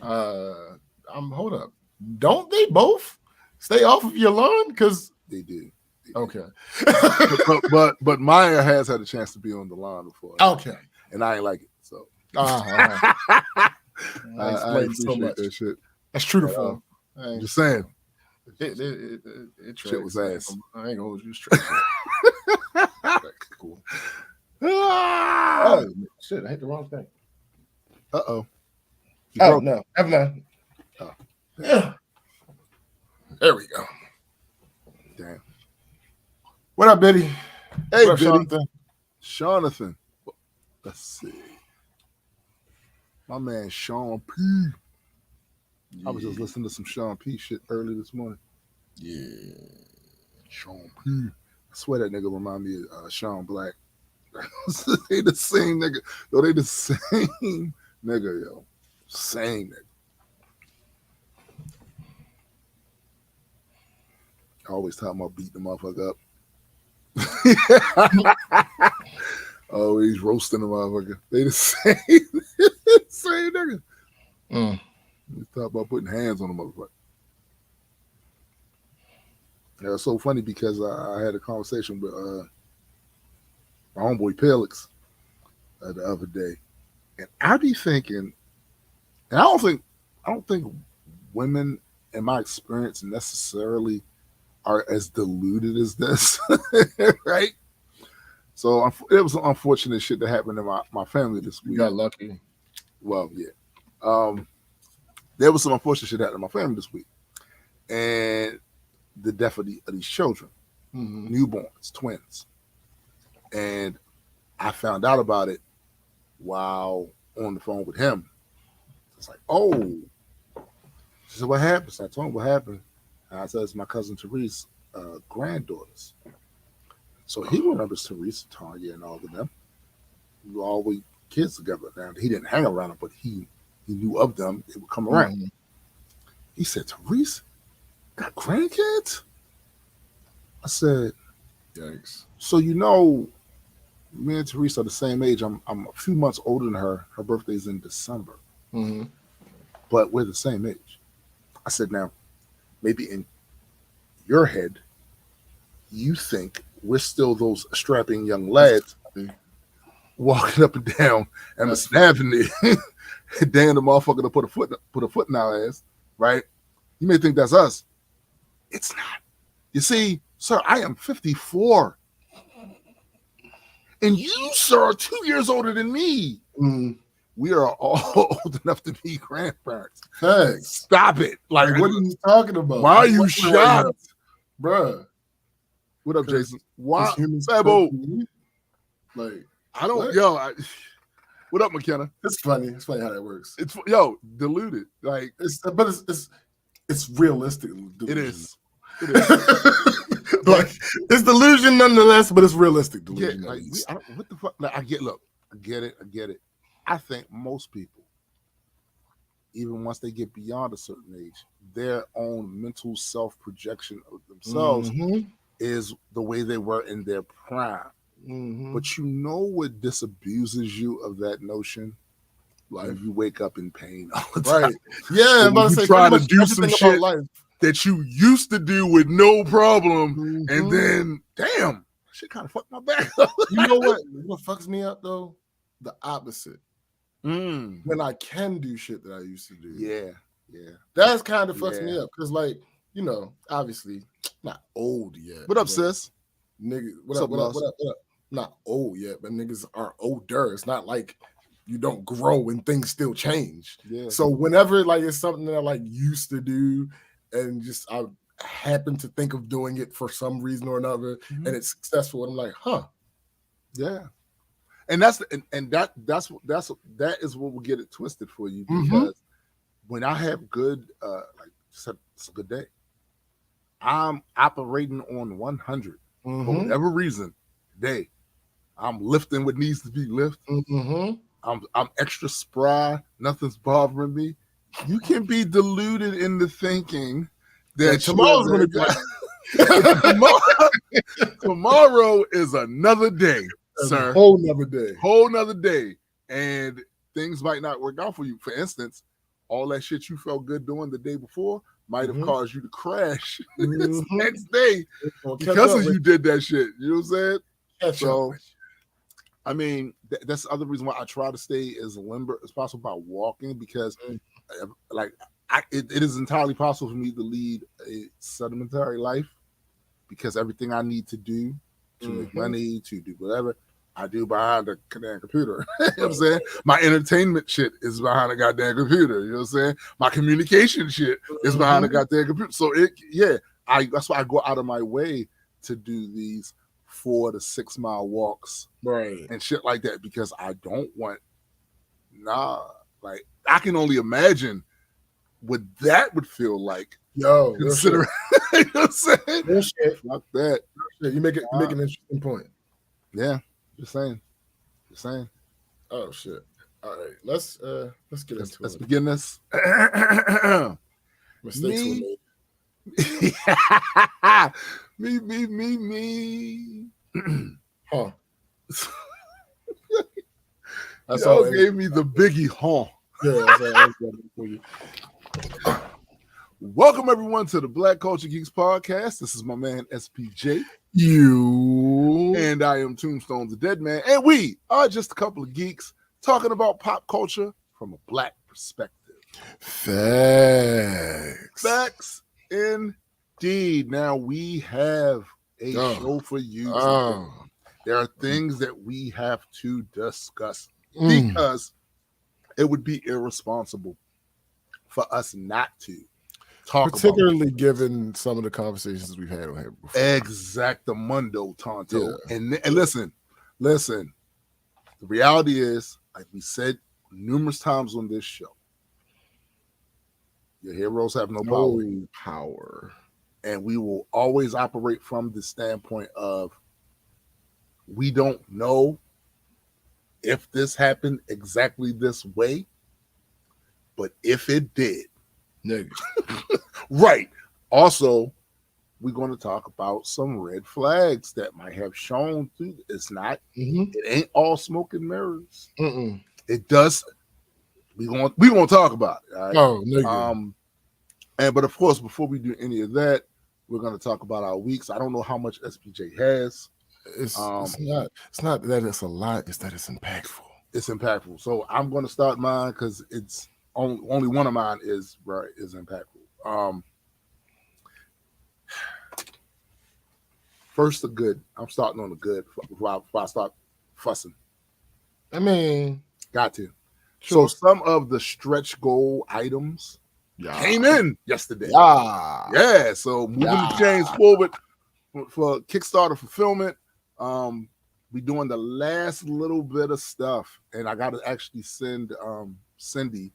Hold up. Don't they both stay off of your lawn? Because they do. Okay. but Maya has had a chance to be on the lawn before. Okay. And I ain't like it. So I appreciate so much. that shit. That's true to form. I'm just saying. It shit was ass. I ain't gonna hold you straight. Cool. Oh shit! I hit the wrong thing. Oh no, never mind. Oh, yeah. There we go. Damn. What up, Biddy? Hey, what up, Biddy. Jonathan. Let's see. My man Sean P. Yeah. I was just listening to some Sean P shit early this morning. Yeah. Sean P. I swear that nigga remind me of Sean Black. They the same nigga. Yo, they the same nigga, yo. Same nigga. Always talking about beating the motherfucker up. Always roasting the motherfucker. They the same, same nigga. They talk about putting hands on the motherfucker. Yeah, it's so funny because I had a conversation with my homeboy Pelix the other day, and I be thinking, and I don't think women, in my experience, necessarily are as deluded as this, right? So it was some unfortunate shit that happened in my family this week. You got lucky. Well, yeah. There was some unfortunate shit that happened in my family this week, and the death of these children, newborns, twins, and I found out about it while on the phone with him. It's like, oh, she said, what happened? So I told him what happened. And I said, it's my cousin Teresa's granddaughters. So he remembers Teresa, Tanya, and all of them. We were always kids together. Now, he didn't hang around them, but he knew of them. They would come around. He said, Teresa got grandkids? I said, yikes. So you know, me and Teresa are the same age. I'm a few months older than her. Her birthday's in December. But we're the same age. I said, now, maybe in your head, you think we're still those strapping young lads walking up and down Emerson Avenue, daring the motherfucker to put a foot in our ass, right? You may think that's us. It's not. You see, sir, I am 54. And you, sir, are 2 years older than me. We are all old enough to be grandparents. Thanks. Stop it. Like, what are you talking about? Why are you shocked? Bruh. What up, Jason? Why? Like, I don't, what up, McKenna? It's funny. It's funny how that works. It's deluded. Like, it's realistic. Delusion. It is. Like, it's delusion nonetheless, but it's realistic delusion. Yeah, like, what the fuck? Like, I get it. I think most people, even once they get beyond a certain age, their own mental self-projection of themselves is the way they were in their prime. But you know what disabuses you of that notion? Like, you wake up in pain all the time. Right. Yeah, I'm about to say, try to do some shit that you used to do with no problem, and then, damn, shit kind of fucked my back up. You know what? What fucks me up, though? The opposite. When I can do shit that I used to do. Yeah. That's kind of fucks me up. Because, like, you know, obviously, not old yet. What up, sis? Nigga, what up? Not old yet, but niggas are older. It's not like you don't grow and things still change. Yeah. So whenever, like, it's something that I, like, used to do and just I happen to think of doing it for some reason or another and it's successful, and I'm like, huh. Yeah. And that is what will get it twisted for you, because when I have good it's a good day, I'm operating on 100 for whatever reason. Today, I'm lifting what needs to be lifted. I'm extra spry. Nothing's bothering me. You can be deluded into thinking that tomorrow's going to be tomorrow is another day. Sir, whole nother day. Whole nother day. And things might not work out for you. For instance, all that shit you felt good doing the day before might have caused you to crash this next day because of you did that shit. You know what I'm saying? So, I mean, that's the other reason why I try to stay as limber as possible by walking, because like it is entirely possible for me to lead a sedentary life, because everything I need to do to make money, to do whatever, I do behind the goddamn computer. You know what I'm saying? My entertainment shit is behind the goddamn computer. You know what I'm saying? My communication shit is behind the goddamn computer. So that's why I go out of my way to do these 4 to 6 mile walks, and shit like that, because I don't want, like, I can only imagine what that would feel like. Yo, consider, you know what I'm saying? Fuck that. You make an interesting point. Yeah, just saying. Oh shit! All right, let's get into it. Let's begin this. Mistakes were made. Me. Huh? That's all gave me the biggie, huh? Yeah, that's for you. Welcome everyone to the Black Culture Geeks podcast. This is my man SPJ. And I am Tombstone the Dead Man, and we are just a couple of geeks talking about pop culture from a black perspective. Facts indeed. Now we have a show for you today. There are things that we have to discuss because it would be irresponsible for us not to talk particularly about, given some of the conversations we've had on here before. Exactamundo, Tonto. Yeah. And listen, the reality is, like we said numerous times on this show, your heroes have no power. And we will always operate from the standpoint of, we don't know if this happened exactly this way, but if it did, right. Also, we're going to talk about some red flags that might have shown through. It's not. It ain't all smoke and mirrors. It does. We gonna talk about it. All right? But of course, before we do any of that, we're going to talk about our weeks. I don't know how much SPJ has. It's not that it's a lot. It's that it's impactful. It's impactful. So I'm going to start mine because it's only one of mine is impactful. First, the good. I'm starting on the good before I start fussing. I mean, got to. Sure. So some of the stretch goal items came in yesterday. Yeah. So moving the chains forward for Kickstarter fulfillment. We doing the last little bit of stuff, and I got to actually send Cindy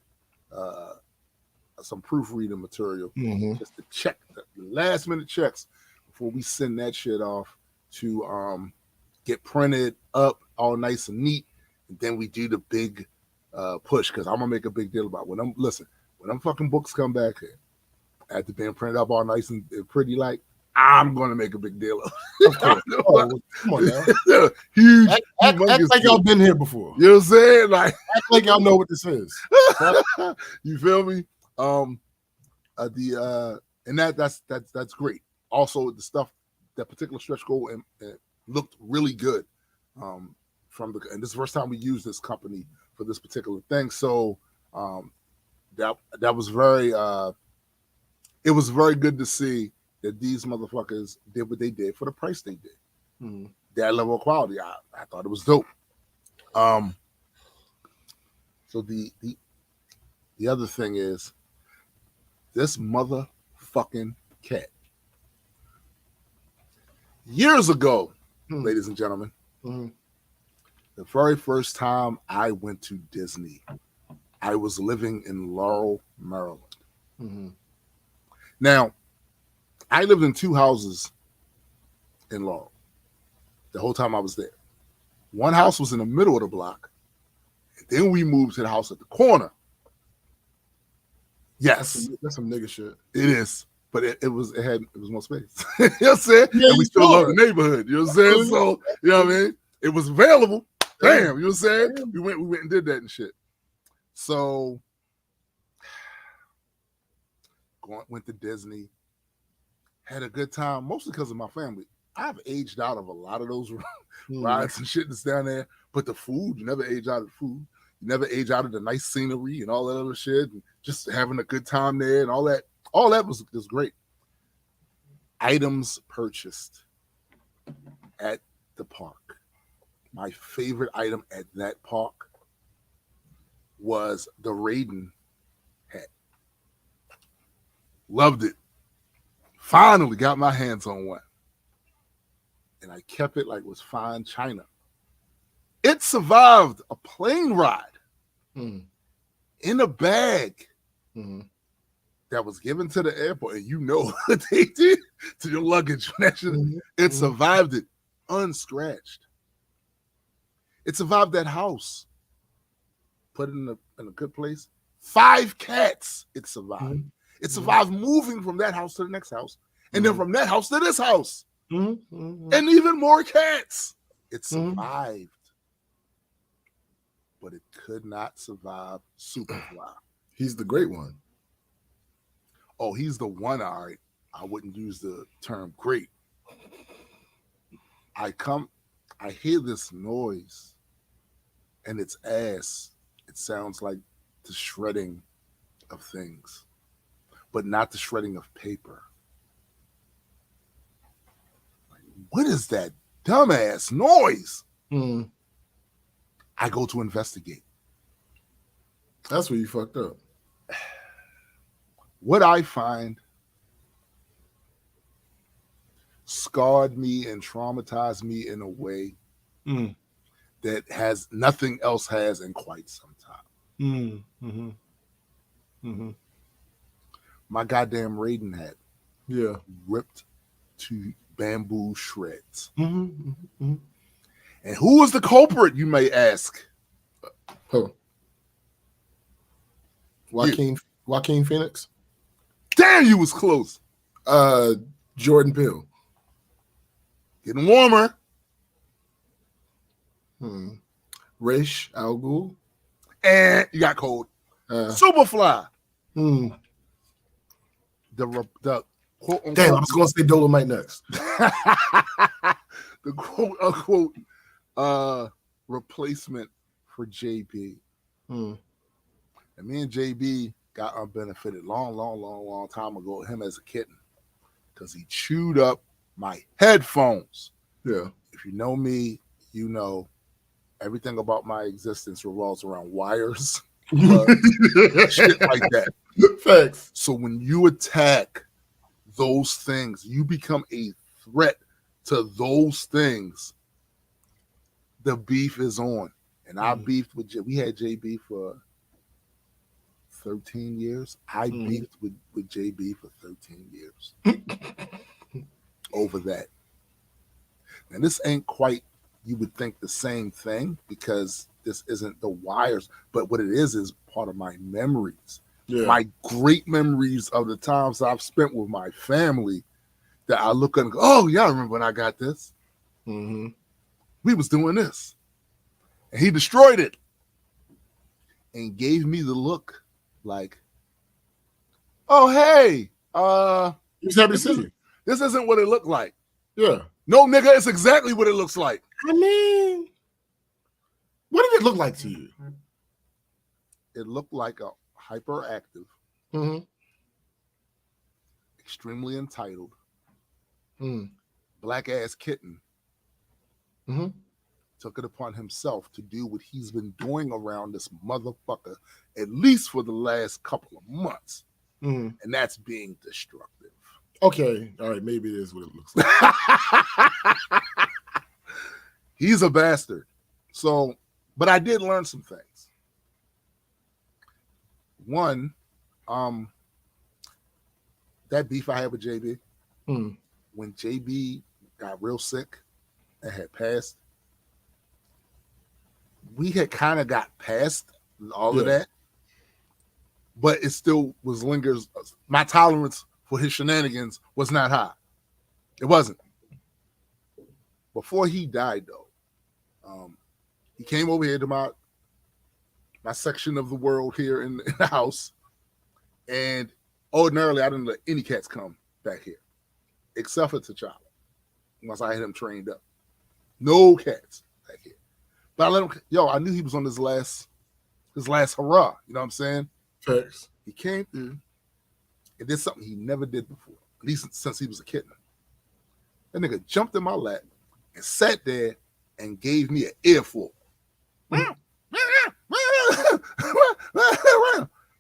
some proofreading material just to check the last minute checks before we send that shit off to get printed up all nice and neat, and then we do the big push, because I'm gonna make a big deal about when them fucking books come back here after being printed up all nice and pretty, like, I'm gonna make a big deal of it. Come on now. Huge. Act like y'all been here before. You know what I'm saying? Like, act like y'all know what this is. You feel me? And that's great. Also, the stuff, that particular stretch goal and looked really good. And this is the first time we used this company for this particular thing. So that was very it was very good to see that these motherfuckers did what they did for the price they did. That level of quality, I thought it was dope. So the other thing is, this motherfucking cat. Years ago, ladies and gentlemen, the very first time I went to Disney, I was living in Laurel, Maryland. Now, I lived in 2 houses in Laurel the whole time I was there. One house was in the middle of the block, and then we moved to the house at the corner. Yes, that's some nigga shit. It is, but it was more space. You know what I'm saying? Yeah, and we still love the neighborhood. You know what I'm saying? So, you know what I mean? It was available. Damn, you know what I'm saying? We went and did that and shit. So went to Disney, had a good time, mostly because of my family. I've aged out of a lot of those rides and shit that's down there. But the food, you never age out of the food. You never age out of the nice scenery and all that other shit. And just having a good time there and all that. All that was great. Items purchased at the park. My favorite item at that park was the Raiden hat. Loved it. Finally got my hands on one. And I kept it like it was fine china. It survived a plane ride in a bag that was given to the airport. And you know what they did to your luggage. It survived it unscratched. It survived that house. Put it in a good place. 5 cats it survived. It survived moving from that house to the next house. And then from that house to this house. And even more cats. It survived. But it could not survive Superfly. He's the great one. Oh, he's the one, all right. I wouldn't use the term great. I hear this noise, and it's ass. It sounds like the shredding of things, but not the shredding of paper. What is that dumbass noise? I go to investigate. That's where you fucked up. What I find scarred me and traumatized me in a way that has nothing else has in quite some time. My goddamn Raiden hat. Yeah. Ripped to bamboo shreds. And who was the culprit, you may ask? Joaquin Phoenix? Damn, you was close. Jordan Peele. Getting warmer. Ra's al Ghul. And you got cold. Superfly. The quote unquote. Damn, I was going to say Dolomite next. The quote unquote replacement for JB. And me and JB got unbenefited long time ago with him as a kitten because he chewed up my headphones. Yeah. If you know me, you know everything about my existence revolves around wires, shit like that. Facts. So when you attack those things, you become a threat to those things. The beef is on. And I beefed with we had JB for 13 years. I beefed with JB for 13 years over that. And this ain't quite, you would think, the same thing because this isn't the wires, but what it is part of my memories. Yeah. My great memories of the times I've spent with my family that I look and go, oh, yeah, I remember when I got this. We was doing this. And he destroyed it and gave me the look like, oh, hey, he's happy to see you. This isn't what it looked like. Yeah. No, nigga, it's exactly what it looks like. I mean, what did it look like to you? It looked like a hyperactive, extremely entitled, black ass kitten took it upon himself to do what he's been doing around this motherfucker at least for the last couple of months. And that's being destructive. Okay. All right. Maybe it is what it looks like. He's a bastard. So, but I did learn some things. One, that beef I had with JB, when JB got real sick and had passed, we had kind of got past all of that, but it still was lingers. My tolerance for his shenanigans was not high. It wasn't. Before he died, though, he came over here to my my section of the world here in the house. And ordinarily, I didn't let any cats come back here, except for T'Challa. Once I had him trained up, no cats back here. But I let him. I knew he was on his last hurrah. You know what I'm saying? Thanks. He came through and did something he never did before, at least since he was a kitten. That nigga jumped in my lap and sat there and gave me an earful.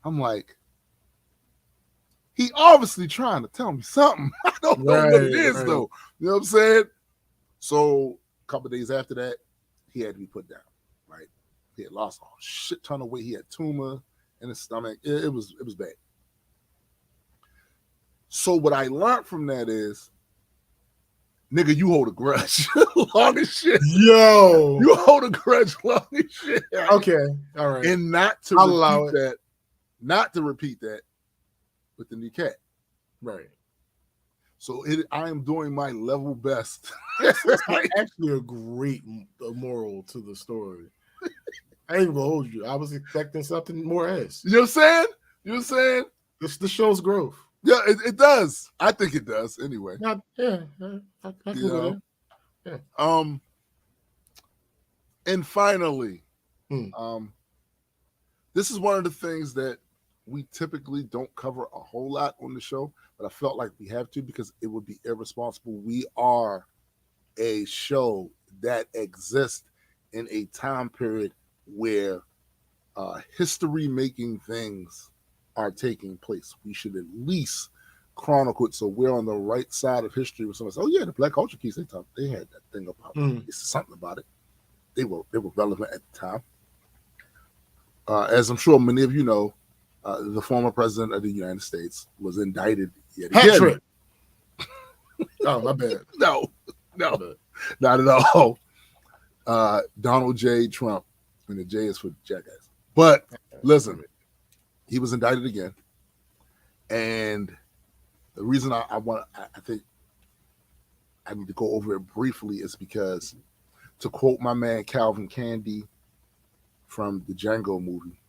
I'm like, he obviously trying to tell me something. I don't know what it is, though. You know what I'm saying? So a couple of days after that, he had to be put down, right? He had lost a shit ton of weight. He had tumor in his stomach. It was bad. So what I learned from that is, nigga, you hold a grudge long as shit. Yo. You hold a grudge long as shit. Okay. All right. And not to repeat that with the new cat. Right. So I am doing my level best. That's actually a great moral to the story. I ain't gonna hold you. I was expecting something more else. You know what I'm saying? You know what I'm saying? This shows growth. Yeah, it does. I think it does. Anyway. I can go there. Yeah. And finally, this is one of the things that we typically don't cover a whole lot on the show, but I felt like we have to because it would be irresponsible. We are a show that exists in a time period where history-making things are taking place. We should at least chronicle it so we're on the right side of history with someone says, oh yeah, the Black Culture Keys, they had that thing about it's something about it. They were relevant at the time. As I'm sure many of you know, the former president of the United States was indicted yet again. Oh, my bad. No, not at all. Donald J. Trump, and the J is for jackass. But listen, he was indicted again, and the reason I think I need to go over it briefly is because, to quote my man Calvin Candy from the Django movie,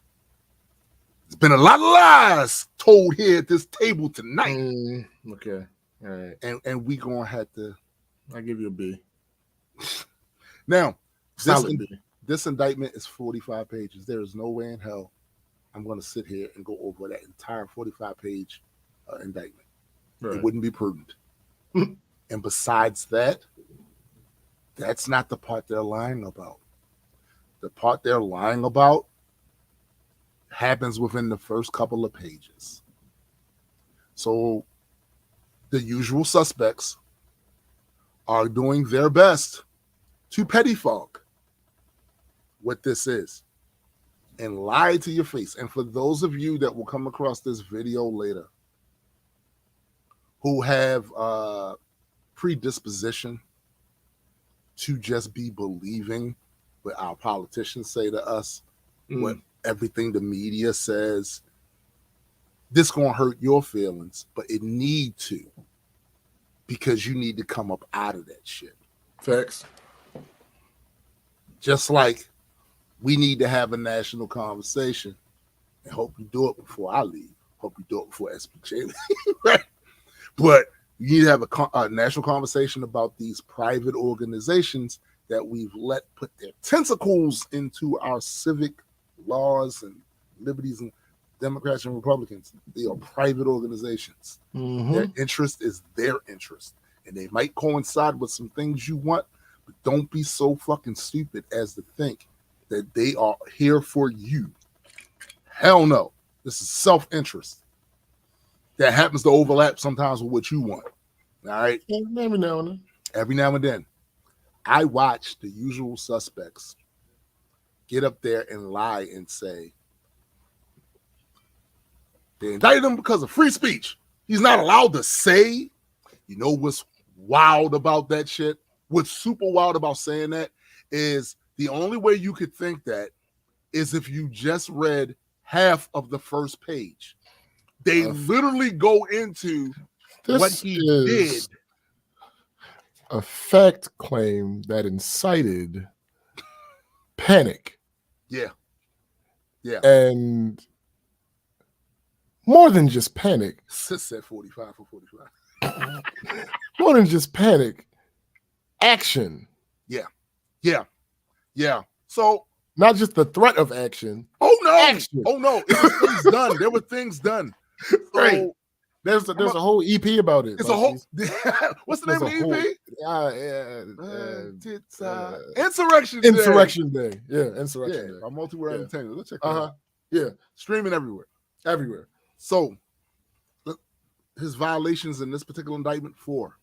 there's been a lot of lies told here at this table tonight. Okay, all right, and we gonna have to. I'll give you a B. Now, this indictment is 45 pages. There is no way in hell I'm going to sit here and go over that entire 45-page indictment. Right. It wouldn't be prudent. And besides that, that's not the part they're lying about. The part they're lying about happens within the first couple of pages. So the usual suspects are doing their best to pettifog what this is and lie to your face. And for those of you that will come across this video later who have predisposition to just be believing what our politicians say to us, what everything the media says, this gonna hurt your feelings, but it need to, because you need to come up out of that shit. Facts. Just like we need to have a national conversation, and hope you do it before I leave. Hope you do it before SBJ, right? But you need to have a national conversation about these private organizations that we've let put their tentacles into our civic laws and liberties, and Democrats and Republicans. They are private organizations. Their interest is their interest, and they might coincide with some things you want, but don't be so fucking stupid as to think that they are here for you. Hell no. This is self-interest that happens to overlap sometimes with what you want. All right? Every now and then. Every now and then. I watch the usual suspects get up there and lie and say they indicted him because of free speech. He's not allowed to say. You know what's wild about that shit? What's super wild about saying that is the only way you could think that is if you just read half of the first page. They literally go into what he did. A fact claim that incited panic. Yeah. Yeah. And more than just panic. Sis said 45 for 45. More than just panic. Action. Yeah. So not just the threat of action. Oh no! Action. Oh no! It was things done. There were things done. So, right. There's a whole EP about it. It's a whole. What's the name of the EP? Insurrection Day. Insurrection Day. Yeah, Insurrection Day. By Multiware Entertainment. Let's check that out. Yeah, streaming everywhere. So, his violations in this particular indictment: 4.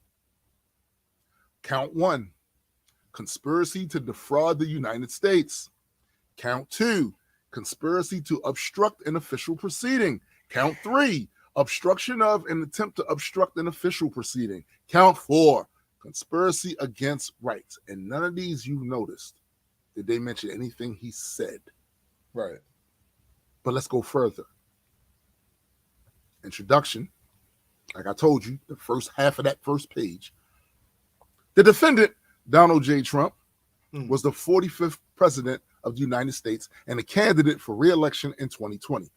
Count 1, conspiracy to defraud the United States. Count 2, conspiracy to obstruct an official proceeding. Count 3, obstruction of an attempt to obstruct an official proceeding. Count 4, conspiracy against rights. And none of these you've noticed did they mention anything he said. Right. But let's go further. Introduction. Like I told you, the first half of that first page. The defendant, Donald J. Trump, was the 45th president of the United States and a candidate for re-election in 2020.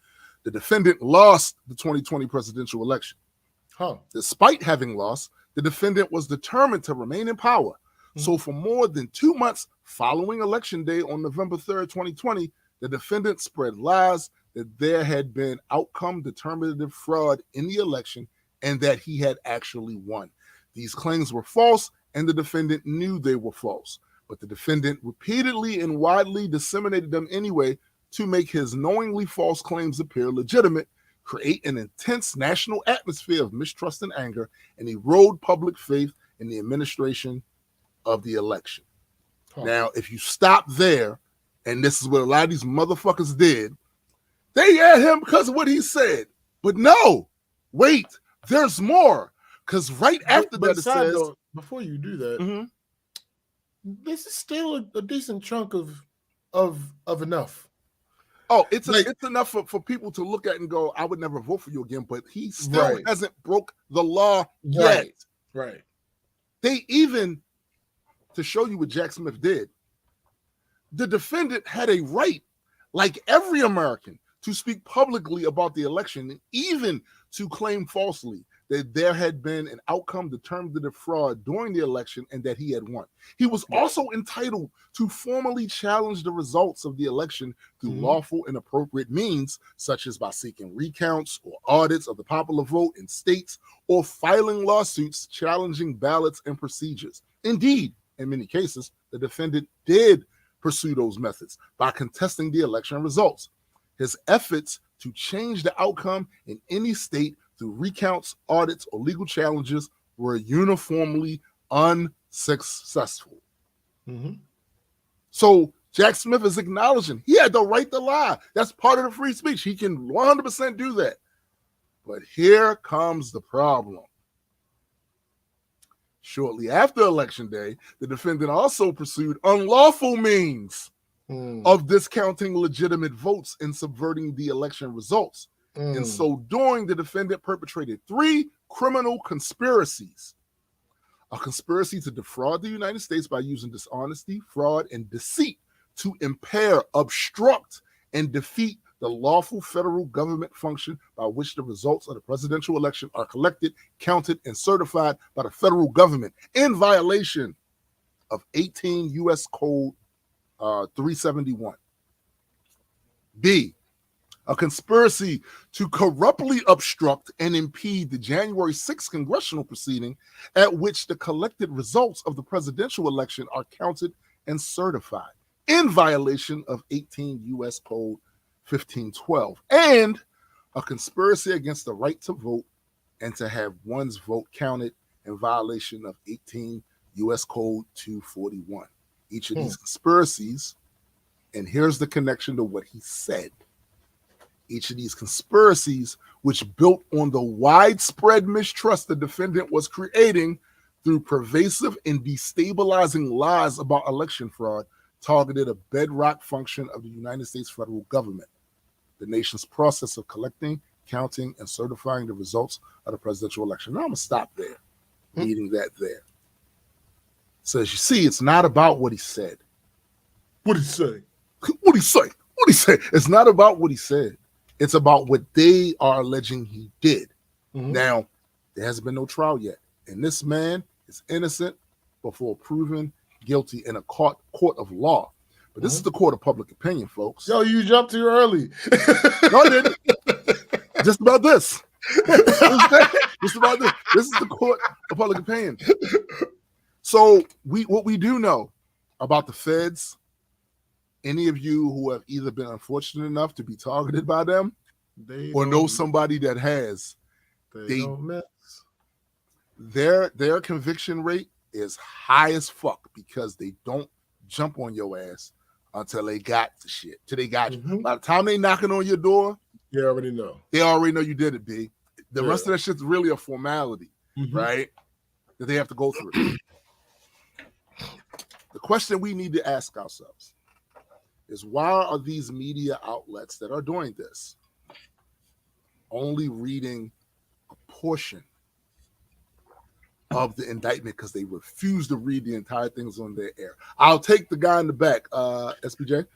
The defendant lost the 2020 presidential election. Despite having lost, the defendant was determined to remain in power. So for more than 2 months following Election Day on November 3rd, 2020, the defendant spread lies that there had been outcome determinative fraud in the election and that he had actually won. These claims were false, and the defendant knew they were false. But the defendant repeatedly and widely disseminated them anyway to make his knowingly false claims appear legitimate, create an intense national atmosphere of mistrust and anger, and erode public faith in the administration of the election. Now, if you stop there, and this is what a lot of these motherfuckers did, they had him because of what he said. But no, wait, there's more. Because right after that it says... Though, before you do that, this is still a decent chunk of enough. Oh, it's enough for people to look at and go, I would never vote for you again, but he still hasn't broke the law yet. Right. They even, to show you what Jack Smith did, the defendant had a right, like every American, to speak publicly about the election and even to claim falsely that there had been an outcome determinative fraud during the election and that he had won. He was also entitled to formally challenge the results of the election through lawful and appropriate means, such as by seeking recounts or audits of the popular vote in states or filing lawsuits challenging ballots and procedures. Indeed, in many cases, the defendant did pursue those methods by contesting the election results. His efforts to change the outcome in any state through recounts, audits, or legal challenges were uniformly unsuccessful. So Jack Smith is acknowledging he had the right to lie. That's part of the free speech. He can 100% do that. But here comes the problem. Shortly after Election Day, the defendant also pursued unlawful means of discounting legitimate votes and subverting the election results. In so doing, the defendant perpetrated 3 criminal conspiracies. A conspiracy to defraud the United States by using dishonesty, fraud, and deceit to impair, obstruct, and defeat the lawful federal government function by which the results of the presidential election are collected, counted, and certified by the federal government in violation of 18 U.S. Code 371. B, a conspiracy to corruptly obstruct and impede the January 6th congressional proceeding at which the collected results of the presidential election are counted and certified in violation of 18 U.S. Code 1512, and a conspiracy against the right to vote and to have one's vote counted in violation of 18 U.S. Code 241. Each of these conspiracies, and here's the connection to what he said. Each of these conspiracies, which built on the widespread mistrust the defendant was creating through pervasive and destabilizing lies about election fraud, targeted a bedrock function of the United States federal government, the nation's process of collecting, counting, and certifying the results of the presidential election. Now I'm going to stop there, reading that there. So as you see, it's not about what he said. What did he say? What did he say? What he said? It's not about what he said. It's about what they are alleging he did. Now, there hasn't been no trial yet, and this man is innocent before proven guilty in a court of law. But this is the court of public opinion, folks. Yo, you jumped too early. No, I didn't. Just about this. Just about this. This is the court of public opinion. So what we do know about the feds, any of you who have either been unfortunate enough to be targeted by them or know somebody that has, their conviction rate is high as fuck because they don't jump on your ass until they got the shit. Till they got you. By the time they knocking on your door, they already know. They already know you did it, B. The rest of that shit's really a formality, right? That they have to go through. The question we need to ask ourselves is, why are these media outlets that are doing this only reading a portion of the indictment because they refuse to read the entire things on their air? I'll take the guy in the back, SPJ.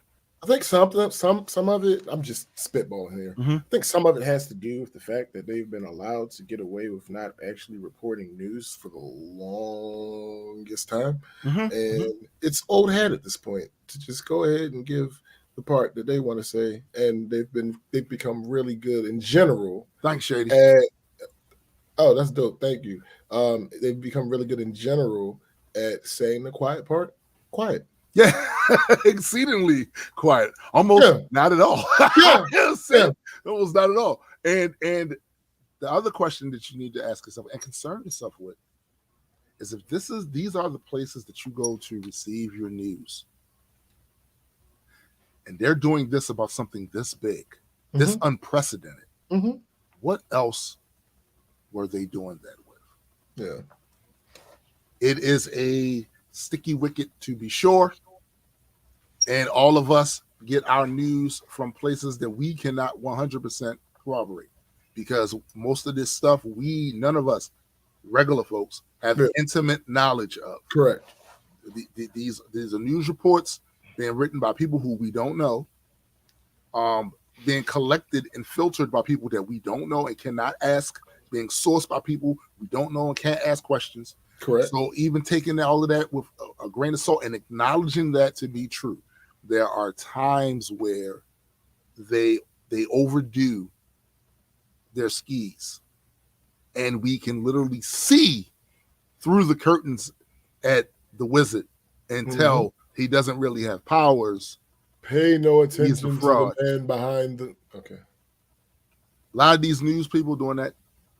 I think some of it, I'm just spitballing here. I think some of it has to do with the fact that they've been allowed to get away with not actually reporting news for the longest time. And it's old hat at this point to just go ahead and give the part that they want to say. And they've become really good in general. Thanks, Shady. Oh, that's dope. Thank you. They've become really good in general at saying the quiet part quiet. Yeah, exceedingly quiet. Almost not at all. Almost not at all. And the other question that you need to ask yourself and concern yourself with is, if these are the places that you go to receive your news, and they're doing this about something this big, this unprecedented, what else were they doing that with? Yeah. It is a sticky wicket, to be sure. And all of us get our news from places that we cannot 100% corroborate, because most of this stuff none of us regular folks have intimate knowledge of. Correct. These are news reports being written by people who we don't know, being collected and filtered by people that we don't know and cannot ask, being sourced by people we don't know and can't ask questions. Correct. So even taking all of that with a grain of salt and acknowledging that to be true, there are times where they overdo their skis, and we can literally see through the curtains at the wizard and tell he doesn't really have powers. Pay no attention to the man behind the. Okay. A lot of these news people doing that.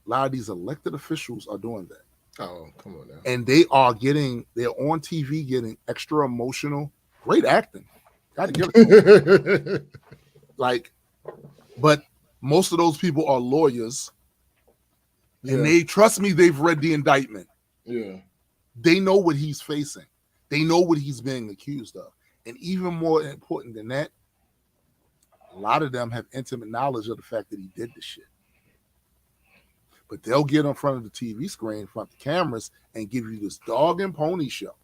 A lot of these elected officials are doing that. Oh, come on now. And they're on TV getting extra emotional. Great acting. Gotta give it to them. But most of those people are lawyers. And they, trust me, they've read the indictment. Yeah. They know what he's facing. They know what he's being accused of. And even more important than that, a lot of them have intimate knowledge of the fact that he did the shit. But they'll get in front of the TV screen, in front of the cameras, and give you this dog and pony show.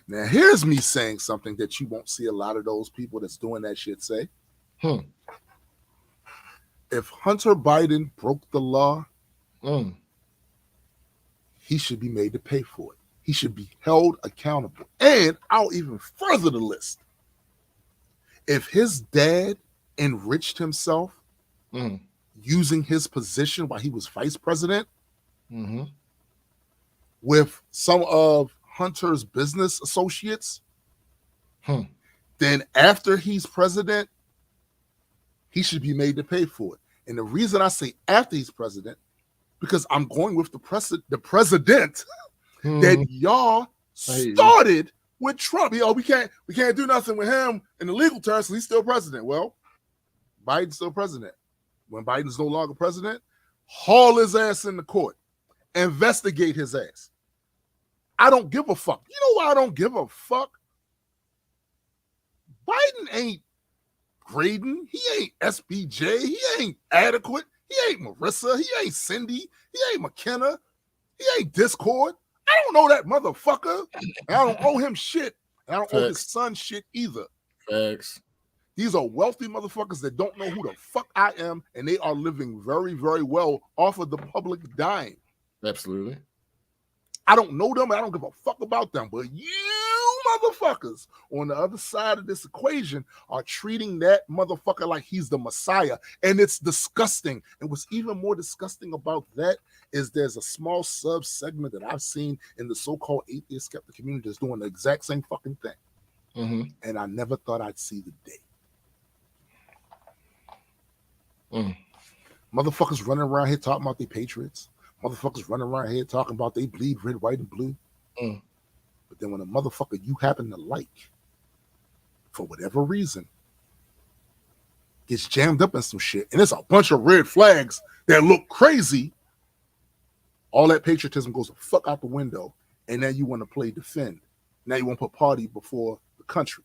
Now, here's me saying something that you won't see a lot of those people that's doing that shit say. If Hunter Biden broke the law, he should be made to pay for it. He should be held accountable. And I'll even further the list. If his dad enriched himself using his position while he was vice president with some of Hunter's business associates, then after he's president, he should be made to pay for it. And the reason I say after he's president, because I'm going with the president that y'all started with Trump. We can't do nothing with him in the legal terms, so he's still president. Well, Biden's still president. When Biden's no longer president, haul his ass in the court. Investigate his ass. I don't give a fuck. You know why I don't give a fuck? Biden ain't Graydon. He ain't SBJ. He ain't Adequate. He ain't Marissa. He ain't Cindy. He ain't McKenna. He ain't Discord. I don't know that motherfucker. And I don't owe him shit. And I don't owe his son shit either. Facts. These are wealthy motherfuckers that don't know who the fuck I am, and they are living very, very well off of the public dime. Absolutely. I don't know them, and I don't give a fuck about them. But you motherfuckers on the other side of this equation are treating that motherfucker like he's the Messiah, and it's disgusting. And what's even more disgusting about that is there's a small sub-segment that I've seen in the so-called atheist skeptic community that's doing the exact same fucking thing. Mm-hmm. And I never thought I'd see the day. Motherfuckers running around here talking about they patriots. Motherfuckers running around here talking about they bleed red, white, and blue. But then when a motherfucker you happen to like, for whatever reason, gets jammed up in some shit, and it's a bunch of red flags that look crazy, all that patriotism goes the fuck out the window, and now you want to play defend. Now you want to put party before the country.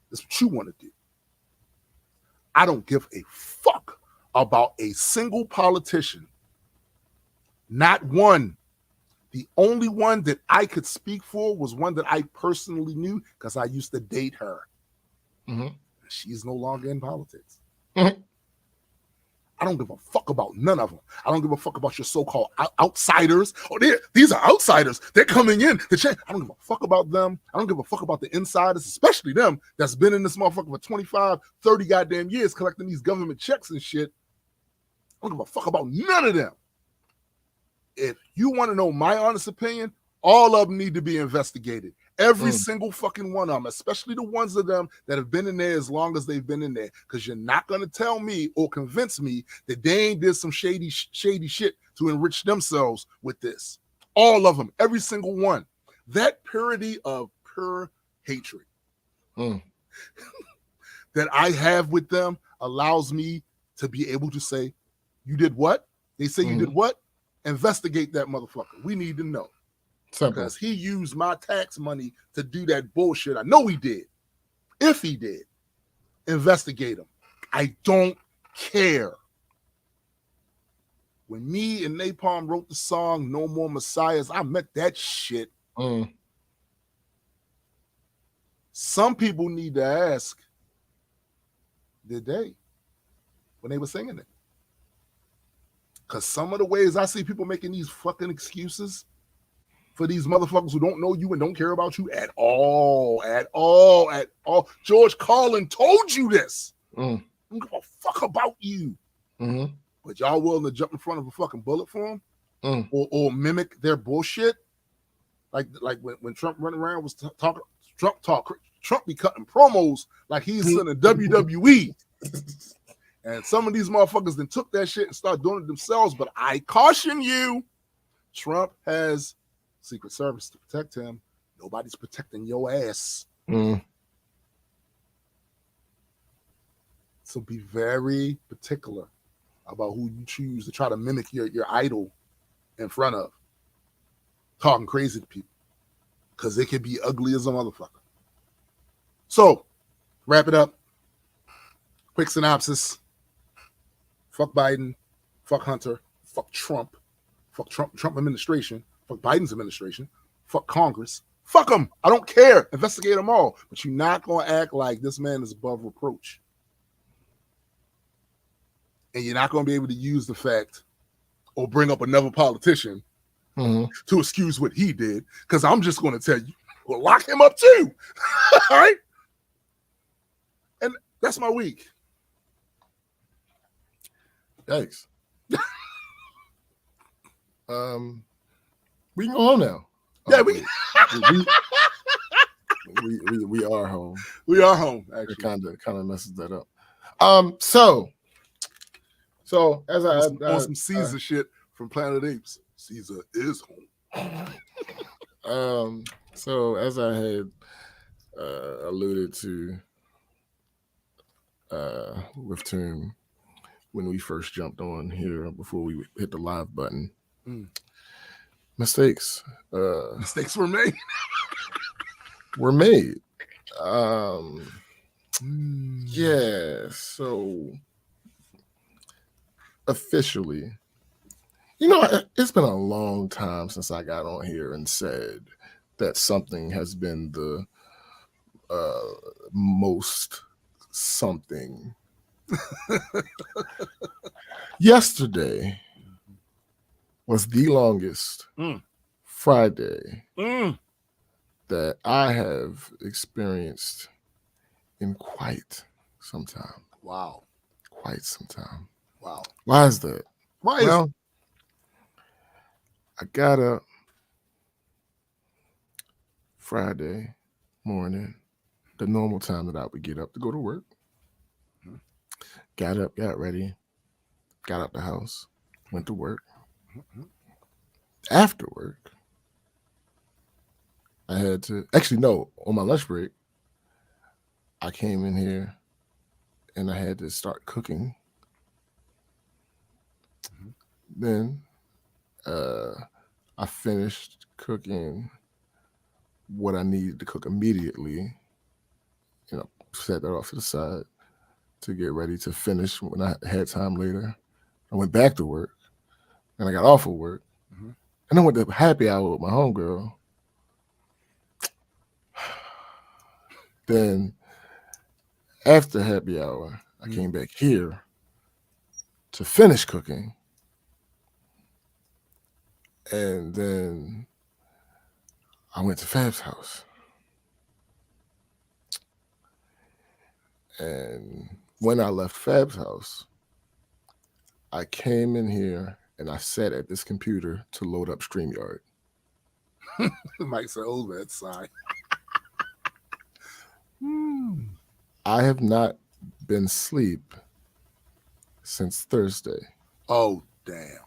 That's what you want to do. I don't give a fuck about a single politician. Not one. The only one that I could speak for was one that I personally knew because I used to date her. She's no longer in politics. I don't give a fuck about none of them. I don't give a fuck about your so-called outsiders. Oh, these are outsiders. They're coming in to change. I don't give a fuck about them. I don't give a fuck about the insiders, especially them that's been in this motherfucker for 25, 30 goddamn years collecting these government checks and shit. I don't give a fuck about none of them. If you want to know my honest opinion, all of them need to be investigated. Every single fucking one of them, especially the ones of them that have been in there as long as they've been in there. Because you're not going to tell me or convince me that they ain't did some shady shit to enrich themselves with this. All of them, every single one. That purity of pure hatred that I have with them allows me to be able to say, you did what? They say you did what? Investigate that motherfucker. We need to know. Because he used my tax money to do that bullshit. I know he did. If he did, investigate him. I don't care. When me and Napalm wrote the song No More Messiahs, I meant that shit. Some people need to ask, did they? When they were singing it. Because some of the ways I see people making these fucking excuses for these motherfuckers who don't know you and don't care about you at all. George Carlin told you this. I don't give a fuck about you. But y'all willing to jump in front of a fucking bullet for him? Or mimic their bullshit? Like when Trump running around was talking, Trump be cutting promos like he's in the WWE. And some of these motherfuckers then took that shit and started doing it themselves. But I caution you, Trump has Secret Service to protect him. Nobody's protecting your ass. So be very particular about who you choose to try to mimic your idol in front of. Talking crazy to people. Because they can be ugly as a motherfucker. So, wrap it up. Quick synopsis. Fuck Biden. Fuck Hunter. Fuck Trump. Fuck Trump administration. Fuck Biden's administration. Fuck Congress. Fuck them. I don't care. Investigate them all. But you're not going to act like this man is above reproach. And you're not going to be able to use the fact or bring up another politician to excuse what he did. Because I'm just going to tell you, we'll lock him up too. All right? And that's my week. Yikes. We can go home now. Yeah, we are home. We are home. Actually, it kind of messes that up. So as I on some Caesar shit from Planet Apes, Caesar is home. So as I had alluded to with Tomb when we first jumped on here before we hit the live button. Mistakes were made. Yeah, so officially, it's been a long time since I got on here and said that something has been the most something. Yesterday was the longest Friday that I have experienced in quite some time. Wow. Quite some time. Wow. Why is that? Why is Well, I got up Friday morning, the normal time that I would get up to go to work. Got up, got ready, got out the house, went to work. After work, I had to, actually, no, on my lunch break, I came in here and I had to start cooking. Then I finished cooking what I needed to cook immediately, set that off to the side to get ready to finish when I had time later. I went back to work and I got off of work and I went to happy hour with my homegirl. Then after happy hour, I came back here to finish cooking. And then I went to Fab's house. And when I left Fab's house, I came in here and I sat at this computer to load up StreamYard. Mike said, "Oh, that sign." I have not been asleep since Thursday. Oh, damn.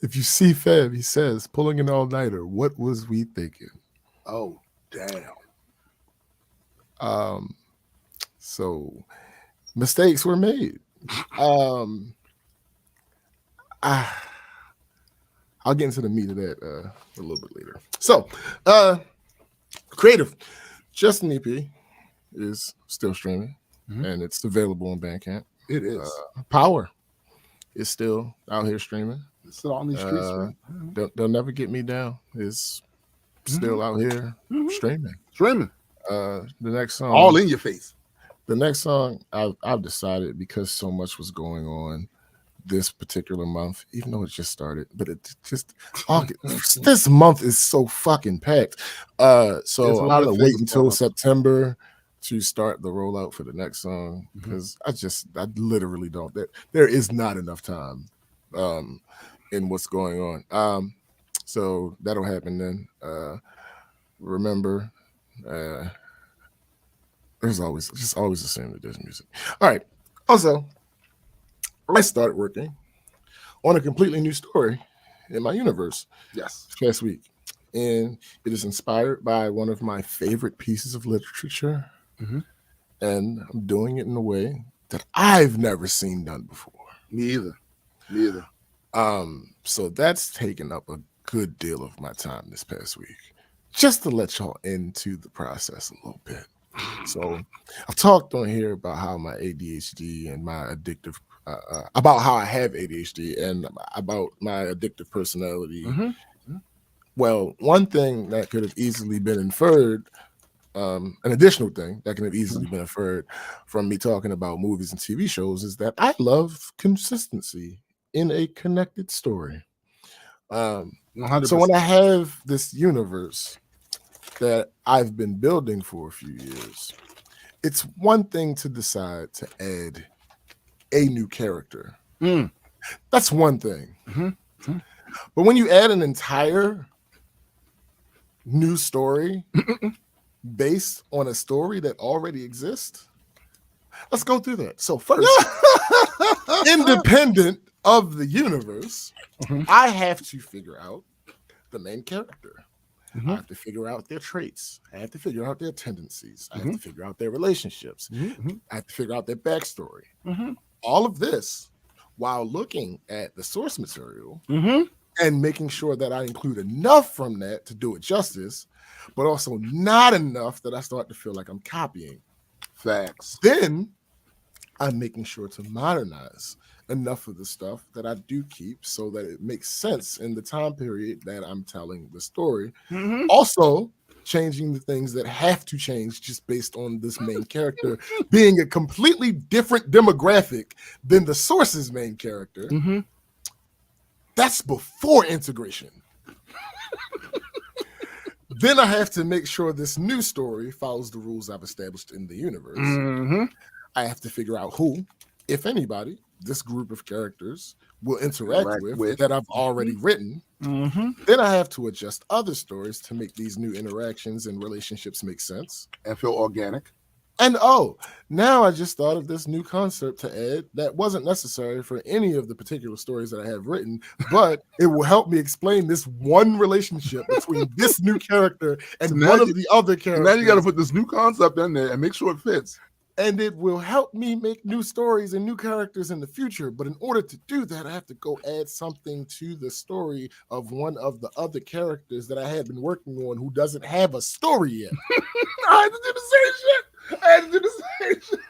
If you see Fab, he says, pulling an all-nighter, what was we thinking? Oh, damn. So mistakes were made. I'll get into the meat of that a little bit later. So, Creative, Just an EP is still streaming, and it's available on Bandcamp. It is. Power is still out here streaming. It's still on these streets, man. They'll never get me down. It's still out here streaming. The next song, all in your face. The next song, I've decided, because so much was going on this particular month, even though it just started, but it just August, this month is so fucking packed. So I'm gonna wait until September to start the rollout for the next song, because I literally don't. There is not enough time in what's going on. So that'll happen then. Remember, there's always assume that there's music. All right. Also, I started working on a completely new story in my universe. Yes. Last week. And it is inspired by one of my favorite pieces of literature. And I'm doing it in a way that I've never seen done before. Me either. So that's taken up a good deal of my time this past week, just to let y'all into the process a little bit. So I've talked on here about how my ADHD and my addictive, about how I have ADHD and about my addictive personality. Well, one thing that could have easily been inferred, an additional thing that can have easily been inferred from me talking about movies and TV shows, is that I love consistency in a connected story. 100%. So when I have this universe that I've been building for a few years, it's one thing to decide to add a new character. That's one thing. But when you add an entire new story based on a story that already exists, let's go through that. So first, independent of the universe, I have to figure out the main character. I have to figure out their traits. I have to figure out their tendencies. I have to figure out their relationships. I have to figure out their backstory. All of this while looking at the source material and making sure that I include enough from that to do it justice, but also not enough that I start to feel like I'm copying. Facts. Then I'm making sure to modernize enough of the stuff that I do keep so that it makes sense in the time period that I'm telling the story. Also, changing the things that have to change just based on this main character being a completely different demographic than the source's main character. Mm-hmm. That's before integration. Then I have to make sure this new story follows the rules I've established in the universe. Mm-hmm. I have to figure out who, if anybody, this group of characters will interact with that I've already written. Mm-hmm. Then I have to adjust other stories to make these new interactions and relationships make sense and feel organic. And now I just thought of this new concept to add that wasn't necessary for any of the particular stories that I have written, but it will help me explain this one relationship between this new character and one of the other characters. Now you got to put this new concept in there and make sure it fits. And it will help me make new stories and new characters in the future. But in order to do that, I have to go add something to the story of one of the other characters that I have been working on who doesn't have a story yet. I had to do the same shit. I had to do the same shit.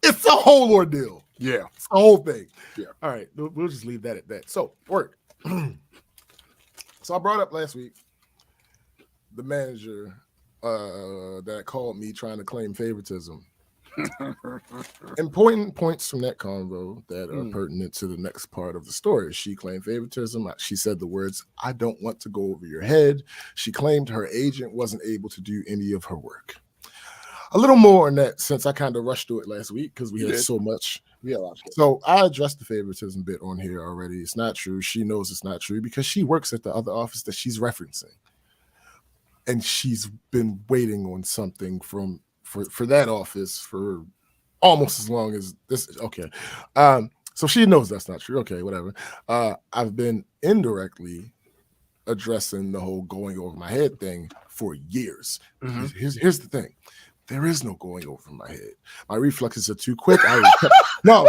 It's a whole ordeal. Yeah. It's a whole thing. Yeah. All right. We'll just leave that at that. So, work. So I brought up last week the manager that called me trying to claim favoritism. Important points from that convo that are pertinent to the next part of the story. She claimed favoritism. She said the words, "I don't want to go over your head." She claimed her agent wasn't able to do any of her work. A little more on that since I kind of rushed through it last week because we had so much. So I addressed the favoritism bit on here already. It's not true. She knows it's not true because she works at the other office that she's referencing. And she's been waiting on something for that office for almost as long as this. Okay. So she knows that's not true. Okay, whatever. I've been indirectly addressing the whole going over my head thing for years. Mm-hmm. Here's the thing. There is no going over my head. My reflexes are too quick. No.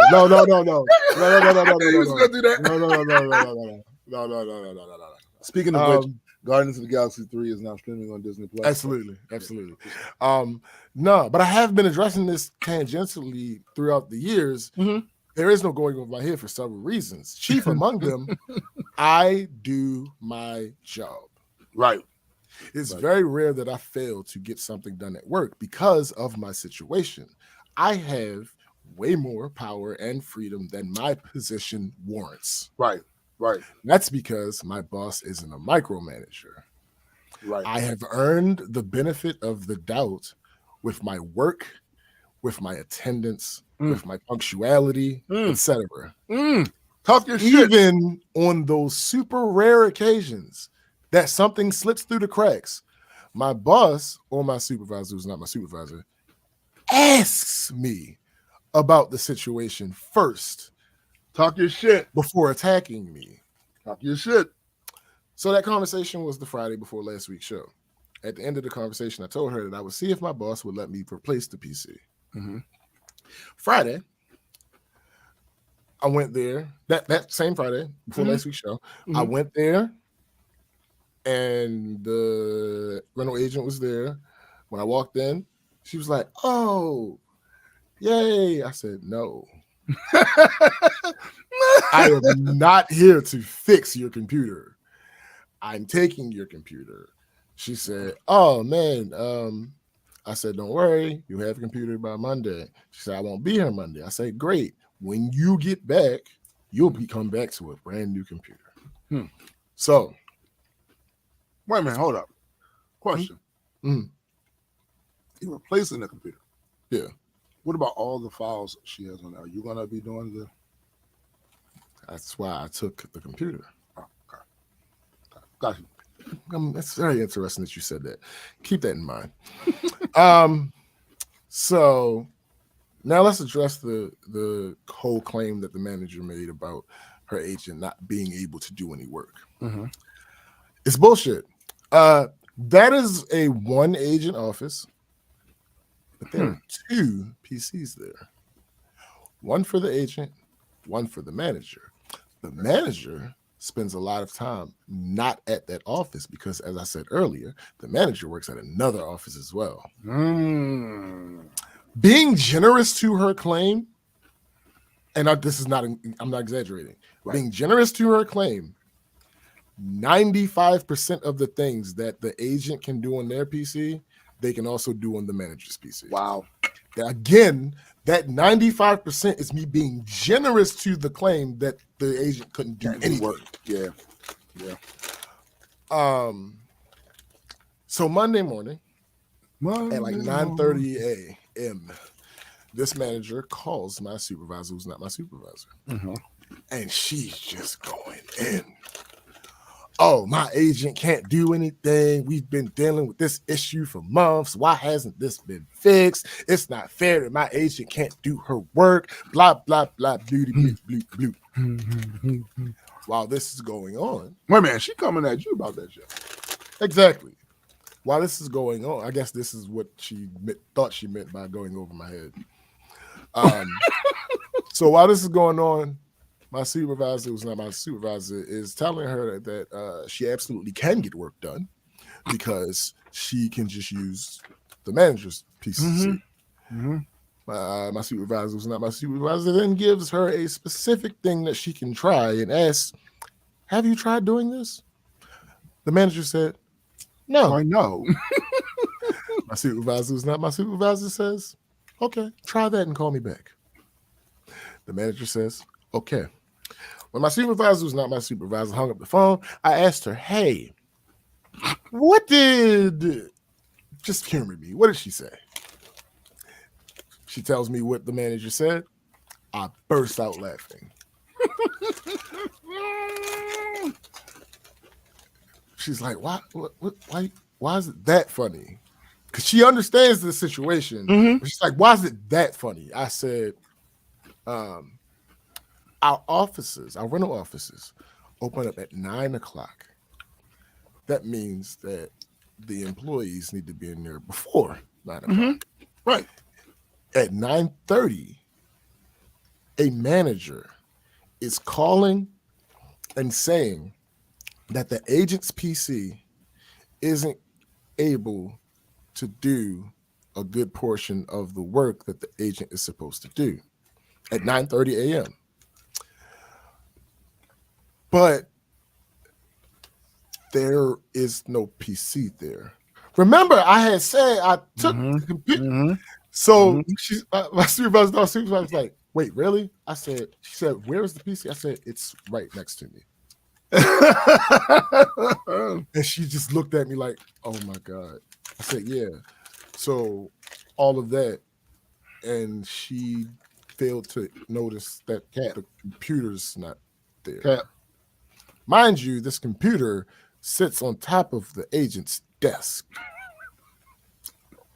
Speaking of which, Guardians of the Galaxy 3 is now streaming on Disney Plus. Absolutely. No, but I have been addressing this tangentially throughout the years. Mm-hmm. There is no going over my head for several reasons. Chief among them, I do my job. Right. It's very rare that I fail to get something done at work because of my situation. I have way more power and freedom than my position warrants. Right. That's because my boss isn't a micromanager. Right. I have earned the benefit of the doubt with my work, with my attendance, with my punctuality, etc. Talk your shit. Even on those super rare occasions that something slips through the cracks, my boss or my supervisor, who's not my supervisor, asks me about the situation first. Talk your shit. Before attacking me. Talk your shit. So that conversation was the Friday before last week's show. At the end of the conversation, I told her that I would see if my boss would let me replace the PC. Mm-hmm. Friday, I went there. That same Friday before last week's show, I went there, and the rental agent was there. When I walked in, she was like, "Oh, yay!" I said, "No." I am not here to fix your computer. I'm taking your computer. She said, "Oh man." I said, "Don't worry, you have a computer by Monday." She said, "I won't be here Monday." I said, "Great. When you get back, you'll come back to a brand new computer." So, wait a minute, hold up. Question. You're replacing the computer. Yeah. What about all the files she has on there? Are you going to be doing the... That's why I took the computer. Oh, okay. Got you. That's very interesting that you said that. Keep that in mind. So now let's address the whole claim that the manager made about her agent not being able to do any work. Mm-hmm. It's bullshit. That is a one agent office. But there are two PCs there. One for the agent, one for the manager. The manager spends a lot of time not at that office because, as I said earlier, the manager works at another office as well. Being generous to her claim, and I'm not exaggerating, being generous to her claim, 95% of the things that the agent can do on their PC, they can also do on the manager's PC. Wow. Again, that 95% is me being generous to the claim that the agent couldn't do any work. Yeah. So Monday morning at like 9:30 a.m., this manager calls my supervisor, who's not my supervisor, and she's just going in. Oh, my agent can't do anything. We've been dealing with this issue for months. Why hasn't this been fixed? It's not fair that my agent can't do her work. Blah, blah, blah, bloody, bloop, bloop, bloop. While this is going on. Wait, man, she coming at you about that shit. Exactly. While this is going on, I guess this is what she thought she meant by going over my head. So while this is going on, my supervisor, who's not my supervisor, is telling her that she absolutely can get work done because she can just use the manager's PC. My supervisor, who's not my supervisor, then gives her a specific thing that she can try and asks, "Have you tried doing this?" The manager said, "No." I know. My supervisor, who's not my supervisor, says, "Okay, try that and call me back." The manager says, "Okay." When my supervisor, who's not my supervisor, hung up the phone, I asked her, "Hey, just humor me. What did she say?" She tells me what the manager said. I burst out laughing. She's like, why is it that funny? Because she understands the situation. But she's like, why is it that funny? I said, our rental offices, open up at 9 o'clock. That means that the employees need to be in there before 9 o'clock. Right. At 9:30, a manager is calling and saying that the agent's PC isn't able to do a good portion of the work that the agent is supposed to do at 9:30 a.m. But there is no PC there. Remember, I had said I took the computer. So my supervisor was like, "Wait, really?" She said, "Where is the PC?" I said, "It's right next to me." And she just looked at me like, "Oh my God." I said, "Yeah." So all of that, and she failed to notice that the computer's not there. Mind you, this computer sits on top of the agent's desk.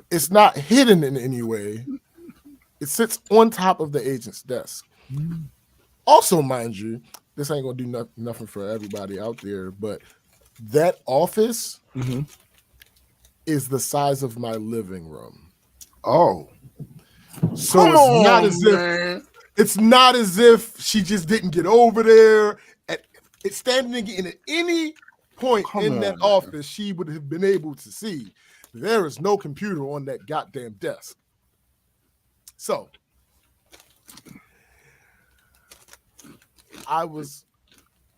It's not hidden in any way. It sits on top of the agent's desk. Also, mind you, this ain't gonna do nothing for everybody out there, but that office is the size of my living room. Oh, so it's not as if she just didn't get over there. It's standing in at any point that office, she would have been able to see there is no computer on that goddamn desk. So I was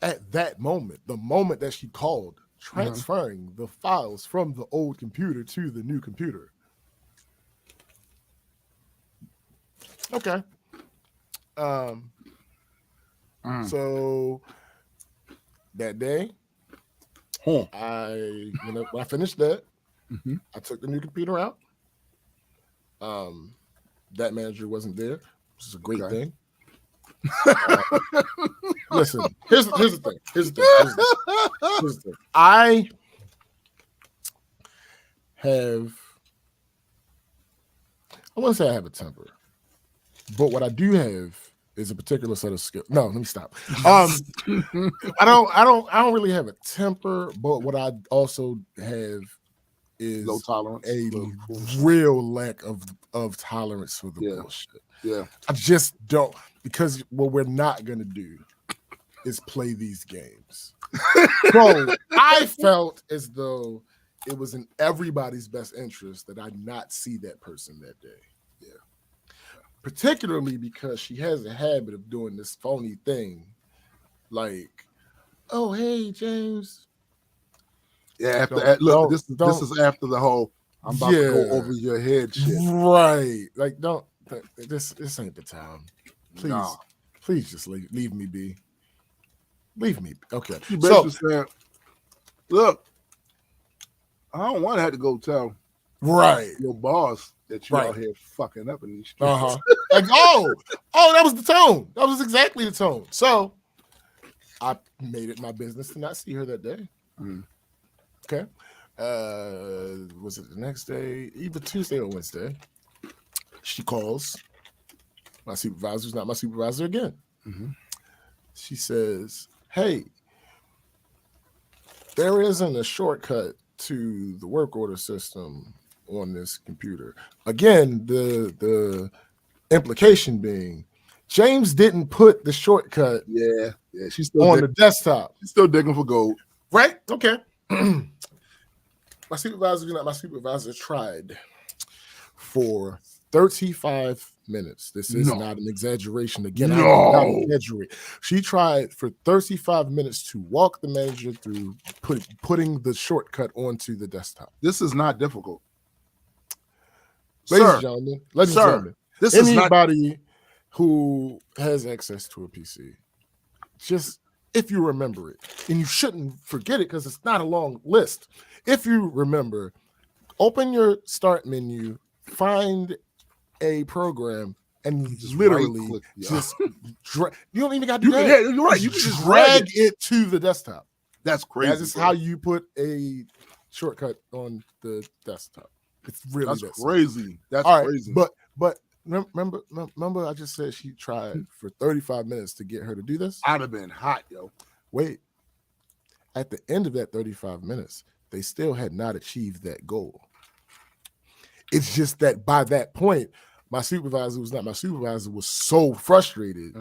at that moment, the moment that she called, transferring the files from the old computer to the new computer. Okay. So that day, when I finished that, I took the new computer out. That manager wasn't there, which is a great thing. Listen, here's the thing. Here's the thing. I want to say I have a temper, but what I do have is a particular set of skills. No, let me stop. I don't really have a temper, but what I also have is low tolerance, a real lack of tolerance for the bullshit. Yeah, I just don't, because what we're not gonna do is play these games. So I felt as though it was in everybody's best interest that I not see that person that day. Yeah. Particularly because she has a habit of doing this phony thing, like oh, hey, James. Yeah, Don't, this is after the whole I'm about to go over your head shit. Right. Like, don't, this ain't the time. Please, Nah. please just leave me be. Leave me. Okay. She basically said, look, I don't want to have to go tell your boss that you out here fucking up in these streets. Like, oh, that was the tone. That was exactly the tone. So I made it my business to not see her that day. Okay. Was it the next day? Either Tuesday or Wednesday. She calls. My supervisor's not my supervisor again. She says, hey, there isn't a shortcut to the work order system on this computer. Again, the implication being James didn't put the shortcut she's still on the desktop. She's still digging for gold. Right? Okay. My supervisor tried for 35 minutes. This is not an exaggeration. Again, I do not exaggerate. She tried for 35 minutes to walk the manager through putting the shortcut onto the desktop. This is not difficult. Ladies and gentlemen, this is anybody who has access to a PC, just if you remember it, and you shouldn't forget it because it's not a long list. If you remember, open your start menu, find a program, and just literally just you don't even got to do that. Yeah, you're right. You can just drag it to the desktop. That's crazy. That is how you put a shortcut on the desktop. It's really crazy. That's crazy. But remember, I just said she tried for 35 minutes to get her to do this. I'd have been hot, yo. Wait. At the end of that 35 minutes, they still had not achieved that goal. It's just that by that point, my supervisor was not my supervisor, was so frustrated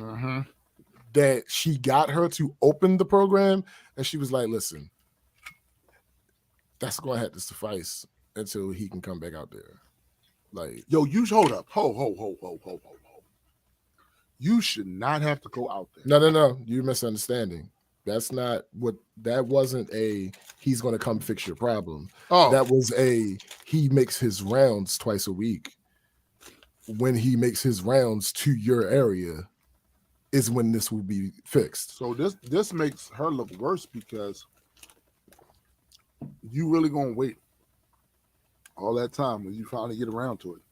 that she got her to open the program, and she was like, listen, that's going to have to suffice until he can come back out there. Like, yo, you hold up. Ho. You should not have to go out there. No. You're misunderstanding. That wasn't a he's going to come fix your problem. That was he makes his rounds twice a week. When he makes his rounds to your area is when this will be fixed. So this makes her look worse because you really going to wait all that time when you finally get around to it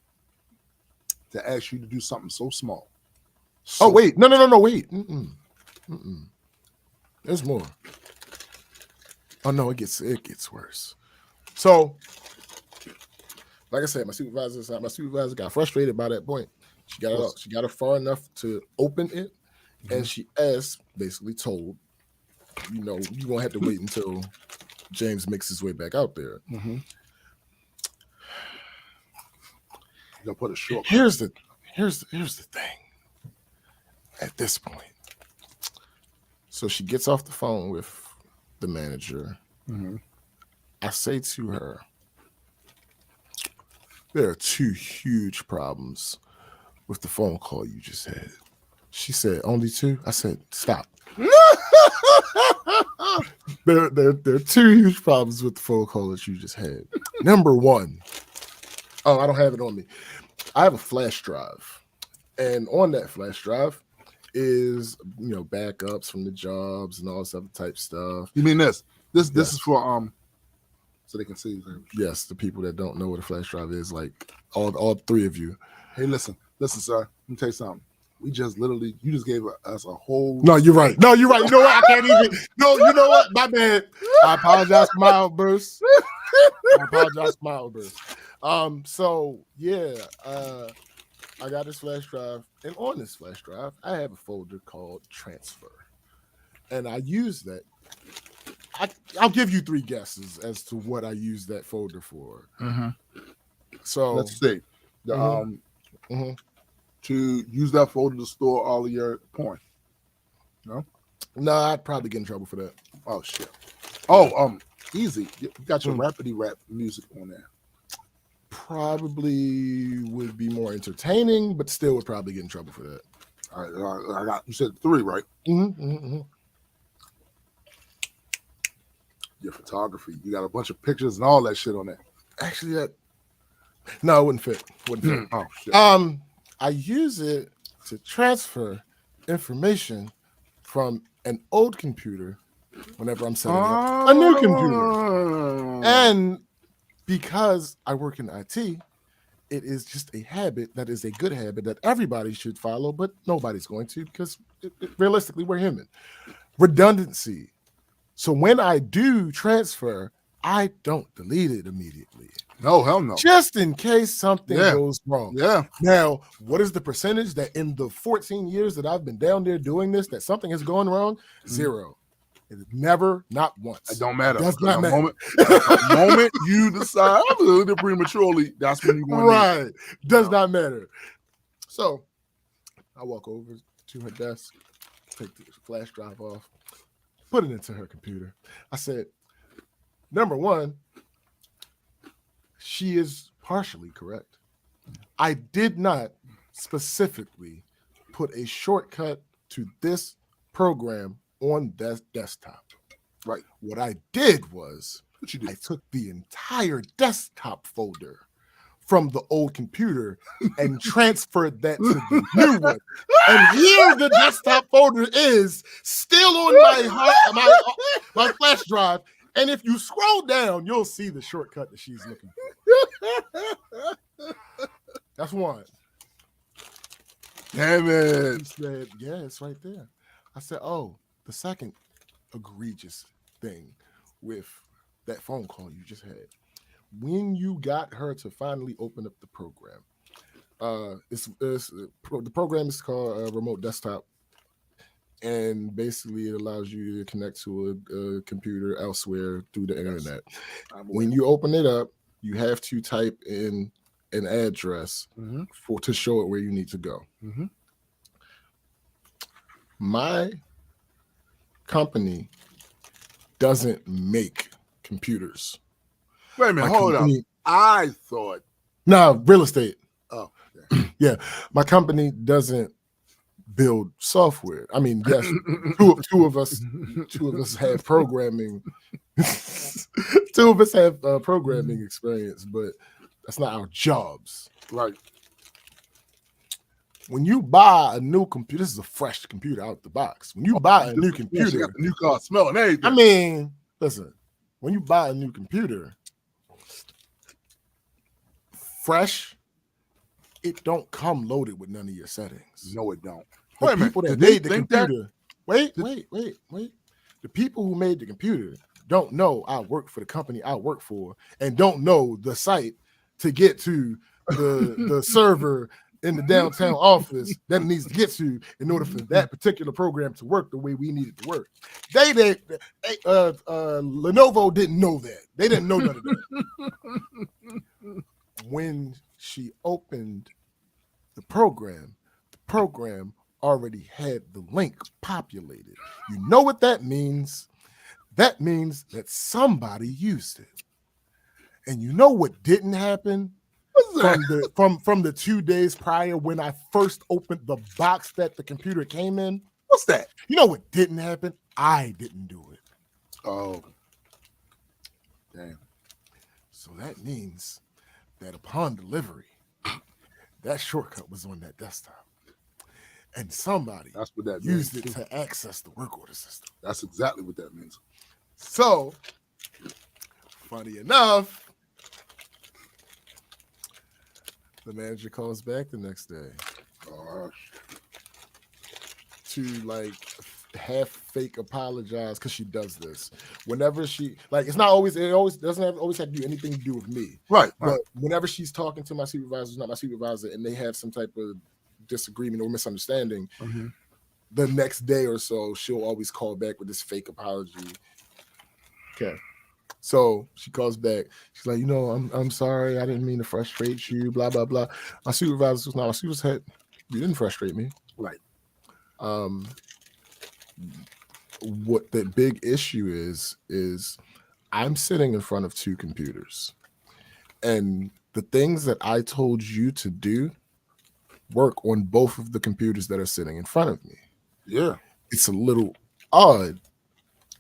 to ask you to do something so small. Wait. No, wait. There's more. Oh no, it gets worse. So, like I said, my supervisor got frustrated by that point. She got it far enough to open it, and she basically told, you're gonna have to wait until James makes his way back out there. You'll put a short. Here's the thing. At this point, so she gets off the phone with the manager. I say to her, there are two huge problems with the phone call you just had. She said, only two? I said, stop. There are two huge problems with the phone call that you just had. Number one, I don't have it on me. I have a flash drive. And on that flash drive is, backups from the jobs and all this other type stuff. You mean this? This is for so they can see. Yes, the people that don't know what a flash drive is, like all three of you. Hey, listen, sir. Let me tell you something. You just gave us a whole. No, you're right. You know what? I can't even. No, you know what? My bad. I apologize for my outburst. So yeah, I got this flash drive, and on this flash drive, I have a folder called transfer, and I use that. I'll give you three guesses as to what I use that folder for. So let's see. To use that folder to store all of your porn. No, I'd probably get in trouble for that. Oh shit. Oh, easy. You got your rapidy rap music on there. Probably would be more entertaining, but still would probably get in trouble for that. All right, I got. You said three, right? your photography. You got a bunch of pictures and all that shit on there. Actually, no, it wouldn't fit. Oh shit. I use it to transfer information from an old computer whenever I'm setting up a new computer. And because I work in IT, it is just a habit that is a good habit that everybody should follow, but nobody's going to because realistically, we're human. Redundancy. So when I do transfer, I don't delete it immediately. No, hell no. Just in case something goes wrong. Yeah. Now, what is the percentage that in the 14 years that I've been down there doing this, that something has gone wrong? Zero. It never, not once. It don't matter. Does not matter. The moment you decide I'm a little bit prematurely, that's when you're going right. Does not matter. So I walk over to her desk, take the flash drive off, put it into her computer. I said, number one, she is partially correct. I did not specifically put a shortcut to this program on that desktop. Right. What I did was what you did? I took the entire desktop folder from the old computer and transferred that to the new one. And here the desktop folder is still on my flash drive. And if you scroll down, you'll see the shortcut that she's looking for. That's one. Damn it. He said, yeah, it's right there. I said, oh, the second egregious thing with that phone call you just had. When you got her to finally open up the program, the program is called Remote Desktop. And basically, it allows you to connect to a computer elsewhere through the internet. When you open it up, you have to type in an address to show it where you need to go. Mm-hmm. My company doesn't make computers. Wait a minute, hold on. I thought. No, real estate. Oh, yeah. My company doesn't build software. I mean, yes, two of us have programming. Two of us have programming experience, but that's not our jobs. Right. When you buy a new computer, this is a fresh computer out the box. When you buy a new computer, got the new car smelling everything. I mean, listen, when you buy a new computer, fresh, it don't come loaded with none of your settings. No, it don't. The people that made the computer. Wait. The people who made the computer don't know I work for the company I work for and don't know the site to get to the server in the downtown office that needs to get to in order for that particular program to work the way we need it to work. Lenovo didn't know that. They didn't know none of that. When she opened the program already had the link populated. You know what that means? That means that somebody used it. And you know what didn't happen? From the 2 days prior when I first opened the box that the computer came in? What's that? You know what didn't happen? I didn't do it. Oh. Damn. So that means that upon delivery, that shortcut was on that desktop. And somebody used it to access the work order system. That's exactly what that means. So, funny enough, the manager calls back the next day to like half fake apologize because she does this. Whenever she it doesn't always have to do anything to do with me. Right. But whenever she's talking to my supervisor, who's not my supervisor, and they have some type of disagreement or misunderstanding, the next day or so, she'll always call back with this fake apology. Okay. So she calls back. She's like, I'm sorry. I didn't mean to frustrate you, blah, blah, blah. My supervisor was not. My supervisor said, you didn't frustrate me. Right. What the big issue is I'm sitting in front of two computers. And the things that I told you to do work on both of the computers that are sitting in front of me. Yeah. It's a little odd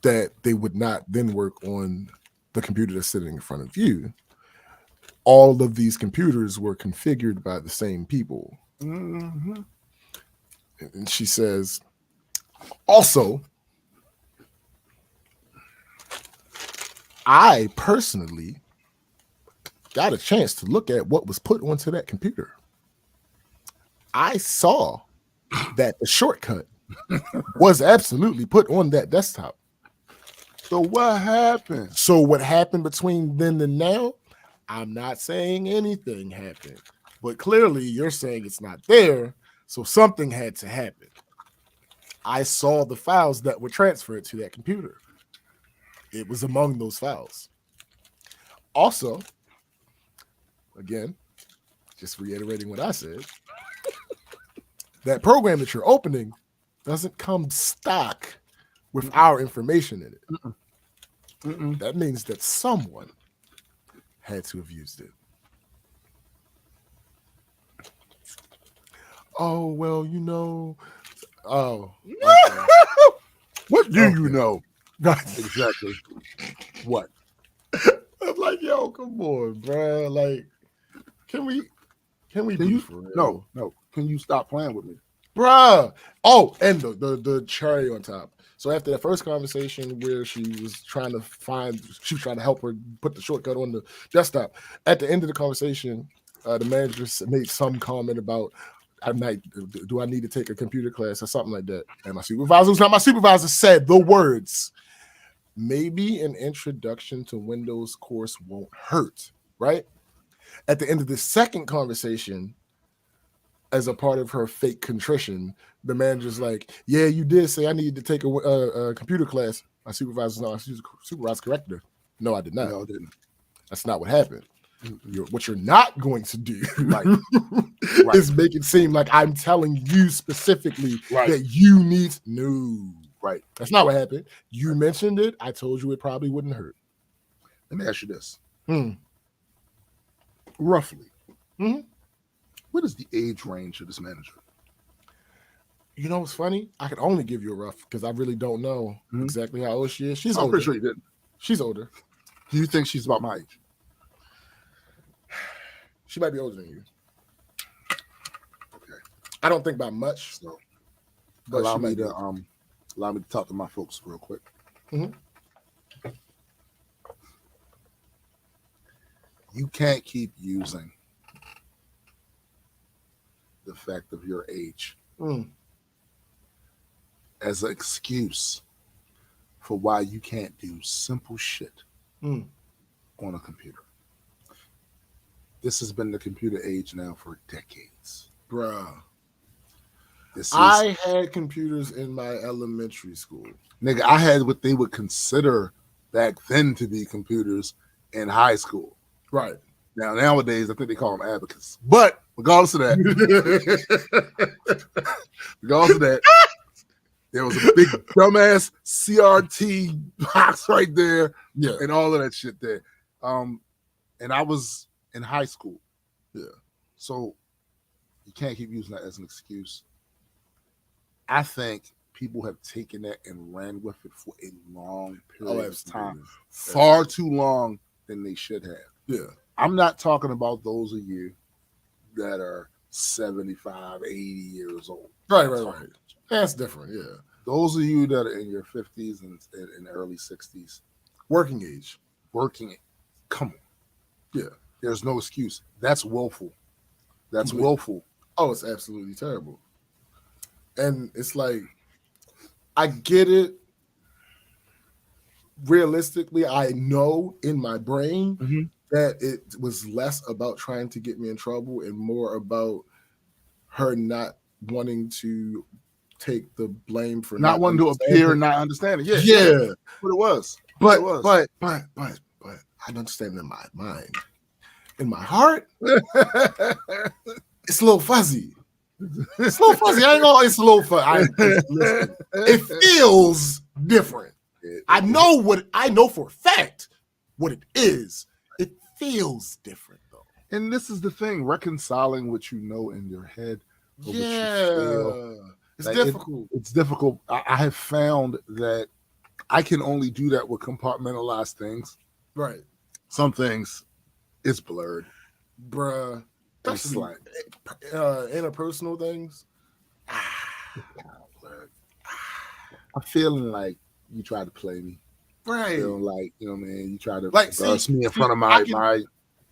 that they would not then work on the computer that's sitting in front of you. All of these computers were configured by the same people. Mm-hmm. And she says, also, I personally got a chance to look at what was put onto that computer. I saw that the shortcut was absolutely put on that desktop. So what happened? So what happened between then and now? I'm not saying anything happened, but clearly you're saying it's not there. So something had to happen. I saw the files that were transferred to that computer. It was among those files. Also, again, just reiterating what I said, that program that you're opening doesn't come stock with our information in it. That means that someone had to have used it. Oh, well, you know. Oh. Okay. What do you know? Exactly. What? I'm like, yo, come on, bro. Like, can we be for real? No. Can you stop playing with me? Bruh. Oh, and the cherry on top. So after that first conversation where she was trying to help her put the shortcut on the desktop, at the end of the conversation, the manager made some comment about, do I need to take a computer class or something like that? And my supervisor, who's not my supervisor, said the words, maybe an introduction to Windows course won't hurt, right? At the end of the second conversation, as a part of her fake contrition, the manager's like, yeah, you did say I needed to take a computer class. My supervisor corrected her. No, I did not. No, I didn't. That's not what happened. What you're not going to do is make it seem like I'm telling you specifically that you need. No. Right. That's not what happened. You mentioned it. I told you it probably wouldn't hurt. Let me ask you this. Roughly. What is the age range of this manager? You know what's funny? I can only give you a rough because I really don't know exactly how old she is. She's older. I'm pretty sure you didn't. She's older. Do you think she's about my age? She might be older than you. Okay. I don't think by much. So, but allow me to talk to my folks real quick. You can't keep using the fact of your age as an excuse for why you can't do simple shit on a computer. This has been the computer age now for decades. Bruh. I had computers in my elementary school. Nigga, I had what they would consider back then to be computers in high school. Right. Now, nowadays, I think they call them abacus. But regardless of that, there was a big dumbass CRT box right there, and all of that shit there. And I was in high school, so you can't keep using that as an excuse. I think people have taken that and ran with it for a long period of time, far too long than they should have. Yeah. I'm not talking about those of you that are 75, 80 years old. Right. That's different, yeah. Those of you that are in your 50s and early 60s. Working age. Come on. Yeah. There's no excuse. That's willful. Willful. Oh, it's absolutely terrible. And it's like, I get it. Realistically, I know in my brain that it was less about trying to get me in trouble and more about her not wanting to take the blame for not wanting to appear not understanding. Yeah. What it was. But I understand in my mind. In my heart, it's a little fuzzy. It's a little fuzzy. It's a little fuzzy. It feels different. I know for a fact what it is. It feels different though. And this is the thing, reconciling what you know in your head. It's difficult. It's difficult. I have found that I can only do that with compartmentalized things. Right. Some things, it's blurred. Bruh. It's like interpersonal things. Blurred. I'm feeling like you tried to play me. Right. Feeling like, you know what I mean? You try to like embarrass me in front of my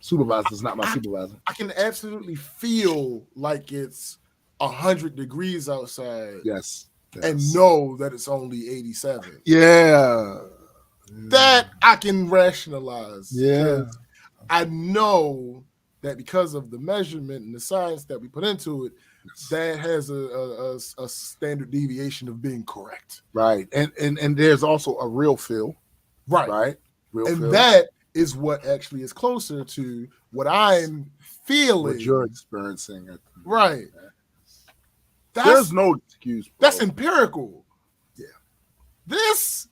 supervisor. It's not my supervisor. I can absolutely feel like it's 100 degrees outside. Yes. And know that it's only 87. Yeah. That I can rationalize. Yeah. I know that because of the measurement and the science that we put into it, that has a standard deviation of being correct. Right. And there's also a real feel. Right. Right. Real and feel. That is what actually is closer to what I'm feeling. What you're experiencing. Right. There's no excuse. Bro. That's empirical. Yeah. This,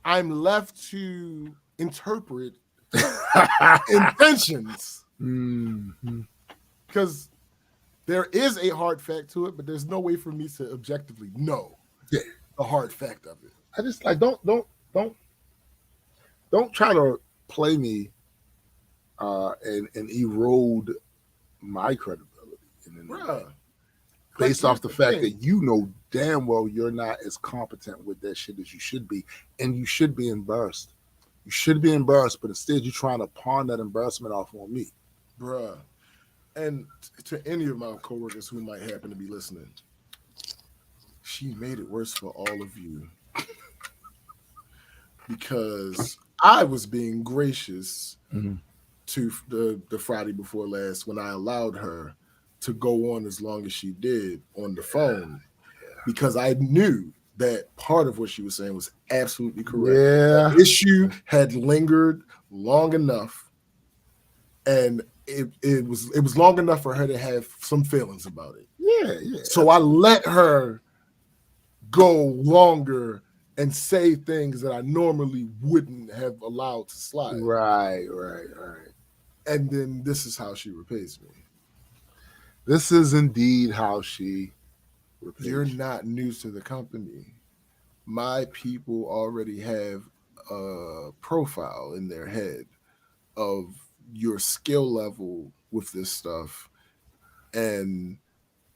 I'm left to interpret intentions. Mm-hmm. Because there is a hard fact to it, but there's no way for me to objectively know the hard fact of it. I just like don't try to play me and erode my credibility based off the fact that you know damn well you're not as competent with that shit as you should be, and you should be embarrassed. You should be embarrassed, but instead you're trying to pawn that embarrassment off on me. Bruh. And to any of my coworkers who might happen to be listening, she made it worse for all of you. Because I was being gracious to the Friday before last when I allowed her to go on as long as she did on the phone, because I knew that part of what she was saying was absolutely correct. Yeah. The issue had lingered long enough, and it was long enough for her to have some feelings about it. Yeah. So I let her go longer and say things that I normally wouldn't have allowed to slide. Right. And then this is how she repays me. This is indeed how she repays You're you. not new to the company. My people already have a profile in their head of your skill level with this stuff. And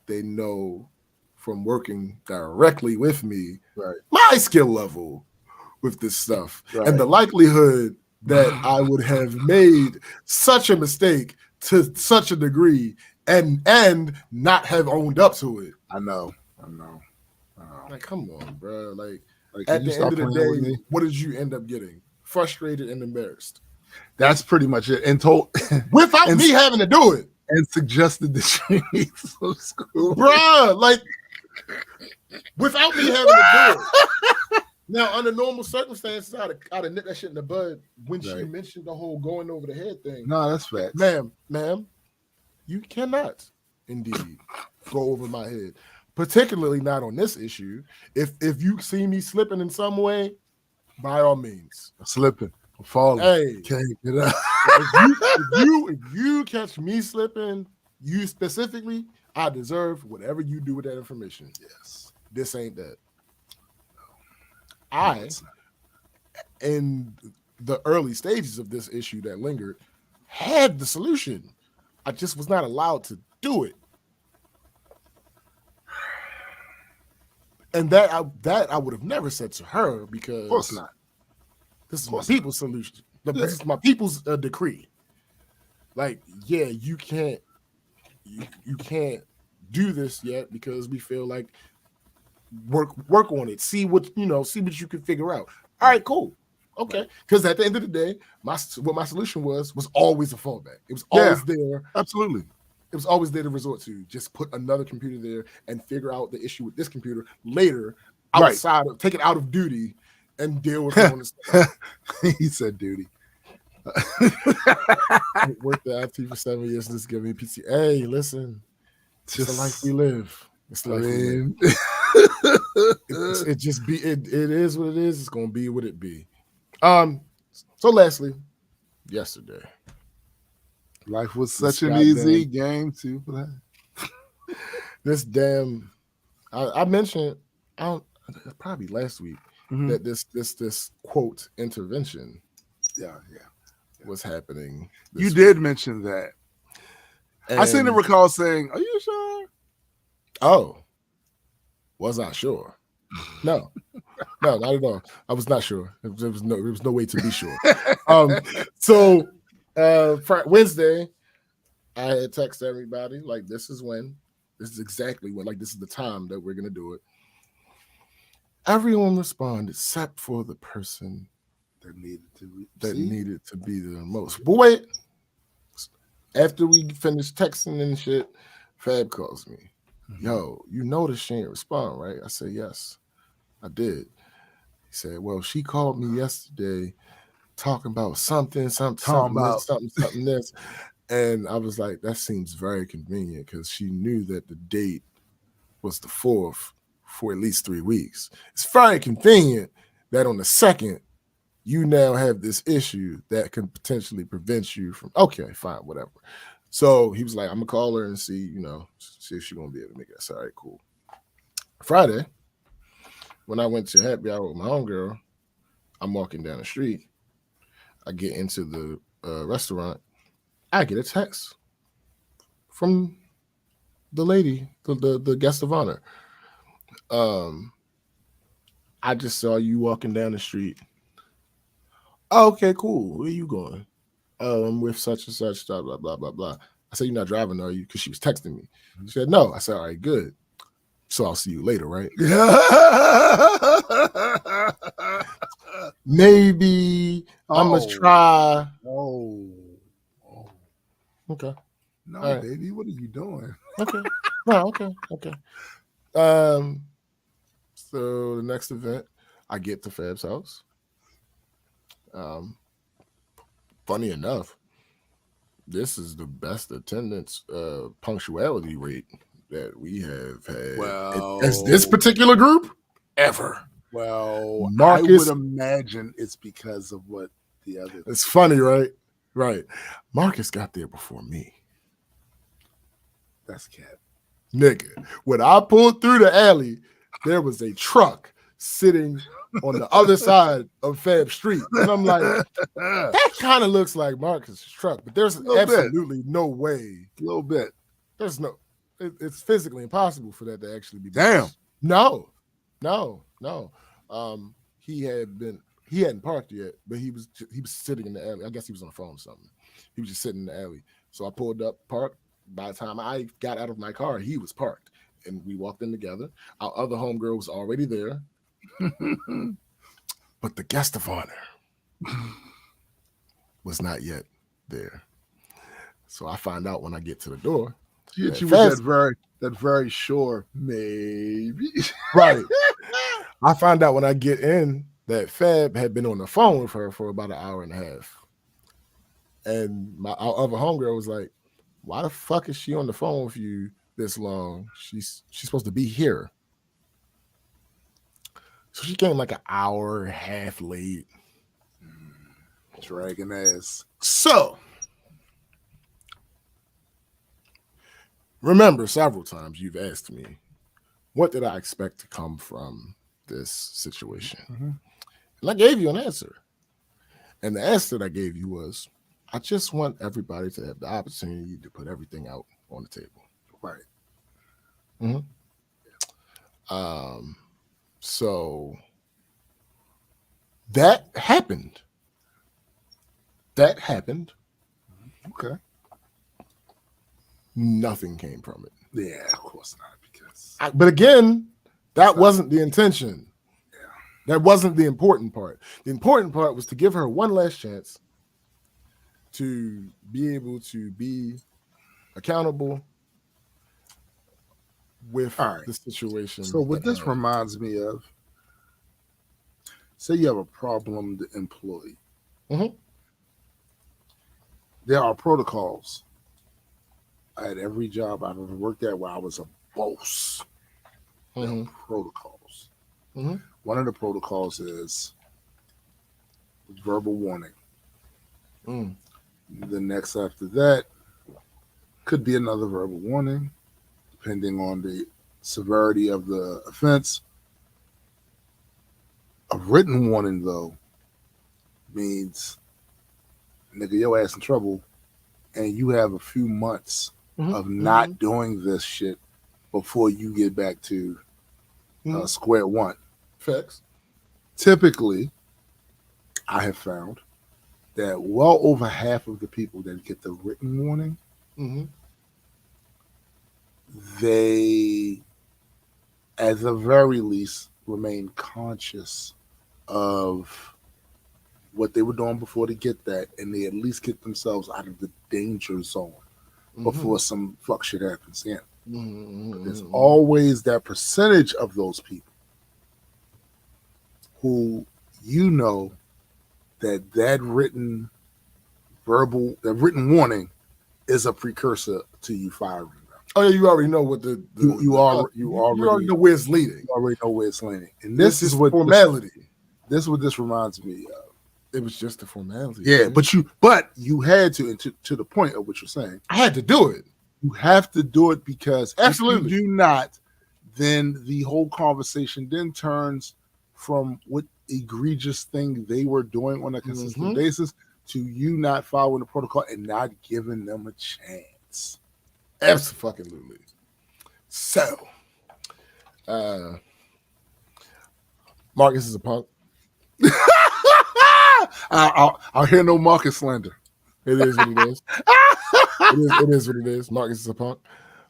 they know from working directly with me, my skill level with this stuff. And the likelihood that I would have made such a mistake to such a degree and not have owned up to it. I know. Like, come on, bro. Like at the end of the day, what did you end up getting? Frustrated and embarrassed. That's pretty much it. And without me having to do it. And suggested that she needs some school. Bruh, like without me having to do it. Now, under normal circumstances, I'd have nipped that shit in the bud when she mentioned the whole going over the head thing. No, that's facts. Ma'am, you cannot indeed go over my head. Particularly not on this issue. If you see me slipping in some way, by all means. I'm slipping. I'm falling. Hey, can't get up. if you catch me slipping, you specifically, I deserve whatever you do with that information. Yes. This ain't that. I, in the early stages of this issue that lingered, had the solution. I just was not allowed to do it. And that I would have never said to her, because of course not. This is my people's solution. This is my people's decree. Like, yeah, you can't do this yet because we feel like work on it. See what you can figure out. All right, cool. Okay. Because at the end of the day, my solution was always a fallback. It was always there. Absolutely. It was always there to resort to. Just put another computer there and figure out the issue with this computer later, outside of, take it out of duty and deal with it. He said duty. Worked the IT for 7 years. Just give me a PC. Hey, listen, it's the life we live. It's the life we live. It is what it is. It's gonna be what it be. So lastly, yesterday. Life was such an easy game to play. This damn, I mentioned, probably last week. that this quote intervention Yeah. was happening. You did mention that. And, I seem to recall saying, "Are you sure?" Oh, was I sure? No, not at all. I was not sure. There was no way to be sure. So Wednesday, I had texted everybody like, "This is exactly when. Like, this is the time that we're gonna do it." Everyone responded except for the person that needed to be there the most. But wait, after we finished texting and shit, Fab calls me. Yo, you noticed she didn't respond, right? I said, yes, I did. He said, well, she called me yesterday talking about something this. And I was like, that seems very convenient because she knew that the date was the 4th for at least 3 weeks. It's very convenient that on the 2nd, you now have this issue that can potentially prevent you from, okay, fine, whatever. So he was like, I'm gonna call her and see if she's gonna be able to make it. I said, all right, cool. Friday, when I went to happy hour with my homegirl, I'm walking down the street. I get into the restaurant. I get a text from the lady, the guest of honor. I just saw you walking down the street. Oh, okay, cool. Where you going? Oh, I'm with such and such, blah, blah, blah, blah, blah. I said, you're not driving, are you? Because she was texting me. She said, no. I said, all right, good. So I'll see you later, right? Maybe I'm going to try. Oh. Okay. No, right. Baby, what are you doing? Okay. No, okay. So the next event, I get to Fab's house. Funny enough, this is the best attendance punctuality rate that we have had as this particular group ever. Well, Marcus, I would imagine it's because of what the other. It's funny, right? Right. Marcus got there before me. That's cat. Nigga, when I pulled through the alley, there was a truck sitting on the other side of Fab Street. And I'm like, that kind of looks like Marcus's truck, but there's absolutely no way. A little bit. There's it's physically impossible for that to actually be. Damn. No. He hadn't parked yet, but he was sitting in the alley. I guess he was on the phone or something. He was just sitting in the alley. So I pulled up, parked. By the time I got out of my car, he was parked. And we walked in together. Our other homegirl was already there. But the guest of honor was not yet there. So I find out when I get to the door. She was that very sure, maybe. Right. I find out when I get in that Fab had been on the phone with her for about an hour and a half. And our other homegirl was like, why the fuck is she on the phone with you this long? She's supposed to be here. So she came like an hour and a half late. Dragging ass. So, remember, several times you've asked me, what did I expect to come from this situation? Mm-hmm. And I gave you an answer. And the answer that I gave you was, I just want everybody to have the opportunity to put everything out on the table. Right. Mm-hmm. So that happened. Okay. Nothing came from it. Yeah, of course not. Because but again, that wasn't the intention. Yeah. That wasn't the important part. The important part was to give her one last chance to be able to be accountable with the situation. So what this reminds me of, say you have a problemed employee. Mm-hmm. There are protocols. At every job I've ever worked at where I was a boss. Mm-hmm. Protocols. Mm-hmm. One of the protocols is verbal warning. Mm. The next after that could be another verbal warning, depending on the severity of the offense. A written warning, though, means, nigga, your ass in trouble, and you have a few months of not doing this shit before you get back to square one. Facts. Typically, I have found that well over half of the people that get the written warning, they, at the very least, remain conscious of what they were doing before they get that, and they at least get themselves out of the danger zone before some fuck shit happens again. But there's always that percentage of those people who that written warning is a precursor to you firing them. Oh yeah, you already know what you already know where it's leading. You already know where it's leading. And this is what formality. This is what this reminds me of. It was just a formality. Yeah, man. but you had to, and to the point of what you're saying, I had to do it. You have to do it because absolutely, if you do not, then the whole conversation then turns from what egregious thing they were doing on a consistent basis to you not following the protocol and not giving them a chance. Absolutely. So, Marcus is a punk. I'll hear no Marcus slander. It is what it is. It is what it is. Marcus is a punk.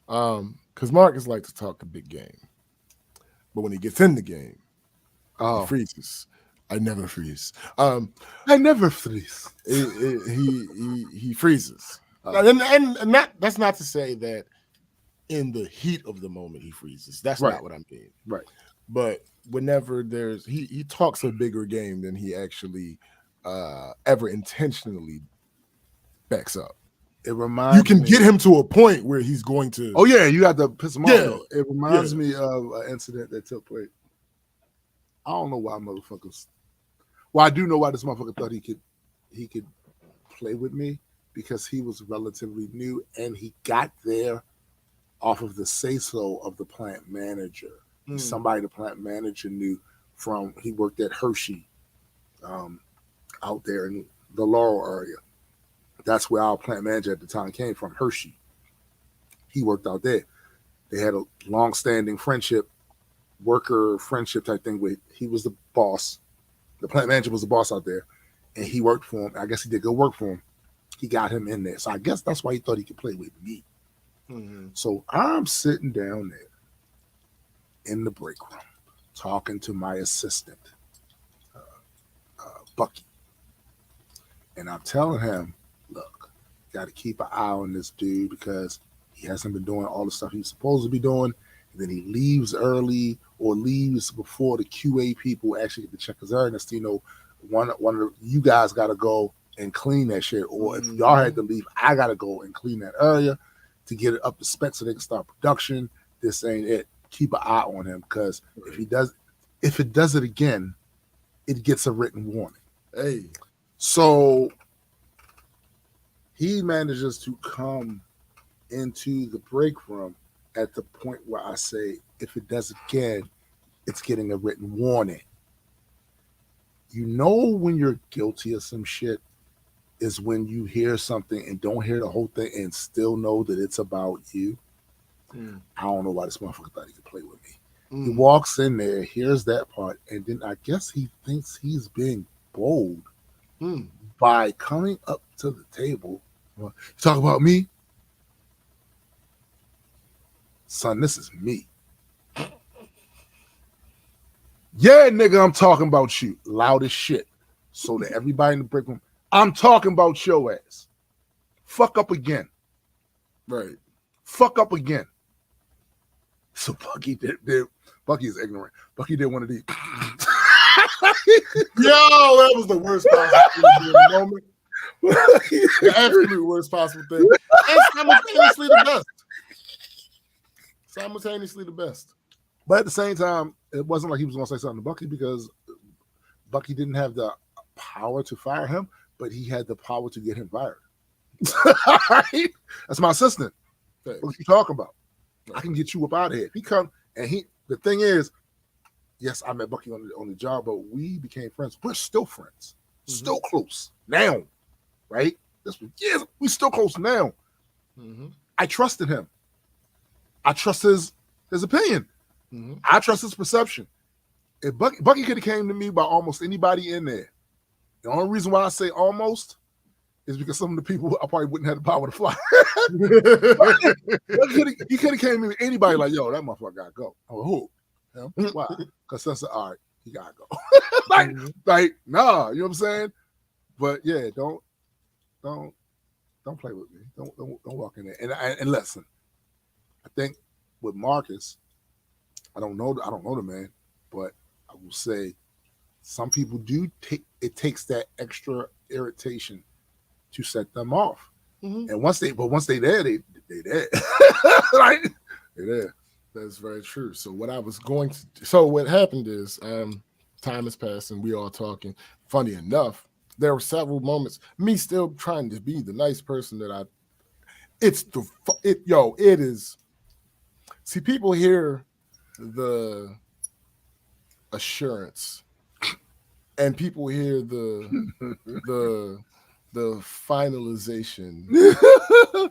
Because Marcus likes to talk a big game. But when he gets in the game, he freezes. I never freeze. I never freeze. He freezes. And that's not to say that in the heat of the moment he freezes. That's not what I mean. Right. But whenever he talks a bigger game than he actually ever intentionally backs up. It reminds you can get him to a point where he's going to. Oh yeah, you got to piss him off. It reminds me of an incident that took place. I don't know why motherfuckers. Well, I do know why this motherfucker thought he could play with me, because he was relatively new and he got there off of the say-so of the plant manager. Somebody the plant manager knew from, he worked at Hershey out there in the Laurel area. That's where our plant manager at the time came from, Hershey. He worked out there. They had a long-standing friendship, worker friendship type thing where he was the boss. The plant manager was the boss out there, and he worked for him. I guess he did good work for him. He got him in there. So I guess that's why he thought he could play with me. So I'm sitting down there in the break room talking to my assistant, Bucky. And I'm telling him, look, got to keep an eye on this dude because he hasn't been doing all the stuff he's supposed to be doing. And then he leaves early or leaves before the QA people actually get to check his earnings. You know, one of you guys got to go and clean that shit. Or if y'all had to leave, I got to go and clean that area to get it up to spec so they can start production. This ain't it. Keep an eye on him because if it does it again, it gets a written warning. Hey. So he manages to come into the break room at the point where I say, if it does it again, it's getting a written warning. You know when you're guilty of some shit is when you hear something and don't hear the whole thing and still know that it's about you. I don't know why this motherfucker thought he could play with me. He walks in there, hears that part, and then I guess he thinks he's being bold by coming up to the table. You talk about me? Son, this is me. Yeah, nigga, I'm talking about you. Loud as shit. So that everybody in the break room, I'm talking about your ass. Fuck up again. Right. Fuck up again. So Bucky Bucky's ignorant. Bucky did one of these. Yo, that was the worst possible moment. The absolute worst possible thing. And simultaneously the best. Simultaneously the best. But at the same time, it wasn't like he was going to say something to Bucky because Bucky didn't have the power to fire him, but he had the power to get him fired. Right? That's my assistant. Thanks. What you talking about? Right. I can get you up out of here. He come and the thing is, yes, I met Bucky on the job, but we became friends. We're still friends, still close now, right? This was years. We still close now. I trusted him. I trust his opinion. I trust his perception. If Bucky could have came to me by almost anybody in there. The only reason why I say almost is because some of the people I probably wouldn't have the power to fly. He could have came to me with anybody like, yo, that motherfucker gotta go. Oh, who? Him? Why? Because that's all right. He gotta go. like, nah, you know what I'm saying? But yeah, don't play with me. Don't walk in there. And listen, I think with Marcus, I don't know the man, but I will say some people do takes that extra irritation to set them off. And once they there, they there. Right? They there. That's very true. So what happened is time has passed and we all talking. Funny enough, there were several moments, me still trying to be the nice person that it is. See, people hear the assurance and people hear the finalization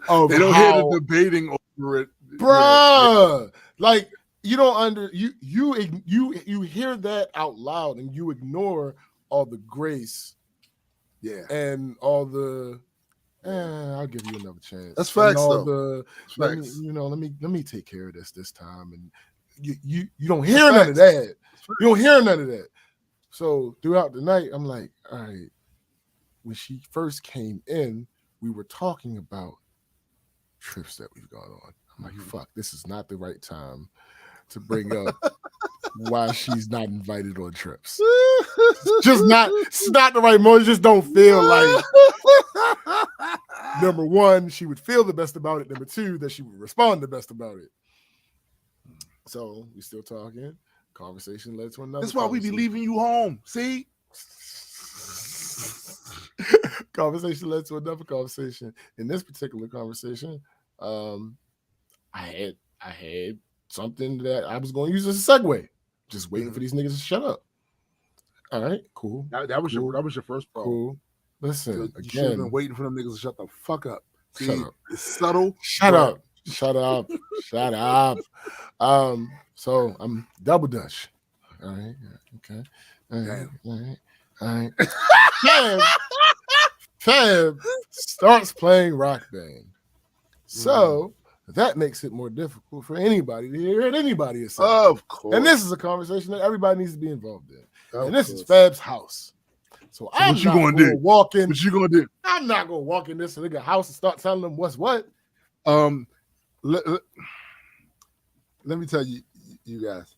of they don't hear the debating over it. Bruh. Like you don't you hear that out loud and you ignore all the grace. Yeah. And all the I'll give you another chance. That's facts though. Let me take care of this time. And you don't hear none of that. You don't hear none of that. So throughout the night, I'm like, all right. When she first came in, we were talking about trips that we've gone on. I'm like, fuck, this is not the right time to bring up why she's not invited on trips. It's not the right moment. Just don't feel like number one, she would feel the best about it. Number two, that she would respond the best about it. So we still talking. Conversation led to another. That's why we be leaving you home. See? Conversation led to another conversation. In this particular conversation, I had something that I was going to use as a segue. Just waiting for these niggas to shut up. All right, cool. That was your first problem. Cool. Listen, you should have been waiting for them niggas to shut the fuck up. See, shut up. It's subtle. Shut up. Shut up. Shut up. So I'm double dutch. All right. Okay. All right. Fab starts playing Rock Band. So that makes it more difficult for anybody to hear anybody say. Of course. And this is a conversation that everybody needs to be involved in. And this is Fab's house. So I'm not going to walk in. What you going to do? I'm not going to walk in this nigga house and start telling them what's what. Let me tell you guys,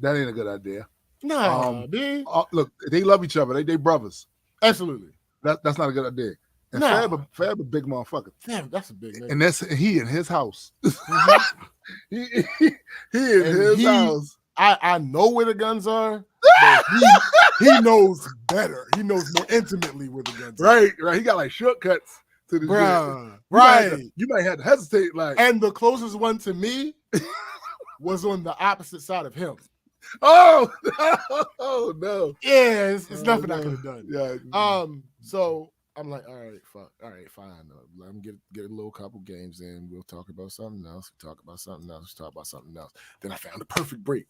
that ain't a good idea. No, dude. Look, they love each other. They brothers. Absolutely. That's not a good idea. And Fab a big motherfucker. Damn, that's a big nigga. And he in his house. he in his house. I know where the guns are, but he knows better. He knows more intimately where the guns are. Right. He got like shortcuts to the Bruh, right. You might have to hesitate. Like, and the closest one to me was on the opposite side of him. Oh no. Yeah, it's nothing I could have done. Yeah. So I'm like, all right, fine. Let me get a little couple games in. We'll talk about something else. Talk about something else. Then I found the perfect break.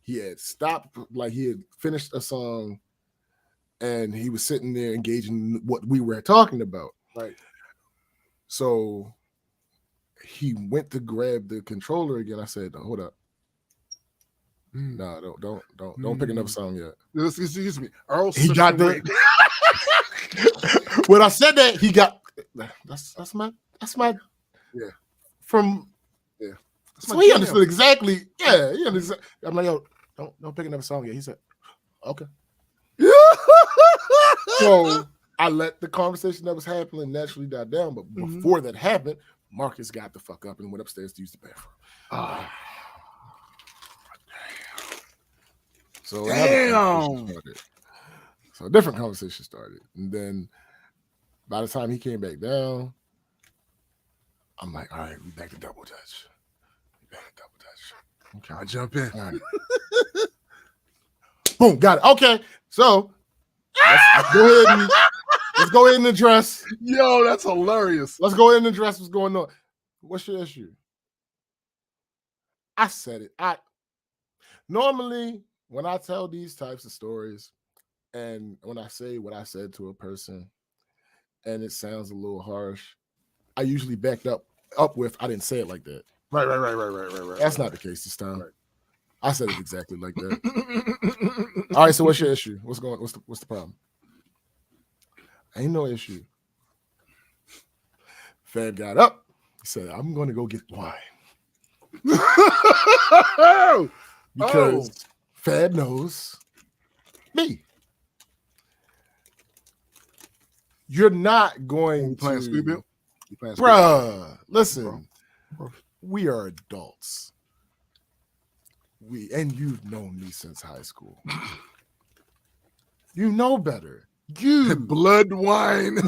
He had stopped, like he had finished a song, and he was sitting there engaging what we were talking about. Right. So he went to grab the controller again. I said, hold up. No, don't pick another song yet. Excuse me. Earl he got the when I said that, he got that's my yeah. From yeah. So he understood exactly. Yeah, he understood. I'm like, yo, don't pick another song yet. He said, okay. So I let the conversation that was happening naturally die down. But before that happened, Marcus got the fuck up and went upstairs to use the bathroom. So a different conversation started. And then by the time he came back down, I'm like, all right, we back to double touch. Okay, I'll jump in. All right. Boom, got it. Okay, so let's go ahead and address. Yo, that's hilarious. Let's go ahead and address what's going on. What's your issue? I said it. Normally when I tell these types of stories, and when I say what I said to a person, and it sounds a little harsh, I usually backed up with I didn't say it like that. Right. That's not the case this time. Right. I said it exactly like that. All right, so what's your issue? What's the problem? Ain't no issue. Fab got up. He said, I'm going to go get wine. Because Fab knows me. You're not going playing to... Speedbill? Bruh, listen. We are adults. And you've known me since high school. You know better. You blood wine.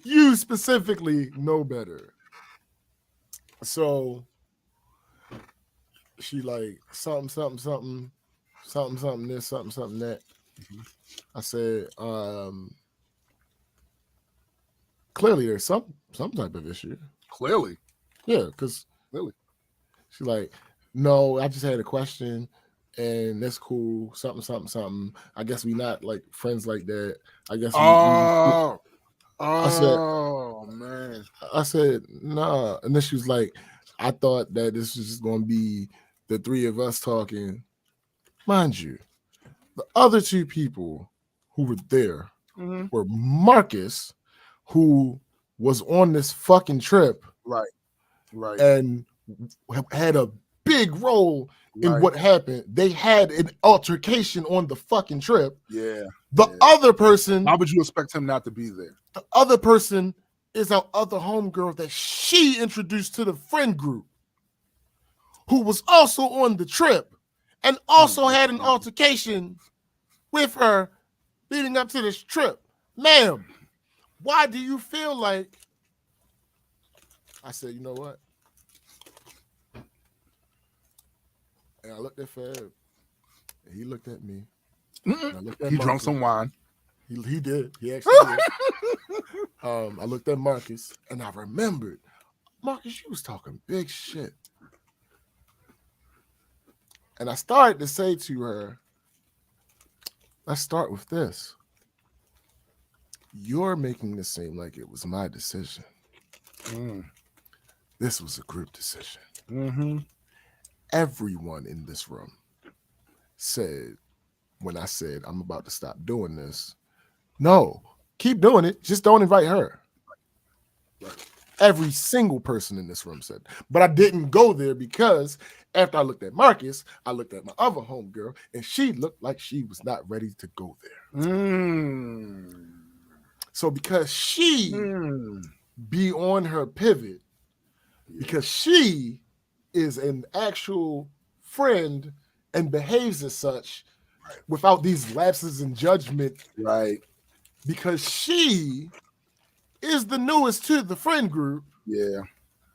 You specifically know better. So she like something this, something that. I said, clearly there's some type of issue. Clearly. Yeah, because clearly. She's like, no, I just had a question and that's cool. Something. I guess we not like friends like that. I guess man. I said, nah. And then she was like, I thought that this was just gonna be the three of us talking. Mind you, the other two people who were there were Marcus, who was on this fucking trip. Right. And had a big role in what happened. They had an altercation on the fucking trip. Yeah. The other person. How would you expect him not to be there? The other person is our other homegirl that she introduced to the friend group, who was also on the trip and also had an altercation with her leading up to this trip. Ma'am, why do you feel like... I said, you know what? And I looked at Fab, and he looked at me. He drank some wine. He did. He actually did. I looked at Marcus, and I remembered, Marcus, you was talking big shit. And I started to say to her, let's start with this. You're making this seem like it was my decision. This was a group decision. Everyone in this room said, when I said, I'm about to stop doing this, no, keep doing it. Just don't invite her. Right. Every single person in this room said, but I didn't go there because after I looked at Marcus, I looked at my other homegirl, and she looked like she was not ready to go there. So because she be on her pivot, because she is an actual friend and behaves as such without these lapses in judgment. Right. Because she is the newest to the friend group. Yeah.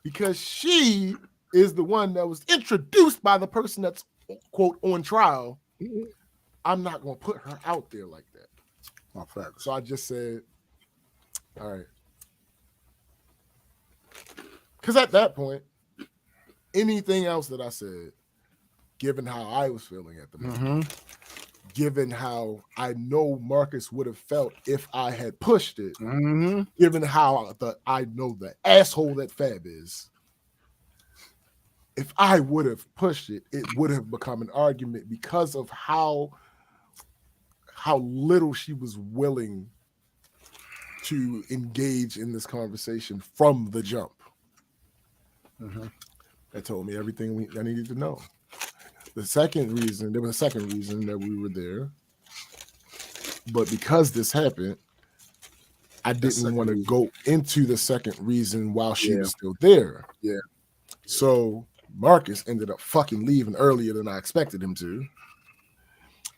Because she is the one that was introduced by the person that's, quote, on trial. I'm not going to put her out there like that. My fact. So I just said, all right. Because at that point, anything else that I said, given how I was feeling at the moment, given how I know Marcus would have felt if I had pushed it, given how I know the asshole that Fab is, if I would have pushed it, it would have become an argument because of how little she was willing to engage in this conversation from the jump. That told me everything I needed to know. There was a second reason that we were there, but because this happened, I didn't want to go into the second reason while she was still there. Yeah. So Marcus ended up fucking leaving earlier than I expected him to.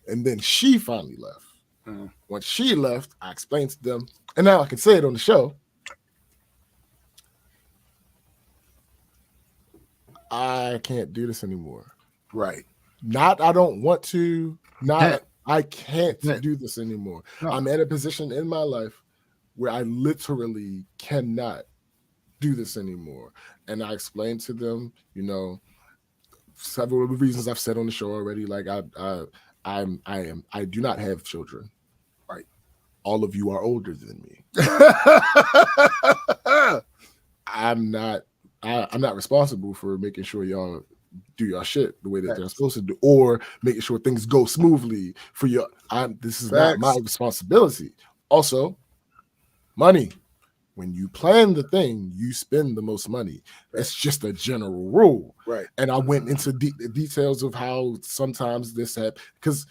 And then she finally left. When she left, I explained to them, and now I can say it on the show, I can't do this anymore. Right. Not I don't want to. Not I can't do this anymore. No. I'm at a position in my life where I literally cannot do this anymore. And I explained to them, several of the reasons I've said on the show already. Like I do not have children. Right. All of you are older than me. I'm not responsible for making sure y'all do your shit the way that they're supposed to do, or making sure things go smoothly for you. This is not my responsibility. Also, money. When you plan the thing, you spend the most money. It's just a general rule. Right. And I went into the details of how sometimes this happened, because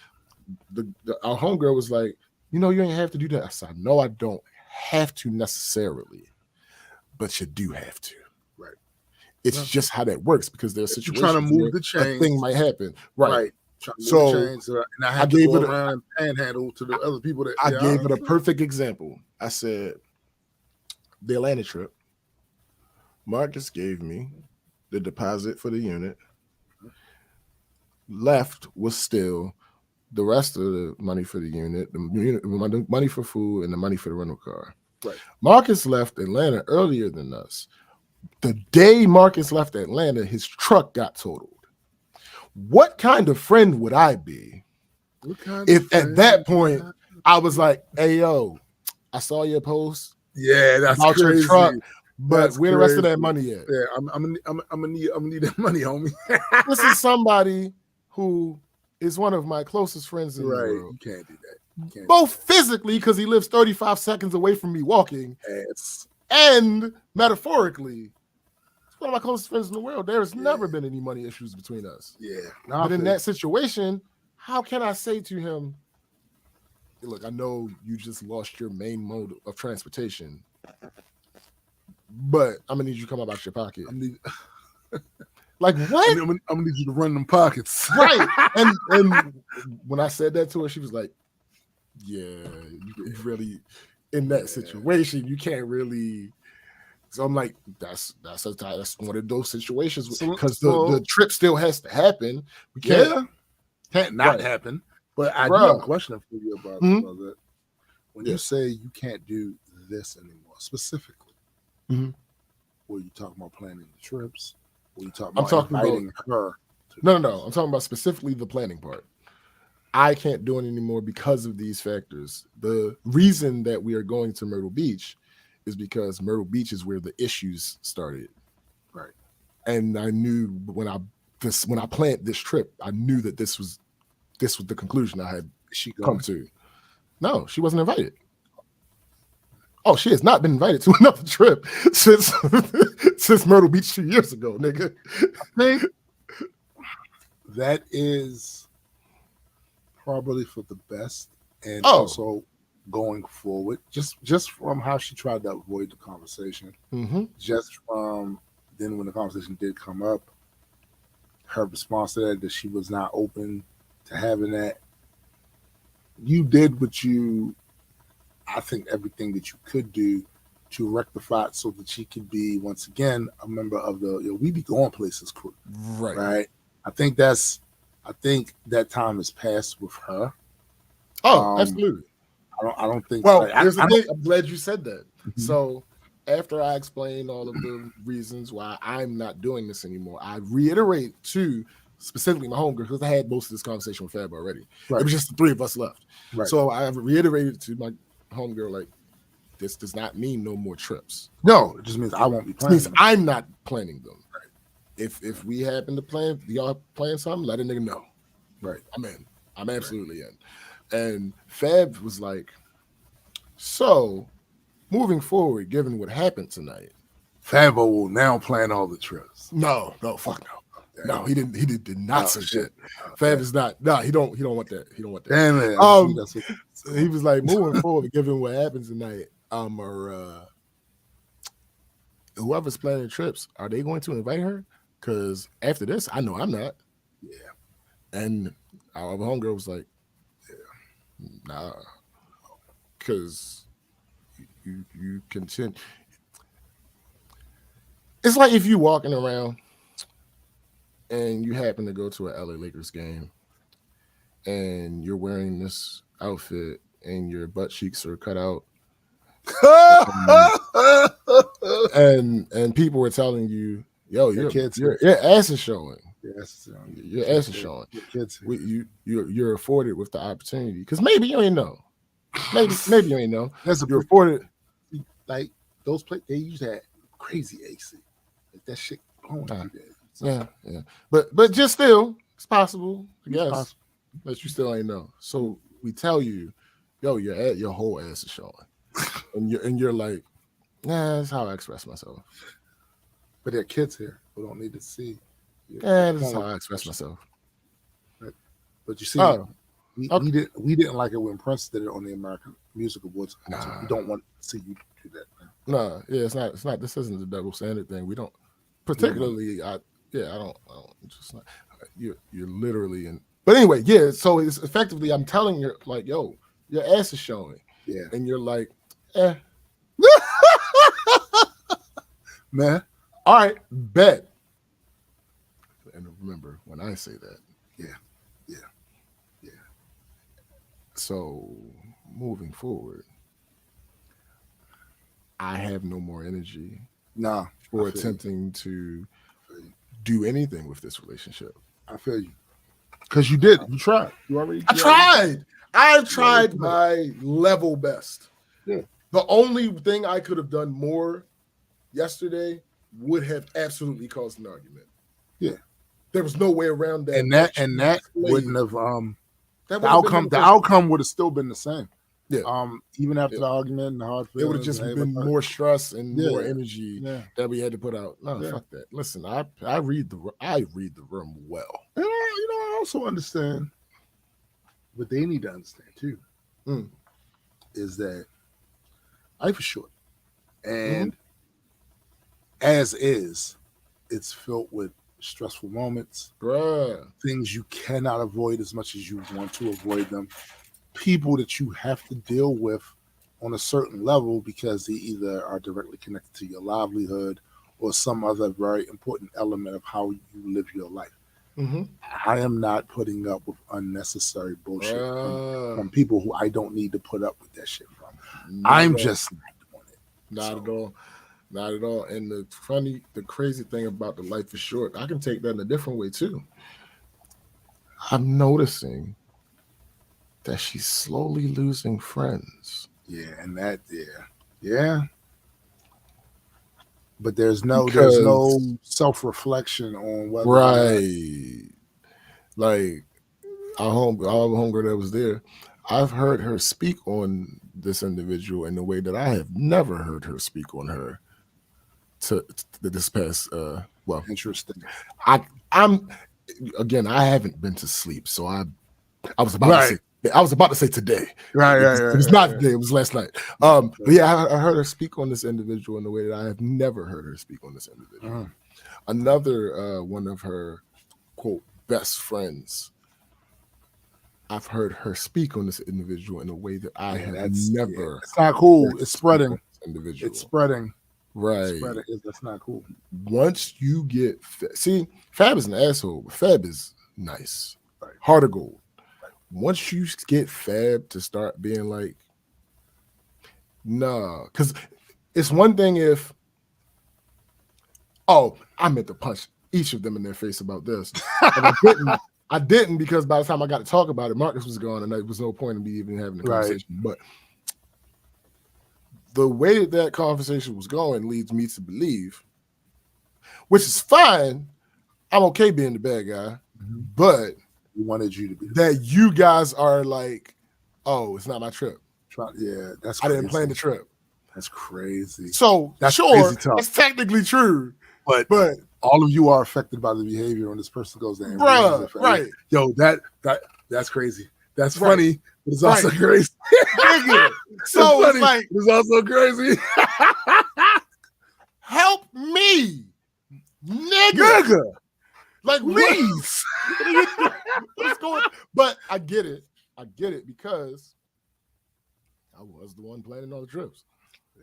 our homegirl was like, you ain't have to do that. I said, no, I don't have to necessarily, but you do have to. Right. It's just how that works, because there's situations trying to move where the chains. a thing might happen. Right. So and I gave it around and panhandle to the other people that I gave it a perfect example. I said, the Atlanta trip, Marcus gave me the deposit for the unit. Left was still the rest of the money for the unit, the money for food, and the money for the rental car. Right. Marcus left Atlanta earlier than us. The day Marcus left Atlanta, his truck got totaled. What kind of friend would I be if at that point I was like, hey, yo, I saw your post. Yeah, that's about crazy. Your truck, but where the rest of that money at? Yeah, I'm gonna need that money, homie. This is somebody who is one of my closest friends in the world. You can't do that. Both physically, because he lives 35 seconds away from me walking, and metaphorically, he's one of my closest friends in the world. There has never been any money issues between us. Yeah. But in that situation, how can I say to him, look, I know you just lost your main mode of transportation, but I'm gonna need you to come out your pocket. Like what? I'm gonna need you to run them pockets. Right. And when I said that to her, she was like, yeah, you really, in that situation, you can't really. So I'm like, that's one of those situations, because the trip still has to happen. We can't not happen. But I do have a question for you about that. When you say you can't do this anymore, specifically, were you talking about planning the trips? Were you talking about inviting her? No. I'm talking about specifically the planning part. I can't do it anymore because of these factors. The reason that we are going to Myrtle Beach is because Myrtle Beach is where the issues started. Right. And I knew when I planned this trip, I knew that this was the conclusion I had come to. No, she wasn't invited. Oh, she has not been invited to another trip since Myrtle Beach 2 years ago, nigga. I think that is probably for the best, and also going forward, just from how she tried to avoid the conversation, just from then when the conversation did come up, her response to that she was not open to having that. You did I think everything that you could do to rectify it so that she could be once again a member of the we be going places crew. Right. I think that time has passed with her. Absolutely. I don't think. Well, here's the thing. I'm glad you said that. So after I explained all of the reasons why I'm not doing this anymore, I reiterate to specifically my homegirl, because I had most of this conversation with Fab already. Right. It was just the three of us left. Right. So I reiterated to my homegirl, like, this does not mean no more trips. No, it just means I won't be planning. It means I'm not planning them. Right. If we happen to plan, y'all plan something, let a nigga know. Right. I'm in. I'm absolutely in. And Fab was like, so moving forward, given what happened tonight, Fabo will now plan all the trips. No, fuck no. No, he did not say shit. Fab is not. No, he don't want that. He don't want that. Damn it. He was like, moving forward, given what happens tonight, whoever's planning trips, are they going to invite her? Because after this, I know I'm not. Yeah. And our homegirl was like, nah, because you continue. It's like if you walking around and you happen to go to an LA Lakers game, and you're wearing this outfit, and your butt cheeks are cut out, and people were telling you, "Yo, your ass is showing. Yes, your ass is showing. You're afforded with the opportunity because maybe you ain't know. Maybe you ain't know. You're afforded. Like those they used to have crazy AC. Like that shit going through there. So, yeah. But just still, it's possible. I guess, but you still ain't know. So we tell you, yo, your whole ass is showing, and you're like, nah, that's how I express myself. But there are kids here who don't need to see. That's how I express myself. But you see, we didn't like it when Prince did it on the American Music Awards. We don't want to see you do that now. No, yeah, it's not. This isn't the double standard thing. We don't particularly. I don't. Just not. You're literally in. But anyway, yeah. So it's effectively, I'm telling you, like, yo, your ass is showing. Yeah. And you're like, man. All right, bet. And remember when I say that. Yeah. So moving forward, I have no more energy for attempting to do anything with this relationship. I feel you. Because you did. You tried. I tried my level best. Yeah. The only thing I could have done more yesterday would have absolutely caused an argument. Yeah. There was no way around that. And that wouldn't have the outcome would have still been the same. Yeah. Even after the argument and the hard feelings. It would have just been more stress and more energy that we had to put out. No, fuck that. Listen, I read the room well. And I also understand what they need to understand too. Is that life is short. And as is, it's filled with stressful moments, things you cannot avoid as much as you want to avoid them, people that you have to deal with on a certain level because they either are directly connected to your livelihood or some other very important element of how you live your life. I am not putting up with unnecessary bullshit from people who I don't need to put up with that shit from. I'm just not doing it. Not at all. And the crazy thing about the life is short, I can take that in a different way too. I'm noticing that she's slowly losing friends. Yeah, and yeah. But there's no self-reflection on whether like our homegirl that was there. I've heard her speak on this individual in a way that I have never heard her speak on her. To this past interesting. I haven't been to sleep, so I was about to say today. It was not today, it was last night. But yeah, I heard her speak on this individual in a way that I have never heard her speak on this individual. Another one of her quote best friends, I've heard her speak on this individual in a way that I have never. It's not cool. It's spreading. Individual. It's spreading. Right. That's not cool. Once you get Fab is an asshole, but Fab is nice. Right. Heart of gold. Right. Once you get Fab to start being like, nah, because it's one thing if, I meant to punch each of them in their face about this. And I didn't because by the time I got to talk about it, Marcus was gone and there was no point in me even having the conversation. But the way that conversation was going leads me to believe, which is fine. I'm okay being the bad guy, but we wanted you to be that you guys are like, oh, it's not my trip. Yeah, that's crazy. I didn't plan the trip. That's crazy. So that's sure, it's technically true, but all of you are affected by the behavior when this person goes there. Right? Yo, that's crazy. That's funny. But it's also crazy. So it's like it's also crazy. Help me, nigga. Like please. What's going on? But I get it because I was the one planning all the trips. Yeah.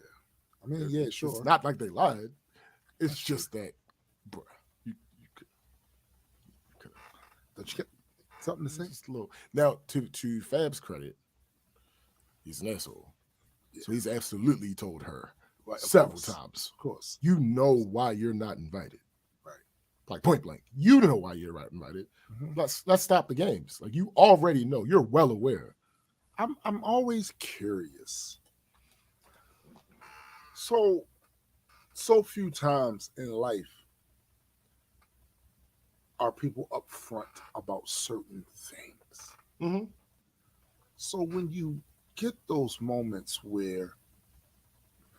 I mean, yeah, sure. It's not like they lied. It's just that, bro, Don't you get something to say? Just a little. Now, to Fab's credit, he's an asshole. Yeah. So he's absolutely told her several times. Of course. You know why you're not invited. Right. Like point blank. You know why you're not invited. Mm-hmm. Let's stop the games. Like you already know. You're well aware. I'm always curious. So few times in life are people upfront about certain things. Mm-hmm. So when you get those moments where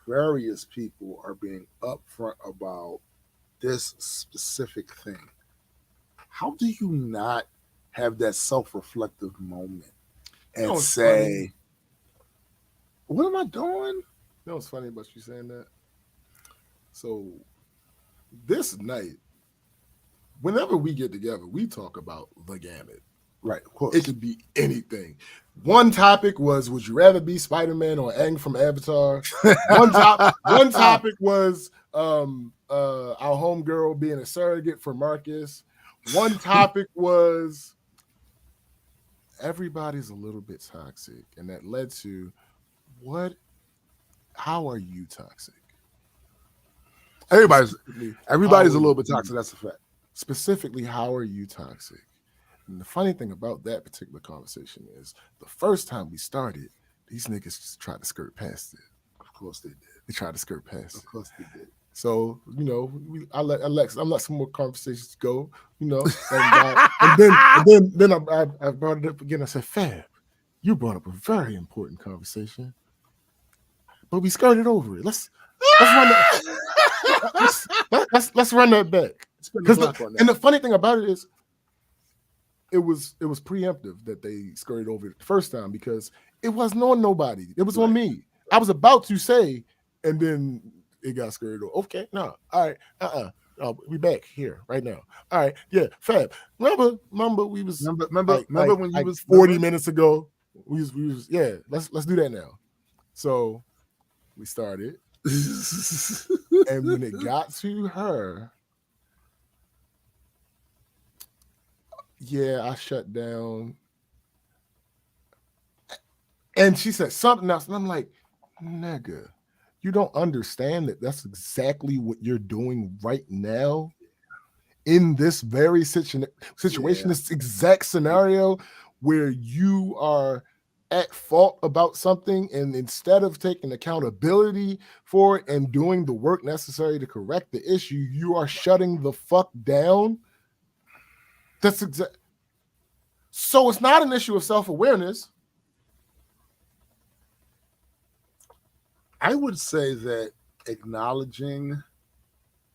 various people are being upfront about this specific thing, how do you not have that self-reflective moment and say, funny. What am I doing? You know what's funny about you saying that? So this night, whenever we get together, we talk about the gamut. Right, of course. It could be anything. One topic was, would you rather be Spider-Man or Aang from Avatar? One topic was our homegirl being a surrogate for Marcus. One topic was everybody's a little bit toxic. And that led to how are you toxic? Everybody's a little bit toxic, that's a fact. Specifically, how are you toxic? And the funny thing about that particular conversation is the first time we started, these niggas just tried to skirt past it. Of course they did. They tried to skirt past it. Of course they did. So, I let some more conversations go, and then I brought it up again. I said, Fab, you brought up a very important conversation, but we skirted over it. Let's run that. Let's run that back. And the funny thing about it is, it was preemptive that they skirted over it the first time because it wasn't on nobody. It was on me. I was about to say, and then it got skirted over. Okay, no, all right, we back here right now. All right, yeah, Fab. Remember we was remember when you was 40 minutes ago. We was Let's do that now. So we started, and when it got to her. Yeah, I shut down. And she said something else. And I'm like, nigga, you don't understand that that's exactly what you're doing right now in this very situation, this exact scenario where you are at fault about something. And instead of taking accountability for it and doing the work necessary to correct the issue, you are shutting the fuck down. That's exact. So it's not an issue of self-awareness. I would say that acknowledging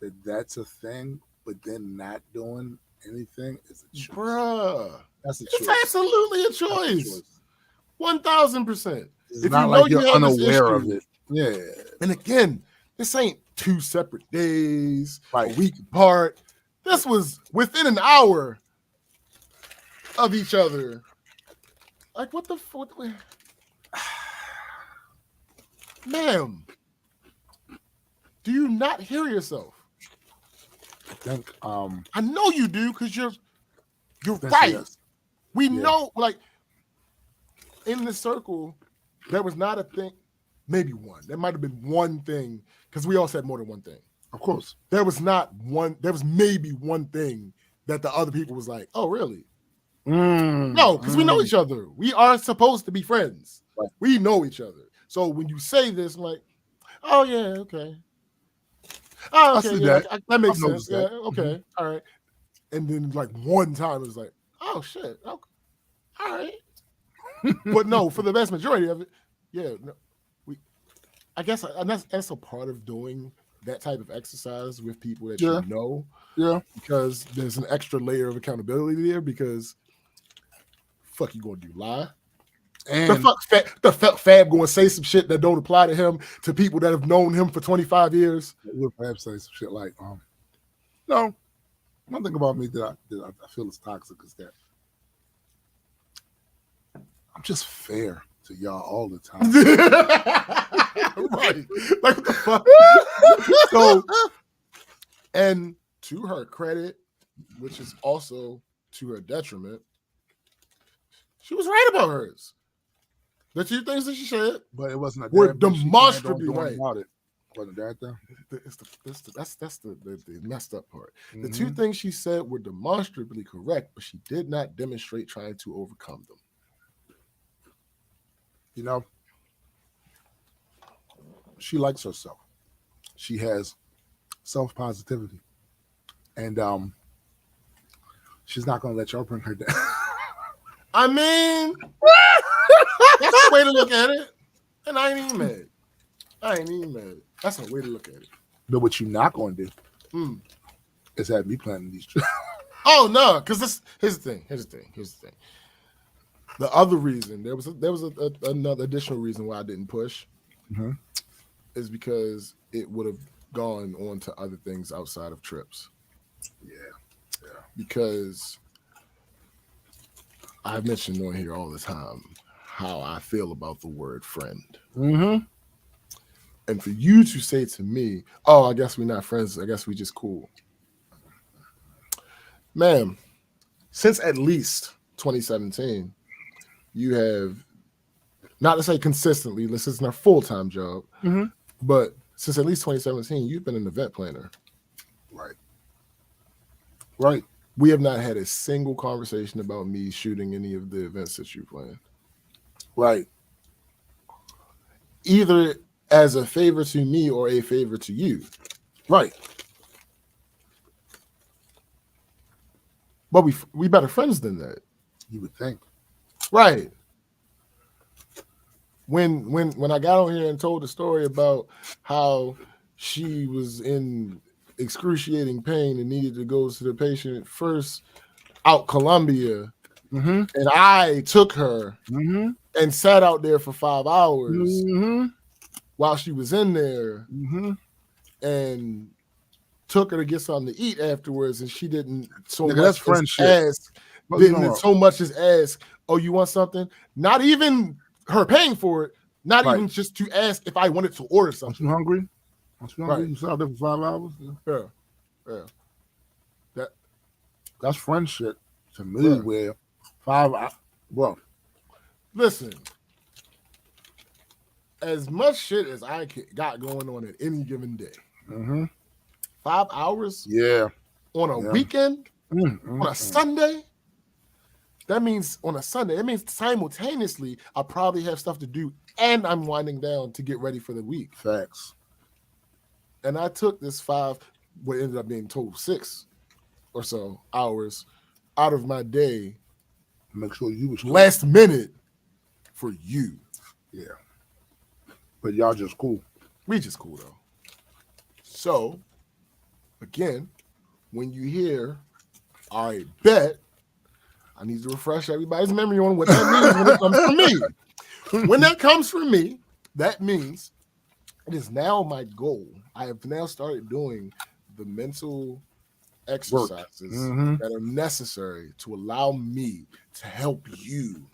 that that's a thing, but then not doing anything is a choice. Bruh. That's a choice. It's absolutely a choice. 1,000%. It's not like you're unaware of it. Yeah. And again, this ain't 2 separate days, a week apart. This was within an hour of each other. Like, what the fuck? Ma'am, do you not hear yourself? I think I know you do, because you're right. Yes. We know, like, in the circle, there was not a thing, maybe one. There might have been one thing, because we all said more than one thing. Of course. There was maybe one thing that the other people was like, oh, really? No, because we know each other. We are supposed to be friends. Right. We know each other. So when you say this, I'm like, oh yeah, okay. Oh, okay, that makes sense. Yeah, okay, all right. And then like one time it was like, oh shit, okay. All right. But no, for the vast majority of it, I guess that's a part of doing that type of exercise with people that you know. Yeah. Because there's an extra layer of accountability there, because fuck you gonna do, lie? And the fuck Fab going to say some shit that don't apply to him to people that have known him for 25 years? Would Fab say some shit like, no, one thing about me that I feel is toxic is that I'm just fair to y'all all the time. Right. Like, what the fuck? So, and to her credit, which is also to her detriment, she was right about hers. The two things that she said, but it wasn't were demonstrably right about it. Wasn't that though? That's the messed up part. The two things she said were demonstrably correct, but she did not demonstrate trying to overcome them. You know, she likes herself. She has self-positivity, and she's not going to let y'all bring her down. I mean, that's a way to look at it, and I ain't even mad. That's a way to look at it. But what you're not going to do is have me planting these trips. Oh no, because here's the thing. The other reason there was another additional reason why I didn't push is because it would have gone on to other things outside of trips. Yeah. Because I've mentioned on here all the time how I feel about the word friend. And for you to say to me, "Oh, I guess we're not friends. I guess we just cool." Ma'am, since at least 2017, you have, not to say consistently, this isn't a full-time job, but since at least 2017, you've been an event planner. Right. We have not had a single conversation about me shooting any of the events that you plan. Right. Either as a favor to me or a favor to you. Right. But we better friends than that. You would think. Right. When I got on here and told the story about how she was in excruciating pain and needed to go to the patient first out Columbia, and I took her and sat out there for 5 hours while she was in there and took her to get something to eat afterwards, and she didn't so much as ask, "Oh, you want something?" Not even her paying for it, not even just to ask if I wanted to order something. Aren't you hungry? You sat out there for 5 hours? Yeah. That's friendship to me. Where 5 hours, well, listen, as much shit as I got going on at any given day, 5 hours, on a weekend, on a Sunday. That means on a Sunday. It means simultaneously I probably have stuff to do, and I'm winding down to get ready for the week. Facts. And I took this 5, what ended up being total 6 or so hours out of my day. Make sure you was last minute for you. Yeah. But y'all just cool. We just cool though. So again, when you hear, "All right, bet," I need to refresh everybody's memory on what that means when it comes from me. When that comes from me, that means it is now my goal. I have now started doing the mental exercises that are necessary to allow me to help you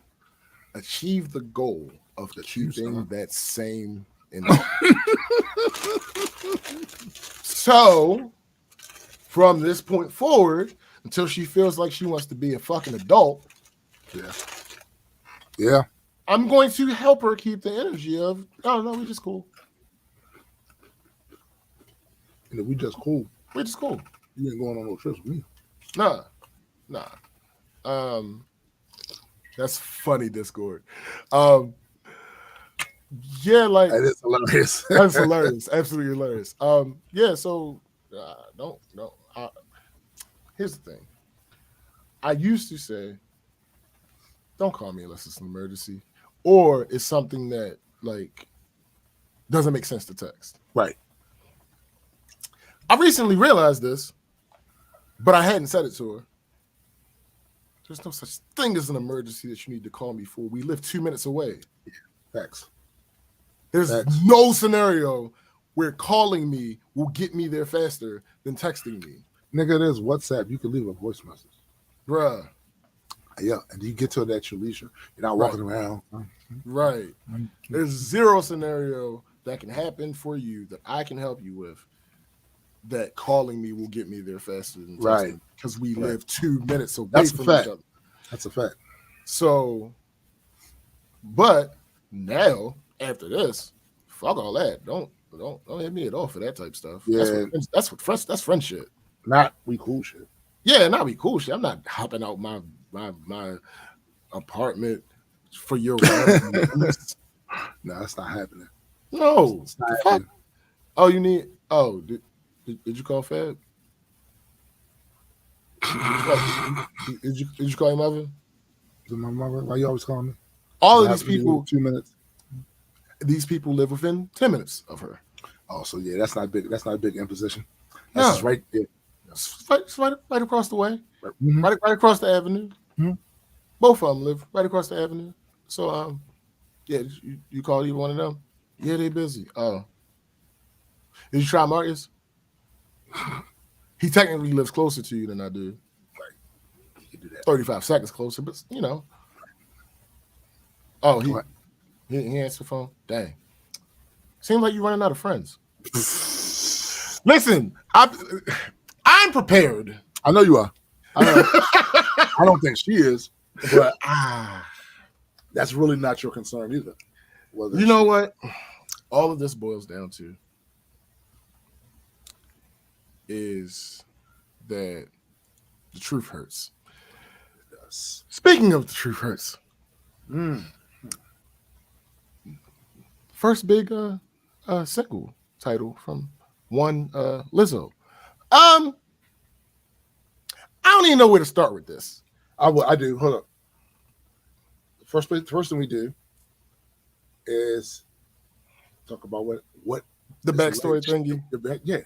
achieve the goal of keeping that same energy. So, from this point forward, until she feels like she wants to be a fucking adult, I'm going to help her keep the energy of, "Oh no, we just cool." We just cool. We just cool. You ain't going on no trips with me. Nah. That's funny, Discord. Yeah, like that is hilarious. That's hilarious. Absolutely hilarious. Yeah. So here's the thing. I used to say, "Don't call me unless it's an emergency," or it's something that like doesn't make sense to text. Right. I recently realized this, but I hadn't said it to her. There's no such thing as an emergency that you need to call me for. We live 2 minutes away. Facts. There's no scenario where calling me will get me there faster than texting me. Nigga, there's WhatsApp. You can leave a voice message. Bruh. Yeah, and you get to it at your leisure. You're not walking around. Right. There's zero scenario that can happen for you that I can help you with that calling me will get me there faster than texting, Right. because we live 2 minutes away That's from a fact. each other. That's a fact. So, but now after this, fuck all that. Don't hit me at all for that type stuff. Yeah. That's friend shit. Not we cool shit. Yeah, not be cool shit. I'm not hopping out my apartment for your needs. No, that's not happening. No. It's not The happening. fuck? Oh, you need. Oh, did you call Fab? Did you call your mother? My mother, why you always calling me? All of these people, 2 minutes. these people live within 10 minutes of her. Oh, so yeah, that's not big. That's not a big imposition. That's No. just right there. It's right across the way, Mm-hmm. right across the avenue. Mm-hmm. Both of them live right across the avenue. So, yeah, you call either one of them? Yeah, they busy. Oh, did you try Marcus? He technically lives closer to you than I do. Right. You do that. 35 seconds closer, but you know. Oh, he answered the phone. Dang. Seems like you're running out of friends. Listen, I'm prepared. I know you are. I don't think she is, but that's really not your concern either. You know what? All of this boils down to is that the truth hurts. Yes. Speaking of the truth hurts, first big single title from one Lizzo. I don't even know where to start with this. I do. Hold up. First thing we do is talk about what The backstory thingy. Yeah.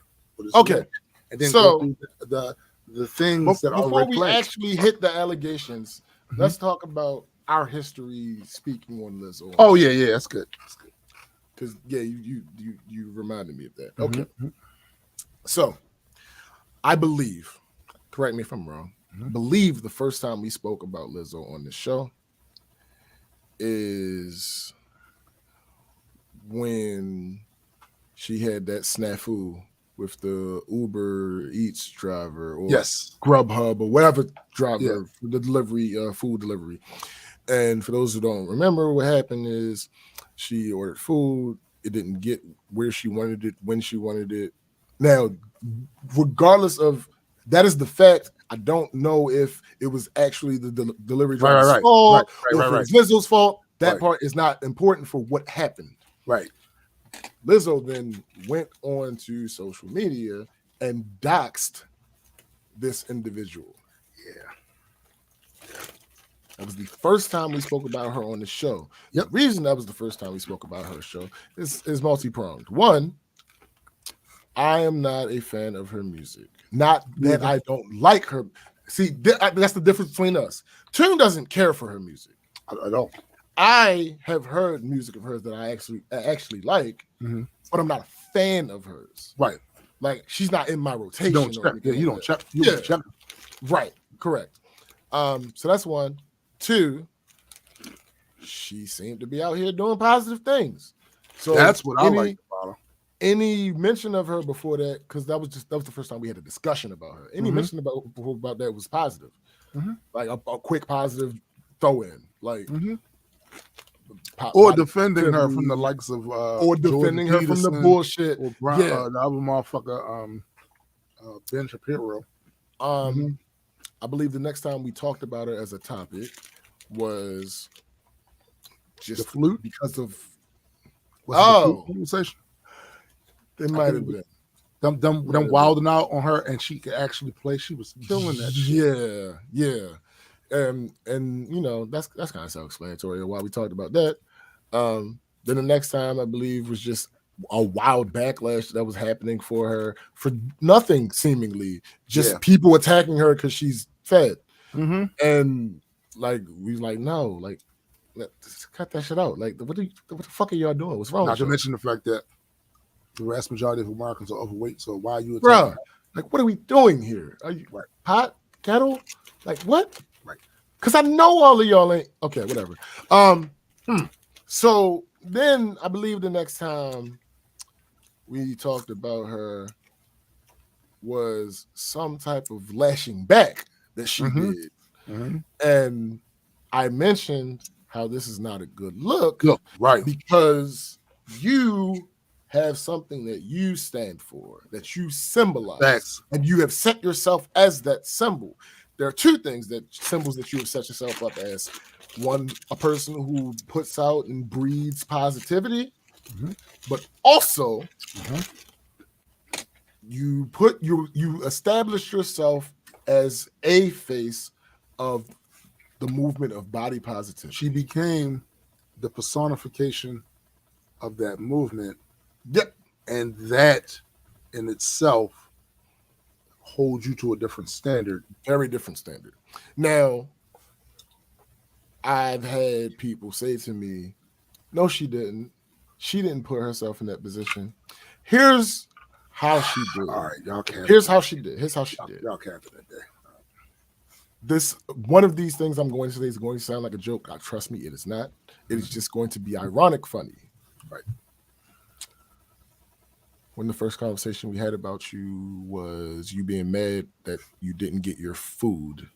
Okay. And then So, go through the things that are before red we flags. actually hit the allegations, let's talk about our history speaking on Lizzo. Oh yeah, that's good. That's good. Because you reminded me of that. Okay. Mm-hmm. So I believe, correct me if I'm wrong, believe the first time we spoke about Lizzo on the show is when she had that snafu with the Uber Eats driver or Grubhub or whatever driver for the delivery, food delivery. And for those who don't remember, what happened is she ordered food. It didn't get where she wanted it, when she wanted it. Now, regardless of that is the fact, I don't know if it was actually the delivery driver's fault or if it was Lizzo's fault. That part is not important for what happened. Right. Lizzo then went on to social media and doxed this individual. Yeah. That was the first time we spoke about her on the show. Yep. The reason that was the first time we spoke about her show is multi-pronged. One, I am not a fan of her music. Not that I don't like her. See, that's the difference between us. Tune doesn't care for her music. I don't. I have heard music of hers that I actually like, but I'm not a fan of hers. Right. Like, she's not in my rotation. You don't check. Yeah, you don't check. You don't check. Right. Correct. So that's one. Two, she seemed to be out here doing positive things. So that's what I like about her. Any mention of her before that, because that was the first time we had a discussion about her. Any mention about that was positive. Like a quick positive throw in. Like or defending her from the likes of or defending her from the bullshit. Or the other motherfucker, Ben Shapiro. I believe the next time we talked about her as a topic was just the flute because of conversation. It might have been them wilding out on her, and she could actually play. She was killing that shit. Yeah. And you know, that's kind of self-explanatory why we talked about that. Then the next time I believe was just a wild backlash that was happening for her for nothing, seemingly just people attacking her because she's fat. And like we like, no, like let's cut that shit out. Like what the fuck are y'all doing? What's wrong? Not to mention the fact that the vast majority of Americans are overweight. So why are you attacking her? Like what are we doing here? Are you pot kettle? Like what? Because I know all of y'all ain't okay, whatever. So then I believe the next time we talked about her was some type of lashing back that she did. And I mentioned how this is not a good look, right? Because you have something that you stand for, that you symbolize, and you have set yourself as that symbol. There are two symbols that you have set yourself up as. One, a person who puts out and breeds positivity, but also you establish yourself as a face of the movement of body positivity. She became the personification of that movement. Yep. And that in itself holds you to a different standard. Very different standard. Now, I've had people say to me, no, she didn't. She didn't put herself in that position. Here's how she did. All right, y'all can't. Here's how she did. Y'all can't do that day. One of these things I'm going to say is going to sound like a joke. Trust me, it is not. It is just going to be ironic funny. Right. When the first conversation we had about you was you being mad that you didn't get your food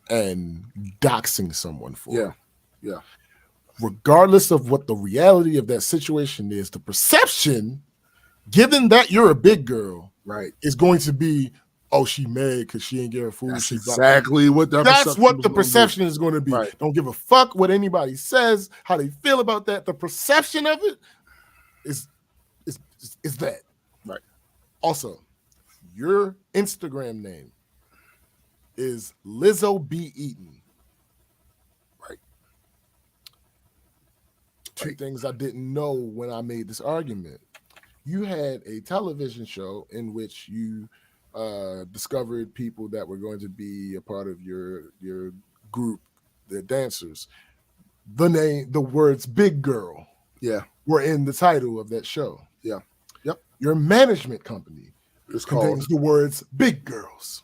and doxing someone for it. Yeah. Regardless of what the reality of that situation is, the perception, given that you're a big girl, right, is going to be, oh, she mad because she ain't get her food. That's exactly what the perception is going to be. Right. Don't give a fuck what anybody says, how they feel about that. The perception of it is that. Right. Also, your Instagram name is Lizzo B. Eaton. Right. Two things I didn't know when I made this argument. You had a television show in which you discovered people that were going to be a part of your group, the dancers. The words "big girl" were in the title of that show. Yeah. Yep. Your management company contains the words "big girls."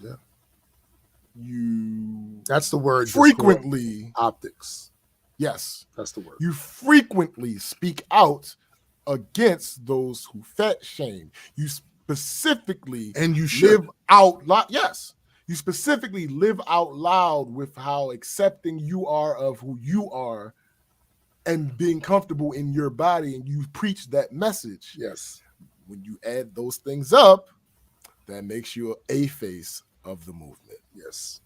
Yeah. That's the word. Frequently optics. Yes. That's the word. You frequently speak out against those who fat shame. You specifically live out loud. Yes. You specifically live out loud with how accepting you are of who you are and being comfortable in your body, and you preach that message. Yes. When you add those things up, that makes you a face of the movement. Yes.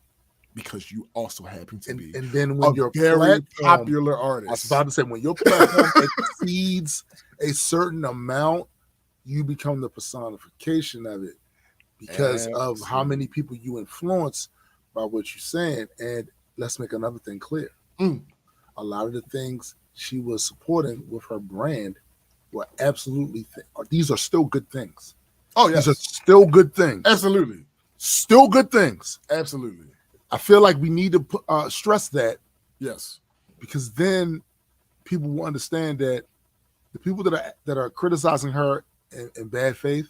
Because you also happen to be and then when you're very popular artist. I was about to say, when your platform exceeds a certain amount, you become the personification of it because of how many people you influence by what you're saying. And let's make another thing clear. A lot of the things she was supporting with her brand were absolutely these are still good things. Oh, yes. These are still good things. Absolutely. Still good things. Absolutely. I feel like we need to stress that. Yes. Because then people will understand that the people that are criticizing her in bad faith,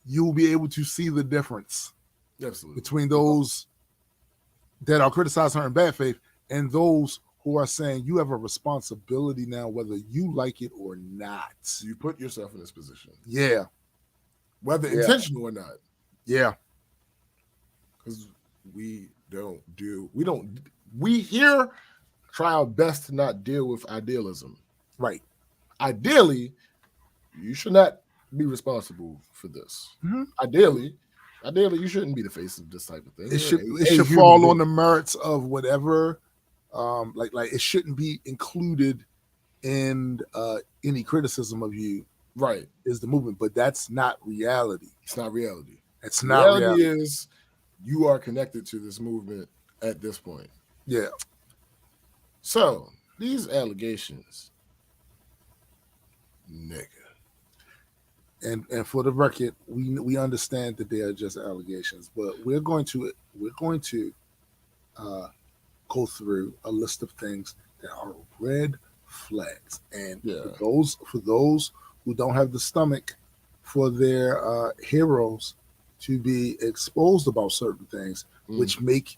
you will be able to see the difference. Absolutely. Between those that are criticizing her in bad faith and those who are saying you have a responsibility now, whether you like it or not. You put yourself in this position. Yeah. Whether intentional or not. Yeah. Because we here try our best to not deal with idealism. Right. Ideally, you should not be responsible for this. Mm-hmm. Ideally, you shouldn't be the face of this type of thing. It should fall on the merits of whatever. Like it shouldn't be included in any criticism of you. Right. Is the movement, but that's not reality. It's not reality. It's not reality. Is you are connected to this movement at this point. Yeah. So these allegations, nigga. And for the record, we understand that they are just allegations, but we're going to go through a list of things that are red flags. And for those who don't have the stomach for their heroes to be exposed about certain things, which make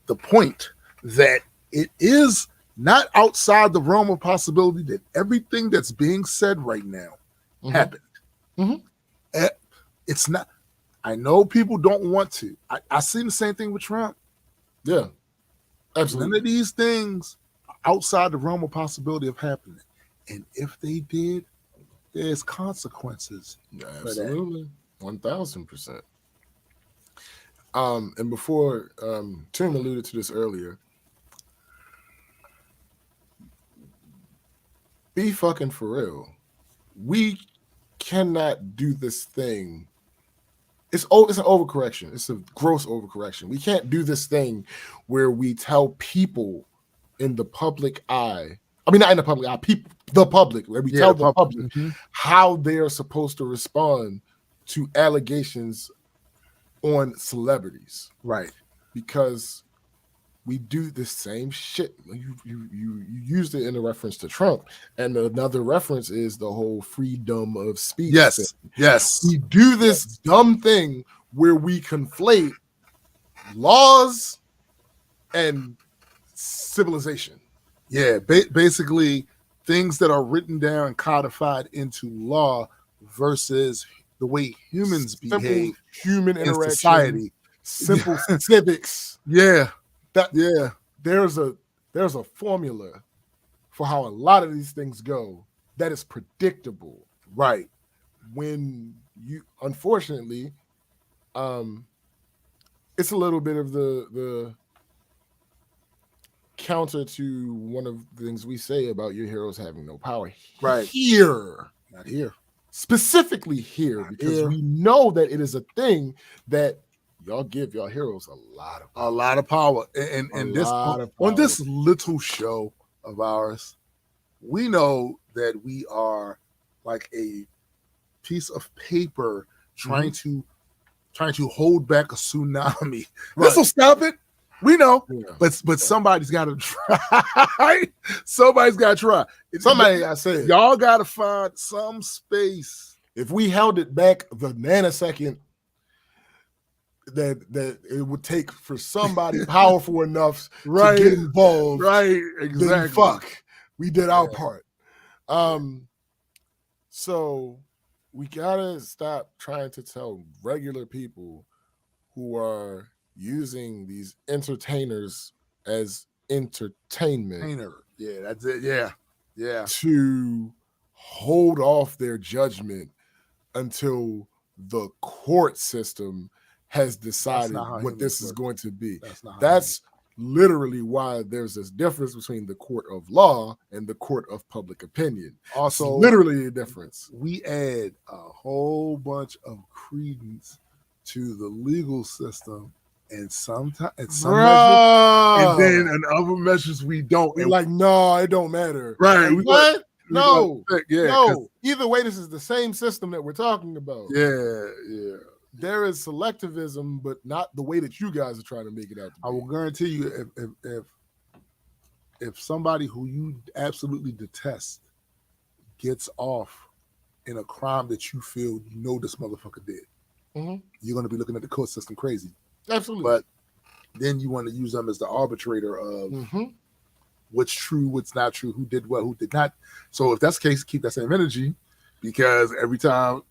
the point that it is not outside the realm of possibility that everything that's being said right now happened. It's not. I know people don't want to. I seen the same thing with Trump. Yeah, absolutely. None of these things are outside the realm of possibility of happening. And if they did, there's consequences. Absolutely, 1,000%. And before Tim alluded to this earlier, be fucking for real. We cannot do this thing. It's an overcorrection. It's a gross overcorrection. We can't do this thing where we tell people in the public eye. I mean, not in the public eye. People, the public, where we tell the public how they are supposed to respond to allegations on celebrities, right? Because we do the same shit. You used it in a reference to Trump, and another reference is the whole freedom of speech. Yes. We do this dumb thing where we conflate laws and civilization. Yeah, basically things that are written down and codified into law versus the way humans behave, human interaction, in society, simple civics. Yeah. There's a formula for how a lot of these things go that is predictable. Right. When you, unfortunately, it's a little bit of the counter to one of the things we say about your heroes having no power. Right. Not here. Specifically here, because we know that it is a thing that y'all give y'all heroes a lot of power. And this on this little show of ours, we know that we are like a piece of paper trying to hold back a tsunami. Right. This will stop it. We know, but somebody's got to try. Somebody's got to try. I said, y'all got to find some space. If we held it back the nanosecond that it would take for somebody powerful enough to get involved, right? Exactly. Then fuck, we did our part. So we gotta stop trying to tell regular people who are using these entertainers as entertainment. Yeah, that's it. Yeah. To hold off their judgment until the court system has decided what this is going to be. That's literally why there's this difference between the court of law and the court of public opinion. Also, it's literally a difference. We add a whole bunch of credence to the legal system, and sometimes measures, and then in other measures we don't. We're like, no, it don't matter. Right? What? No. Either way, this is the same system that we're talking about. Yeah. There is selectivism, but not the way that you guys are trying to make it out. I will guarantee you, if somebody who you absolutely detest gets off in a crime that you feel this motherfucker did, you're going to be looking at the court system crazy. Absolutely. But then you want to use them as the arbitrator of what's true, what's not true, who did what, who did not. So if that's the case, keep that same energy, because every time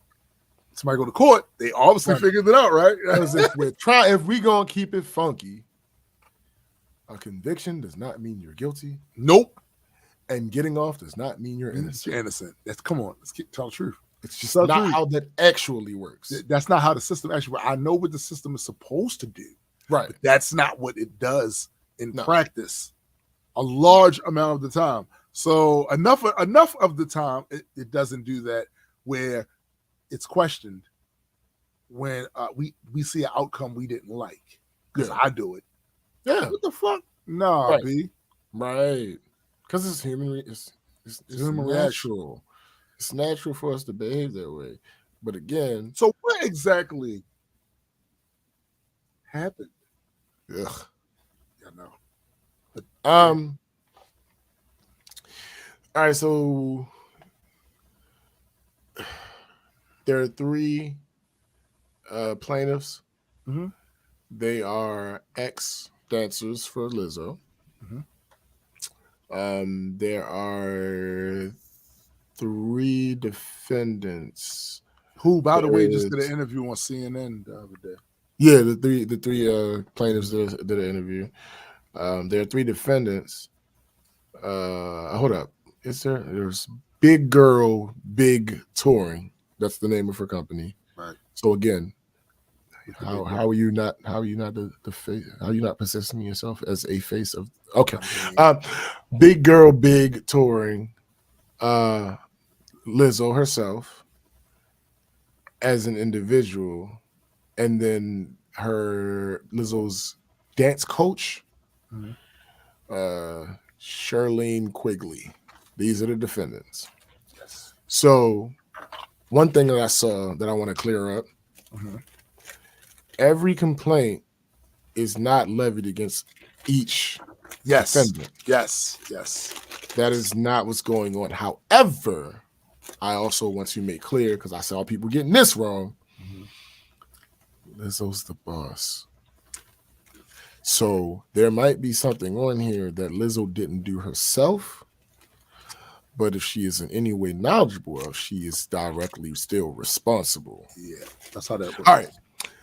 somebody go to court, they obviously figured it out, right? If we gonna keep it funky, a conviction does not mean you're guilty. Nope. And getting off does not mean you're innocent. You're innocent. Come on, let's tell the truth. It's just not how that actually works. That's not how the system actually works. I know what the system is supposed to do. Right. But that's not what it does in practice a large amount of the time. So enough of the time it doesn't do that, where it's questioned when we see an outcome we didn't like. Because I do it. Yeah. What the fuck? Nah, right. B. Right. Because it's human. It's human natural. It's natural for us to behave that way. But again. So what exactly happened? Ugh. Yeah, no. But, all right, so there are 3 plaintiffs. They are ex-dancers for Lizzo. There are 3 defendants. Who, by the way, just did There's- an interview on CNN the other day. Yeah, the three plaintiffs did an interview. There are 3 defendants. Hold up. There's Big Girl Big Touring. That's the name of her company. Right. So again, With the how big are you not the face? How are you not positioning yourself as a face of? Okay, I mean, Big Girl Big Touring. Lizzo herself as an individual, and then Lizzo's dance coach, Mhm. Charlene Quigley. These are the defendants. yes. So one thing that I saw that I want to clear up: Mhm. every complaint is not levied against each Yes. defendant. Yes. Yes. That is not what's going on. However, I also want to make clear, because I saw people getting this wrong, Mhm. Lizzo's the boss. So there might be something on here that Lizzo didn't do herself, but if she is in any way knowledgeable of, she is directly still responsible. Yeah, that's how that works. All right.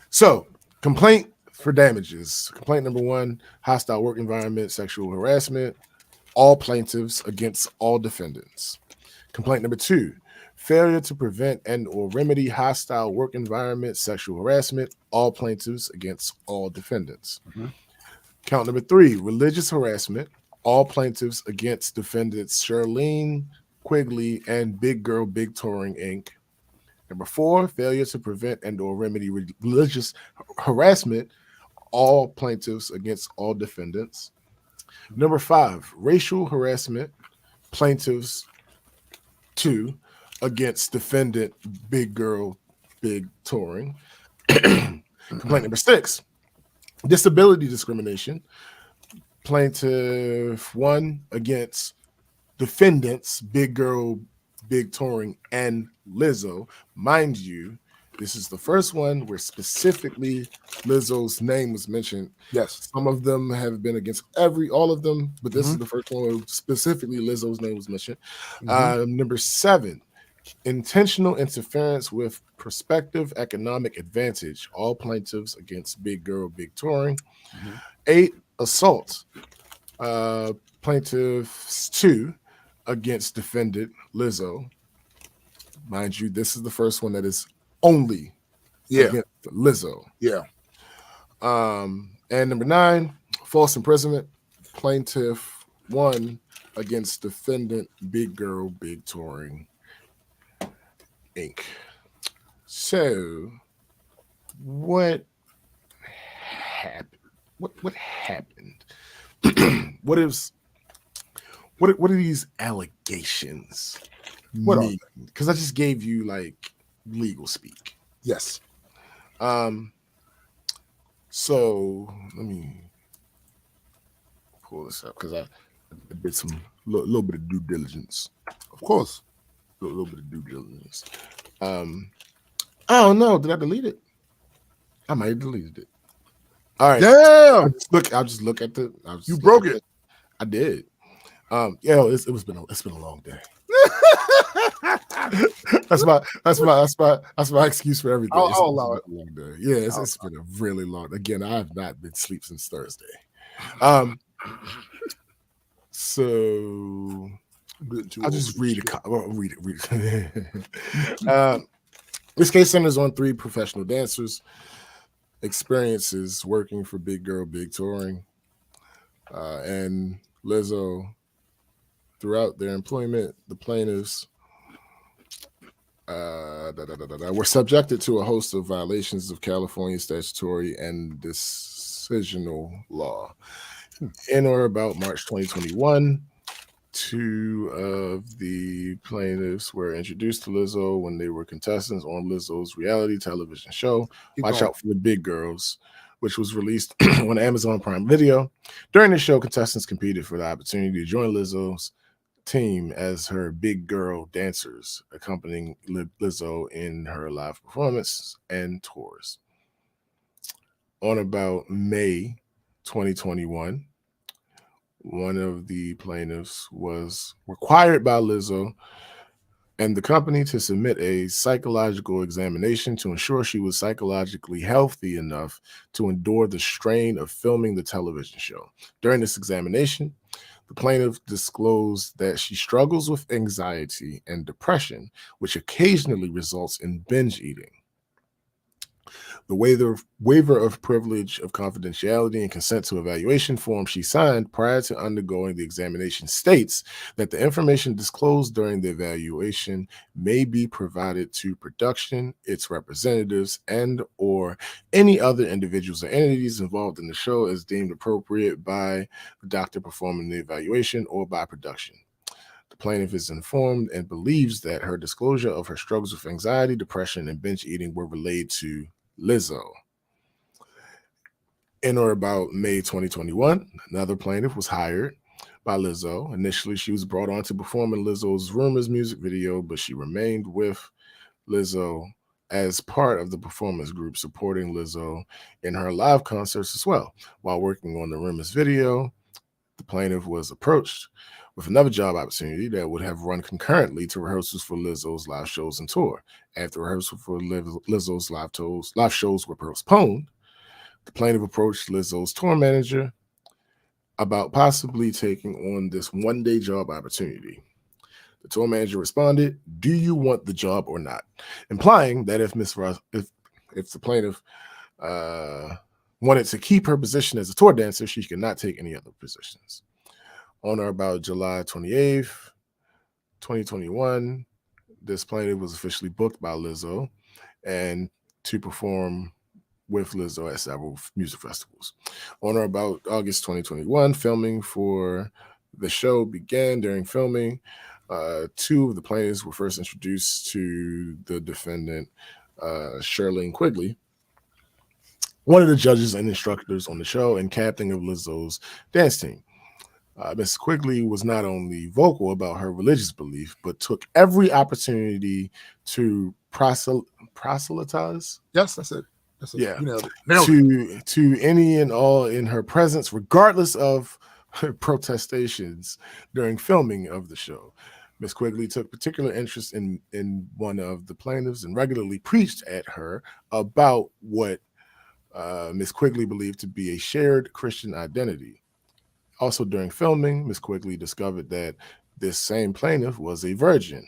So complaint for damages. Complaint number 1, hostile work environment, sexual harassment. All plaintiffs against all defendants. Complaint number 2, failure to prevent and or remedy hostile work environment, sexual harassment. All plaintiffs against all defendants. Mhm. Count number 3, religious harassment. All plaintiffs against defendants Charlene Quigley and Big Girl Big Touring Inc. Number 4, failure to prevent and or remedy religious harassment. All plaintiffs against all defendants. Number 5, racial harassment. Plaintiffs 2 against defendant Big Girl Big Touring. Complaint number 6, disability discrimination. Plaintiff 1 against defendants Big Girl Big Touring and Lizzo. Mind you, this is the first one where specifically Lizzo's name was mentioned. Yes. Some of them have been against all of them, but this is the first one where specifically Lizzo's name was mentioned. Number 7, intentional interference with prospective economic advantage. All plaintiffs against Big Girl Big Touring. 8, assault. Plaintiffs 2 against defendant Lizzo. Mind you, this is the first one that is only against Lizzo. Yeah. And number 9, false imprisonment. Plaintiff 1 against defendant Big Girl Big Touring Inc. So what happened? What happened? What are these allegations mean? Because I just gave you like legal speak. Yes. So let me pull this up because I did some little bit of due diligence. Of course. A little bit of due diligence. I don't know. Did I delete it? I might have deleted it. All right. Damn. I'll just look at the. You broke it. I did. It's been a long day. that's my excuse for everything. I'll allow it. A long day. Yeah, it's been a really long. Again, I have not been asleep since Thursday. So I'll just read it. Read it. This case centers on 3 professional dancers' experiences working for Big Girl Big Touring and Lizzo. Throughout their employment, the plaintiffs were subjected to a host of violations of California statutory and decisional law. In or about March 2021, 2 of the plaintiffs were introduced to Lizzo when they were contestants on Lizzo's reality television show, Watch Out for the Big Girls, which was released on Amazon Prime Video. During the show, contestants competed for the opportunity to join Lizzo's team as her big girl dancers, accompanying Lizzo in her live performance and tours. On about May 2021, one of the plaintiffs was required by Lizzo and the company to submit a psychological examination to ensure she was psychologically healthy enough to endure the strain of filming the television show. During this examination, the plaintiff disclosed that she struggles with anxiety and depression, which occasionally results in binge eating. The waiver of privilege of confidentiality and consent to evaluation form she signed prior to undergoing the examination states that the information disclosed during the evaluation may be provided to production, its representatives, and or any other individuals or entities involved in the show as deemed appropriate by the doctor performing the evaluation or by production. The plaintiff is informed and believes that her disclosure of her struggles with anxiety, depression, and binge eating were relayed to Lizzo. In or about May 2021, another plaintiff was hired by Lizzo. Initially, she was brought on to perform in Lizzo's Rumors music video, but she remained with Lizzo as part of the performance group supporting Lizzo in her live concerts as well. While working on the Rumors video, the plaintiff was approached with another job opportunity that would have run concurrently to rehearsals for Lizzo's live shows and tour. After rehearsal for Lizzo's live shows were postponed, the plaintiff approached Lizzo's tour manager about possibly taking on this one-day job opportunity. The tour manager responded, "Do you want the job or not?" Implying that if the plaintiff wanted to keep her position as a tour dancer, she could not take any other positions. On or about July 28th, 2021, this plaintiff was officially booked by Lizzo and to perform with Lizzo at several music festivals. On or about August 2021, filming for the show began. During filming, two of the plaintiffs were first introduced to the defendant, Shirlene Quigley, one of the judges and instructors on the show and captain of Lizzo's dance team. Ms. Quigley was not only vocal about her religious belief, but took every opportunity to proselytize. Yes, that's it. Yeah, you nailed it. To any and all in her presence, regardless of her protestations during filming of the show. Ms. Quigley took particular interest in one of the plaintiffs and regularly preached at her about what Ms. Quigley believed to be a shared Christian identity. Also during filming, Ms. Quigley discovered that this same plaintiff was a virgin,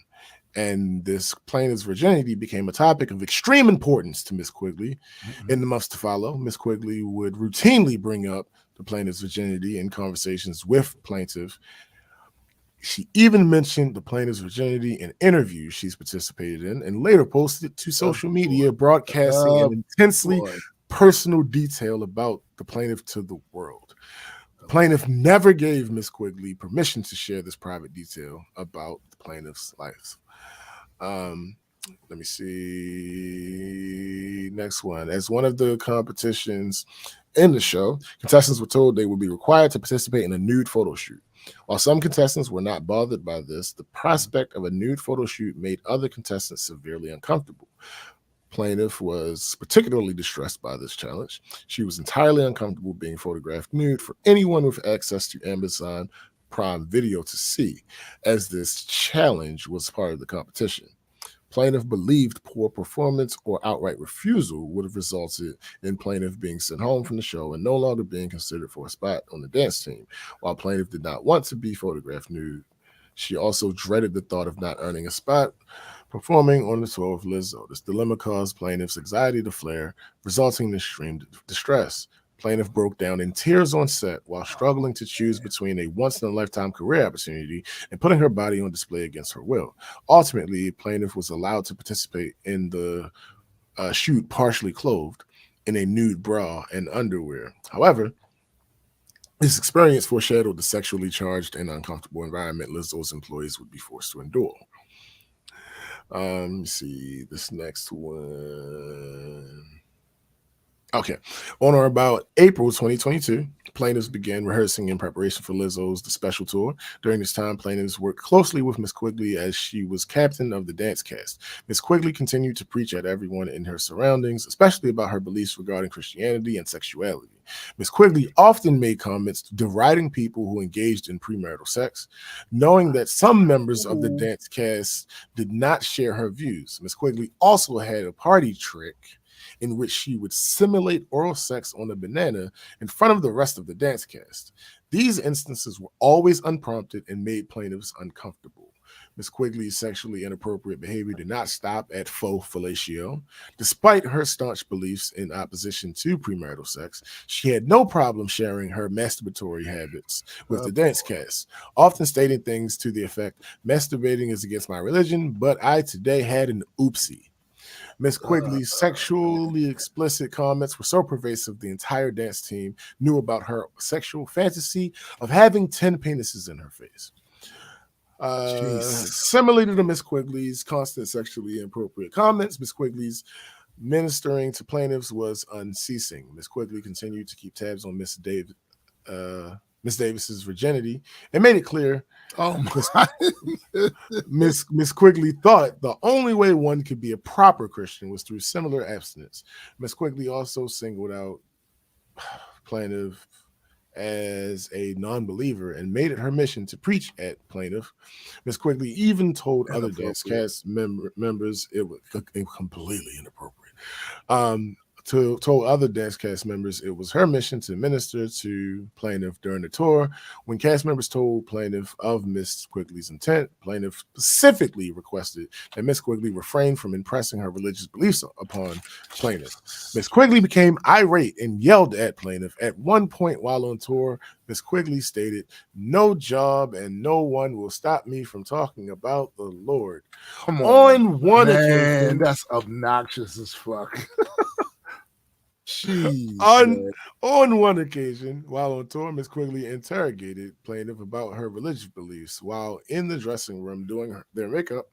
and this plaintiff's virginity became a topic of extreme importance to Ms. Quigley. Mm-hmm. In the months to follow, Ms. Quigley would routinely bring up the plaintiff's virginity in conversations with plaintiff. She even mentioned the plaintiff's virginity in interviews she's participated in and later posted to social media, broadcasting an intensely personal detail about the plaintiff to the world. The plaintiff never gave Ms. Quigley permission to share this private detail about the plaintiff's life. Let me see. Next one. As one of the competitions in the show, contestants were told they would be required to participate in a nude photo shoot. While some contestants were not bothered by this, the prospect of a nude photo shoot made other contestants severely uncomfortable. Plaintiff was particularly distressed by this challenge. She was entirely uncomfortable being photographed nude for anyone with access to Amazon Prime Video to see, as this challenge was part of the competition. Plaintiff believed poor performance or outright refusal would have resulted in plaintiff being sent home from the show and no longer being considered for a spot on the dance team. While plaintiff did not want to be photographed nude, she also dreaded the thought of not earning a spot performing on the tour with Lizzo. This dilemma caused plaintiff's anxiety to flare, resulting in extreme distress. Plaintiff broke down in tears on set while struggling to choose between a once-in-a-lifetime career opportunity and putting her body on display against her will. Ultimately, plaintiff was allowed to participate in the shoot partially clothed in a nude bra and underwear. However, this experience foreshadowed the sexually charged and uncomfortable environment Lizzo's employees would be forced to endure. Let me see this next one. Okay. On or about April 2022, plaintiffs began rehearsing in preparation for Lizzo's The Special Tour. During this time, plaintiffs worked closely with Miss Quigley as she was captain of the dance cast. Miss Quigley continued to preach at everyone in her surroundings, especially about her beliefs regarding Christianity and sexuality. Miss Quigley often made comments deriding people who engaged in premarital sex. Knowing that some members of the dance cast did not share her views, Miss Quigley also had a party trick in which she would simulate oral sex on a banana in front of the rest of the dance cast. These instances were always unprompted and made plaintiffs uncomfortable. Miss Quigley's sexually inappropriate behavior did not stop at faux fellatio. Despite her staunch beliefs in opposition to premarital sex, she had no problem sharing her masturbatory habits with the dance cast, often stating things to the effect, "Masturbating is against my religion, but I today had an oopsie." Miss Quigley's sexually explicit comments were so pervasive the entire dance team knew about her sexual fantasy of having 10 penises in her face. Similarly to Miss Quigley's constant sexually inappropriate comments, Miss Quigley's ministering to plaintiffs was unceasing. Miss Quigley continued to keep tabs on Miss Davis's virginity and made it clear Miss Quigley thought the only way one could be a proper Christian was through similar abstinence. Miss Quigley also singled out plaintiff as a non-believer and made it her mission to preach at plaintiff. Miss Quigley even told other dance cast members it was completely inappropriate. Told other dance cast members it was her mission to minister to plaintiff during the tour. When cast members told plaintiff of Miss Quigley's intent, plaintiff specifically requested that Miss Quigley refrain from impressing her religious beliefs upon plaintiff. Miss Quigley became irate and yelled at plaintiff. At one point while on tour, Miss Quigley stated, "No job and no one will stop me from talking about the Lord." Come on one man, occasion, that's obnoxious as fuck. On one occasion, while on tour, Miss Quigley interrogated plaintiff about her religious beliefs while in the dressing room doing their makeup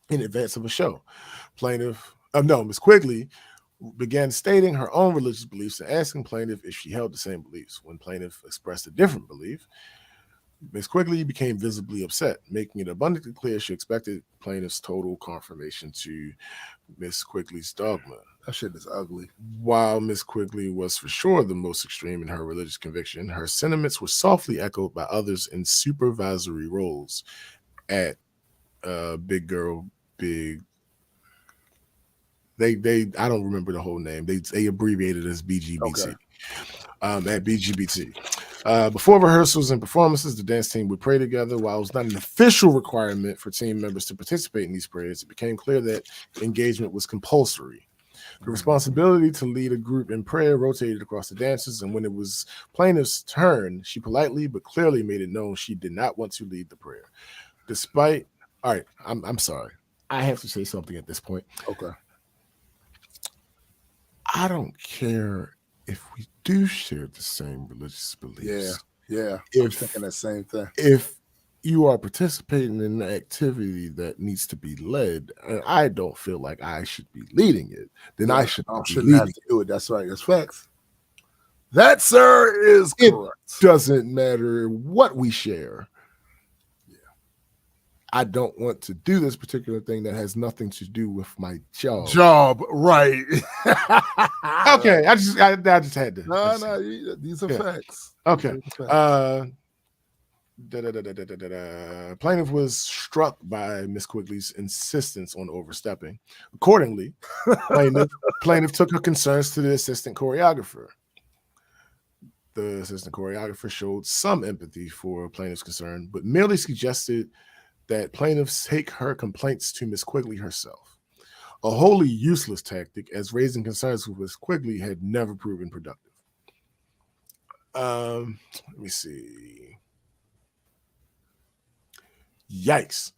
in advance of a show. Miss Quigley began stating her own religious beliefs and asking plaintiff if she held the same beliefs. When plaintiff expressed a different belief, Miss Quigley became visibly upset, making it abundantly clear she expected plaintiff's total confirmation to Miss Quigley's dogma. That shit is ugly. While Miss Quigley was for sure the most extreme in her religious conviction, her sentiments were softly echoed by others in supervisory roles at Big Girl Big. They I don't remember the whole name. They abbreviated as BGBT. Okay. At BGBT. Before rehearsals and performances, the dance team would pray together. While it was not an official requirement for team members to participate in these prayers, it became clear that engagement was compulsory. The responsibility to lead a group in prayer rotated across the dancers, and when it was plaintiff's turn, she politely but clearly made it known she did not want to lead the prayer. All right, I'm sorry. I have to say something at this point. Okay. I don't care if we do share the same religious beliefs. Yeah. I'm thinking the same thing. If you are participating in an activity that needs to be led, and I don't feel like I should be leading it, then I shouldn't have to do it. That's right. That's facts. That, sir, is correct. It doesn't matter what we share. Yeah. I don't want to do this particular thing that has nothing to do with my job. Right. Okay. I just had to. No, these are facts. Okay. Plaintiff was struck by Miss Quigley's insistence on overstepping. Accordingly, plaintiff took her concerns to the assistant choreographer. The assistant choreographer showed some empathy for plaintiff's concern, but merely suggested that plaintiffs take her complaints to Miss Quigley herself. A wholly useless tactic, as raising concerns with Miss Quigley had never proven productive. Let me see. Yikes.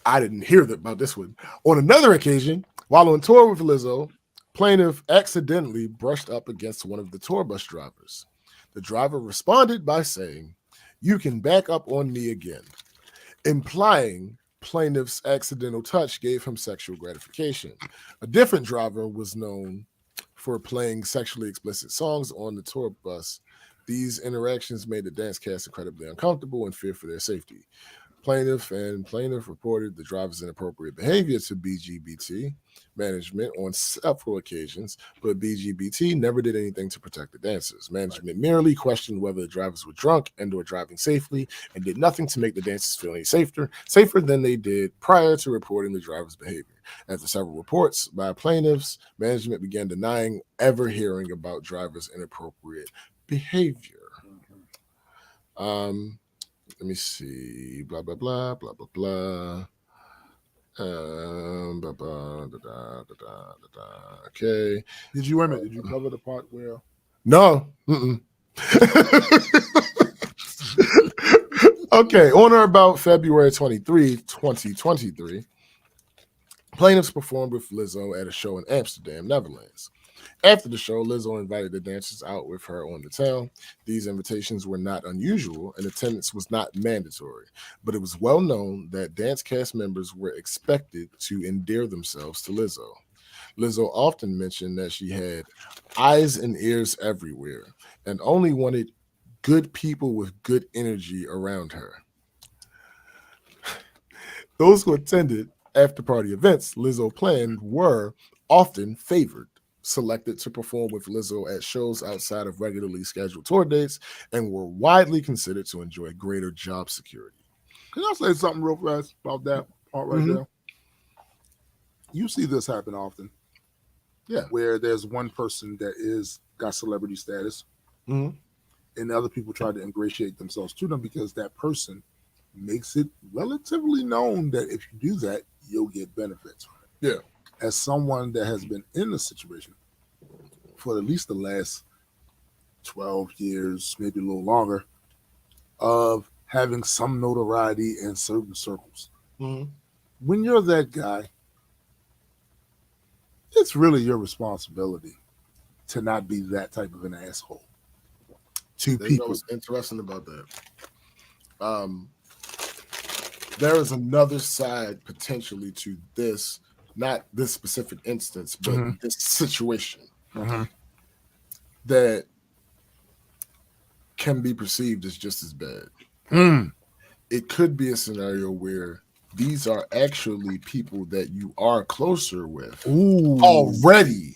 I didn't hear about this one. On another occasion, while on tour with Lizzo, plaintiff accidentally brushed up against one of the tour bus drivers. The driver responded by saying, "You can back up on me again," implying plaintiff's accidental touch gave him sexual gratification. A different driver was known for playing sexually explicit songs on the tour bus These interactions made the dance cast incredibly uncomfortable and fear for their safety. Plaintiff reported the driver's inappropriate behavior to BGBT management on several occasions, but BGBT never did anything to protect the dancers. Management merely questioned whether the drivers were drunk and or driving safely and did nothing to make the dancers feel any safer than they did prior to reporting the driver's behavior. After several reports by plaintiffs, management began denying ever hearing about drivers' inappropriate behavior. Let me see. Blah blah blah blah blah blah. Okay. Did you cover the part where? No. Okay. On or about February 23, 2023, plaintiffs performed with Lizzo at a show in Amsterdam, Netherlands. After the show, Lizzo invited the dancers out with her on the town. These invitations were not unusual, and attendance was not mandatory, but it was well known that dance cast members were expected to endear themselves to Lizzo. Lizzo often mentioned that she had eyes and ears everywhere and only wanted good people with good energy around her. Those who attended after-party events Lizzo planned were often favored, selected to perform with Lizzo at shows outside of regularly scheduled tour dates, and were widely considered to enjoy greater job security. Can I say something real fast about that part right there? You see this happen often. Yeah. Where there's one person that got celebrity status, and other people try to ingratiate themselves to them because that person makes it relatively known that if you do that, you'll get benefits from it. Yeah. As someone that has been in the situation for at least the last 12 years, maybe a little longer, of having some notoriety in certain circles. When you're that guy, it's really your responsibility to not be that type of an asshole to people. What's interesting about that? There is another side potentially to this. Not this specific instance, but this situation that can be perceived as just as bad. It could be a scenario where these are actually people that you are closer with already.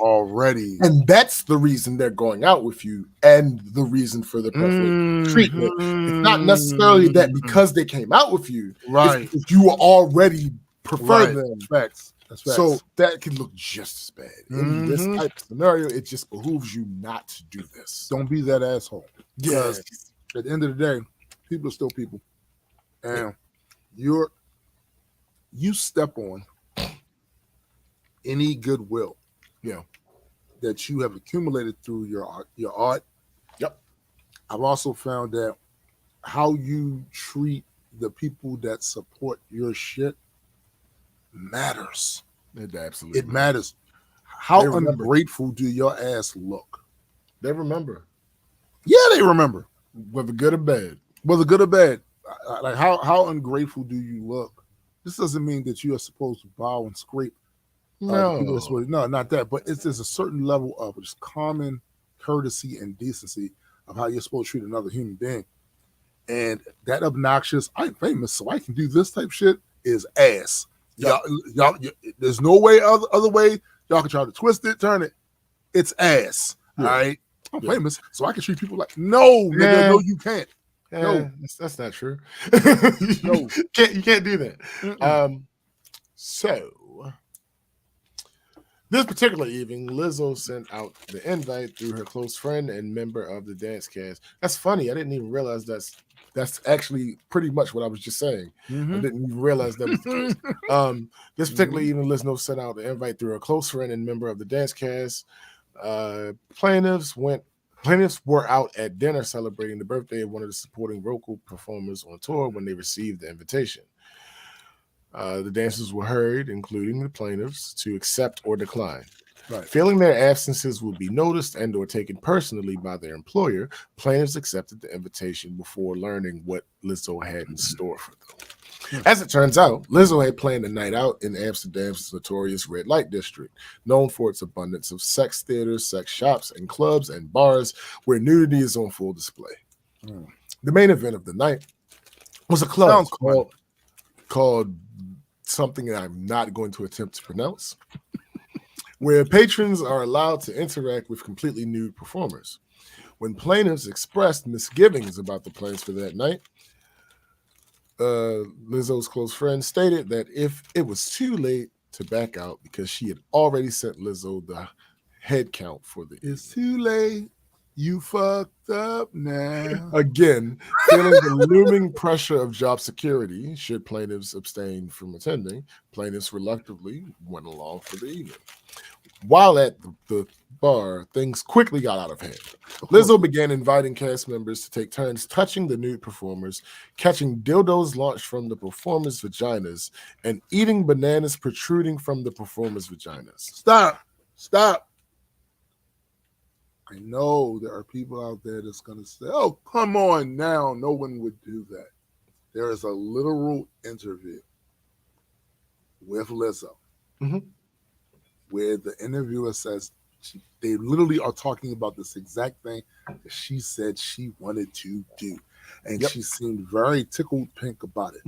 And that's the reason they're going out with you and the reason for the preferential treatment. It's not necessarily that because they came out with you, right? It's you already prefer them. Facts. So that can look just as bad. In this type of scenario, it just behooves you not to do this. Don't be that asshole. Yes. At the end of the day, people are still people. And you step on any goodwill that you have accumulated through your art. Yep. I've also found that how you treat the people that support your shit matters. It matters. How ungrateful do your ass look? They remember. Yeah, they remember. Whether good or bad. Like how ungrateful do you look? This doesn't mean that you are supposed to bow and scrape. No, not that. But there's a certain level of just common courtesy and decency of how you're supposed to treat another human being. And that obnoxious, I'm famous, so I can do this type of shit is ass. Y'all, there's no way other way. Y'all can try to twist it, turn it. It's ass. All right. I'm famous, so I can treat people like no, nigga, no, you can't. No, that's not true. No, you can't do that. So this particular evening, Lizzo sent out the invite through her close friend and member of the dance cast. That's funny. I didn't even realize that's actually pretty much what I was just saying. I didn't even realize that was the case. This particular evening, Lizzo sent out the invite through her close friend and member of the dance cast. Plaintiffs were out at dinner celebrating the birthday of one of the supporting vocal performers on tour when they received the invitation. The dancers were hurried, including the plaintiffs, to accept or decline. Right. Feeling their absences would be noticed and or taken personally by their employer, plaintiffs accepted the invitation before learning what Lizzo had in store for them. As it turns out, Lizzo had planned a night out in Amsterdam's notorious red light district, known for its abundance of sex theaters, sex shops, and clubs and bars where nudity is on full display. The main event of the night was a club called something that I'm not going to attempt to pronounce, where patrons are allowed to interact with completely nude performers. When plaintiffs expressed misgivings about the plans for that night, Lizzo's close friend stated that if it was too late to back out because she had already sent Lizzo the head count for the It's too late. You fucked up now. Again, feeling the looming pressure of job security, should plaintiffs abstain from attending, plaintiffs reluctantly went along for the evening. While at the bar, things quickly got out of hand. Lizzo began inviting cast members to take turns touching the nude performers, catching dildos launched from the performers' vaginas, and eating bananas protruding from the performers' vaginas. Stop. I know there are people out there that's going to say, oh, come on now. No one would do that. There is a literal interview with Lizzo where the interviewer says they literally are talking about this exact thing that she said she wanted to do. And she seemed very tickled pink about it.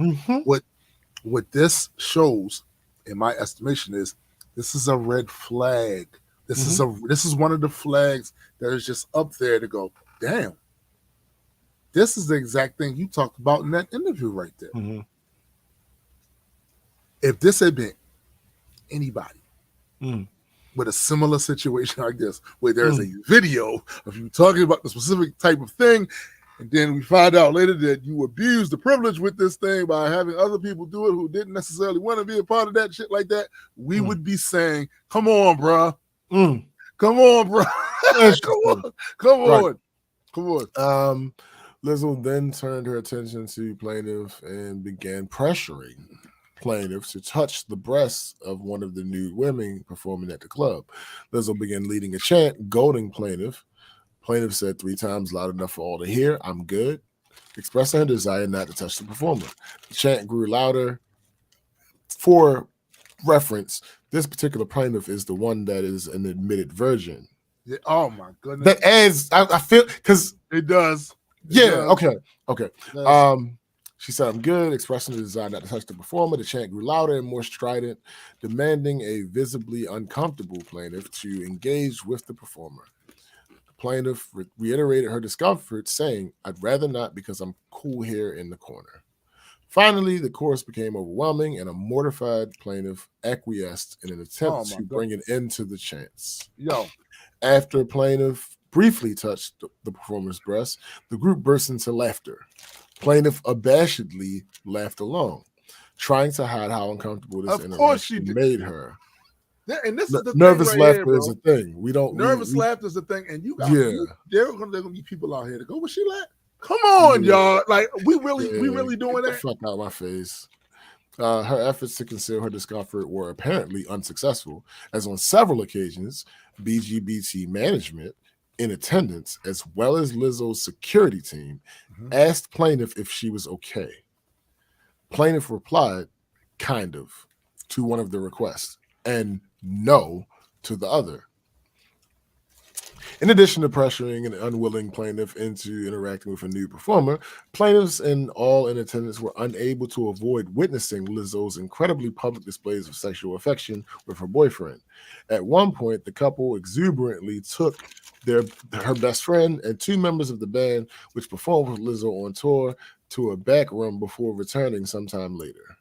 What this shows, in my estimation, is this is a red flag. This is one of the flags that is just up there to go, damn. This is the exact thing you talked about in that interview right there. If this had been anybody with a similar situation like this, where there's a video of you talking about the specific type of thing, and then we find out later that you abused the privilege with this thing by having other people do it who didn't necessarily want to be a part of that shit like that, we would be saying, come on, bruh. Come on, bro. Come on. Lizzo then turned her attention to plaintiff and began pressuring plaintiff to touch the breasts of one of the nude women performing at the club. Lizzo began leading a chant, goading plaintiff. Plaintiff said 3 times loud enough for all to hear, "I'm good," expressing her desire not to touch the performer. The chant grew louder. For reference, this particular plaintiff is the one that is an admitted virgin. Yeah, oh my goodness. That adds, I feel, because it does. Okay. She said, "I'm good," expressing the desire not to touch the performer. The chant grew louder and more strident, demanding a visibly uncomfortable plaintiff to engage with the performer. The plaintiff reiterated her discomfort, saying, "I'd rather not because I'm cool here in the corner." Finally, the chorus became overwhelming, and a mortified plaintiff acquiesced in an attempt to bring an end to the chants. After plaintiff briefly touched the performer's breast, the group burst into laughter. Plaintiff abashedly laughed along, trying to hide how uncomfortable this interaction made her. And this is the nervous thing right laughter here, is a thing. We don't laughter is a thing, and you got there are gonna be people out here to go, "Was she laugh?" Come on, y'all! Like we really doing that? Fuck out my face. Her efforts to conceal her discomfort were apparently unsuccessful, as on several occasions, BCGz management in attendance, as well as Lizzo's security team, asked plaintiff if she was okay. Plaintiff replied, "Kind of," to one of the requests, and "no" to the other. In addition to pressuring an unwilling plaintiff into interacting with a new performer, plaintiffs and all in attendance were unable to avoid witnessing Lizzo's incredibly public displays of sexual affection with her boyfriend. At one point, the couple exuberantly took her best friend and 2 members of the band, which performed with Lizzo on tour, to a back room before returning sometime later.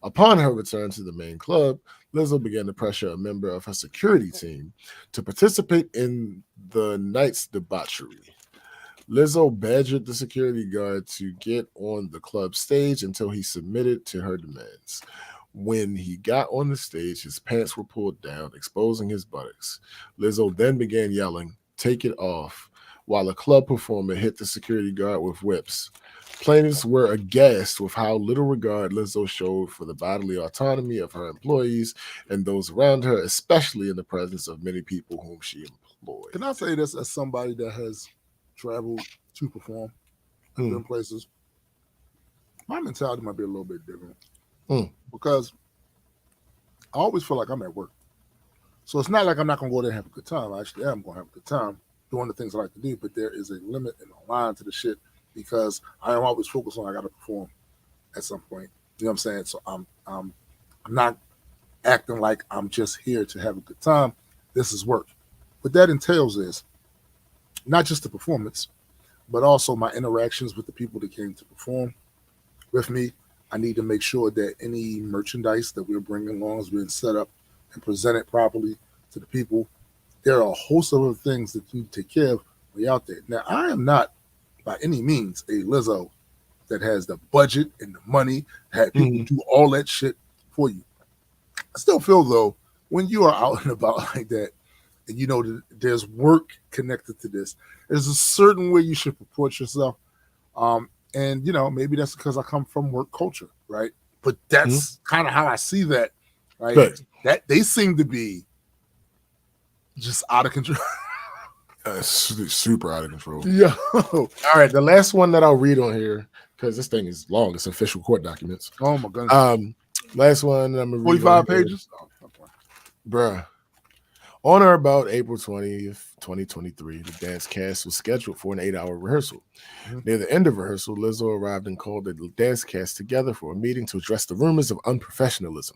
Upon her return to the main club, Lizzo began to pressure a member of her security team to participate in the night's debauchery. Lizzo badgered the security guard to get on the club stage until he submitted to her demands. When he got on the stage, his pants were pulled down, exposing his buttocks. Lizzo then began yelling, "Take it off," while a club performer hit the security guard with whips. Plaintiffs were aghast with how little regard Lizzo showed for the bodily autonomy of her employees and those around her, especially in the presence of many people whom she employed. Can I say this as somebody that has traveled to perform in places? My mentality might be a little bit different Mm. because I always feel like I'm at work. So it's not like I'm not going to go there and have a good time. I actually am going to have a good time doing the things I like to do, but there is a limit and a line to the shit because I am always focused on I got to perform at some point. You know what I'm saying? So I'm not acting like I'm just here to have a good time. This is work. What that entails is not just the performance, but also my interactions with the people that came to perform with me. I need to make sure that any merchandise that we're bringing along is being set up and presented properly to the people. There are a host of other things that you need to take care of when you're out there. Now, I am not by any means a Lizzo that has the budget and the money to have people do all that shit for you. I still feel, though, when you are out and about like that, and you know that there's work connected to this, there's a certain way you should purport yourself. And, you know, maybe that's because I come from work culture, right? But that's kind of how I see that, right? Good. That they seem to be just out of control. Super out of control. Yo. All right, the last one that I'll read on here, because this thing is long. It's official court documents. Oh, my goodness. Last one I'm going to read 45 pages? Oh, okay. Bruh. On or about April 20th, 2023, the dance cast was scheduled for an 8-hour rehearsal. Near the end of rehearsal, Lizzo arrived and called the dance cast together for a meeting to address the rumors of unprofessionalism.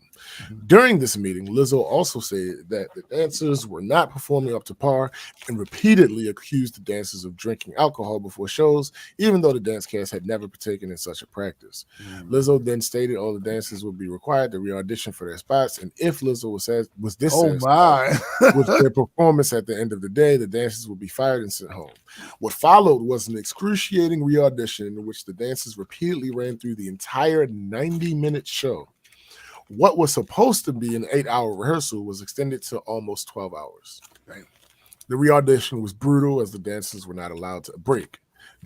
During this meeting, Lizzo also said that the dancers were not performing up to par and repeatedly accused the dancers of drinking alcohol before shows, even though the dance cast had never partaken in such a practice. Lizzo then stated all the dancers would be required to re-audition for their spots, and if Lizzo was dissatisfied with their performance at the end of the day, the dancers would be fired and sent home. What followed was an excruciating re-audition in which the dancers repeatedly ran through the entire 90-minute show. What was supposed to be an 8-hour rehearsal was extended to almost 12 hours. Right? The re-audition was brutal as the dancers were not allowed to break.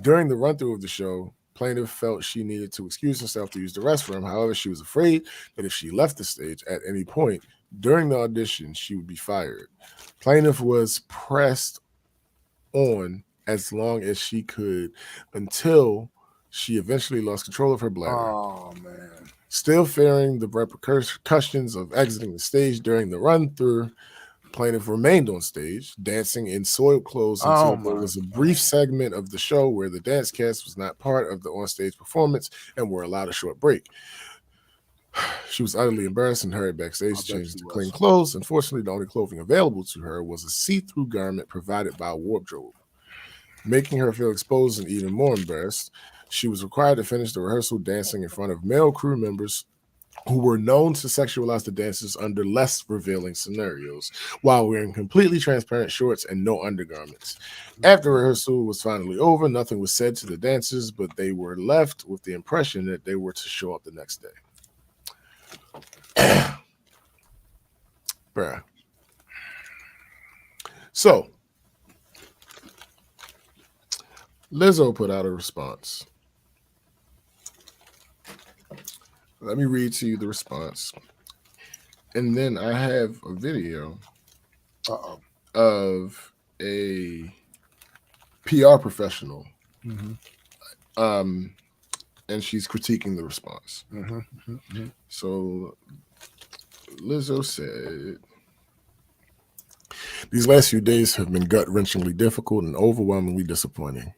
During the run-through of the show, plaintiff felt she needed to excuse herself to use the restroom. However, she was afraid that if she left the stage at any point during the audition, she would be fired. Plaintiff was pressed on as long as she could until she eventually lost control of her bladder. Oh, man. Still fearing the repercussions of exiting the stage during the run-through, plaintiff remained on stage, dancing in soiled clothes until there was a brief segment of the show where the dance cast was not part of the on-stage performance and were allowed a short break. She was utterly embarrassed and hurried backstage to change to clean clothes. Unfortunately, the only clothing available to her was a see-through garment provided by a wardrobe. Making her feel exposed and even more embarrassed, she was required to finish the rehearsal dancing in front of male crew members who were known to sexualize the dancers under less revealing scenarios, while wearing completely transparent shorts and no undergarments. After rehearsal was finally over, nothing was said to the dancers, but they were left with the impression that they were to show up the next day. Bruh. So, Lizzo put out a response. Let me read to you the response. And then I have a video of a PR professional. And she's critiquing the response. So Lizzo said, "These last few days have been gut-wrenchingly difficult and overwhelmingly disappointing.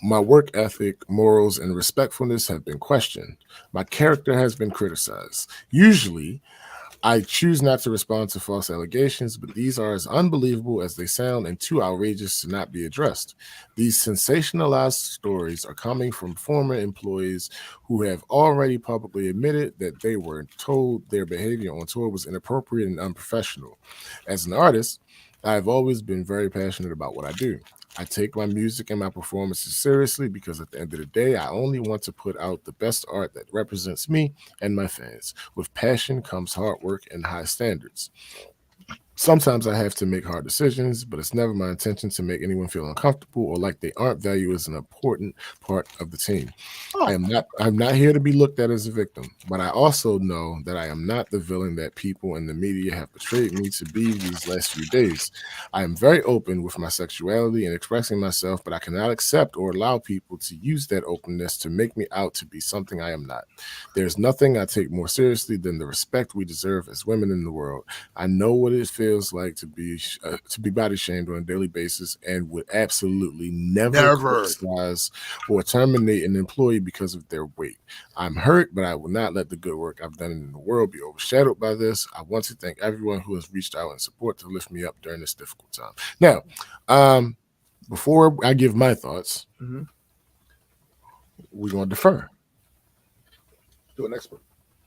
My work ethic, morals, and respectfulness have been questioned. My character has been criticized. Usually, I choose not to respond to false allegations, but these are as unbelievable as they sound and too outrageous to not be addressed. These sensationalized stories are coming from former employees who have already publicly admitted that they were told their behavior on tour was inappropriate and unprofessional. As an artist, I have always been very passionate about what I do. I take my music and my performances seriously because at the end of the day, I only want to put out the best art that represents me and my fans. With passion comes hard work and high standards. Sometimes I have to make hard decisions, but it's never my intention to make anyone feel uncomfortable or like they aren't valued as an important part of the team. I'm not here to be looked at as a victim, but I also know that I am not the villain that people in the media have portrayed me to be these last few days. I am very open with my sexuality and expressing myself, but I cannot accept or allow people to use that openness to make me out to be something I am not. There's nothing I take more seriously than the respect we deserve as women in the world. I know what it feels like to be body shamed on a daily basis, and would absolutely never criticize or terminate an employee because of their weight. I'm hurt, but I will not let the good work I've done in the world be overshadowed by this. I want to thank everyone who has reached out in support to lift me up during this difficult time. Now, before I give my thoughts, we're going to defer to an expert.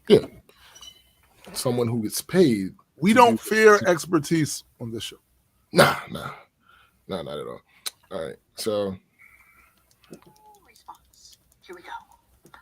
Yeah. Someone who gets paid. We don't fear expertise on this show. Nah, not at all. All right, so here we go.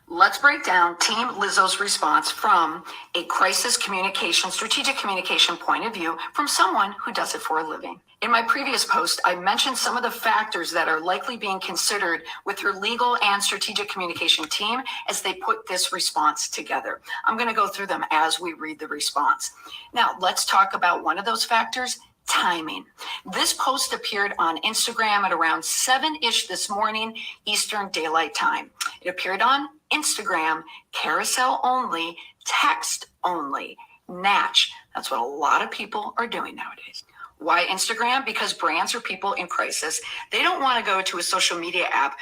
Let's break down Team Lizzo's response from a crisis communication, strategic communication point of view from someone who does it for a living. In my previous post, I mentioned some of the factors that are likely being considered with her legal and strategic communication team as they put this response together. I'm going to go through them as we read the response. Now, let's talk about one of those factors, timing. This post appeared on Instagram at around 7-ish this morning, Eastern Daylight Time. It appeared on Instagram, carousel only, text only, Natch. That's what a lot of people are doing nowadays. Why Instagram? Because brands or people in crisis, they don't want to go to a social media app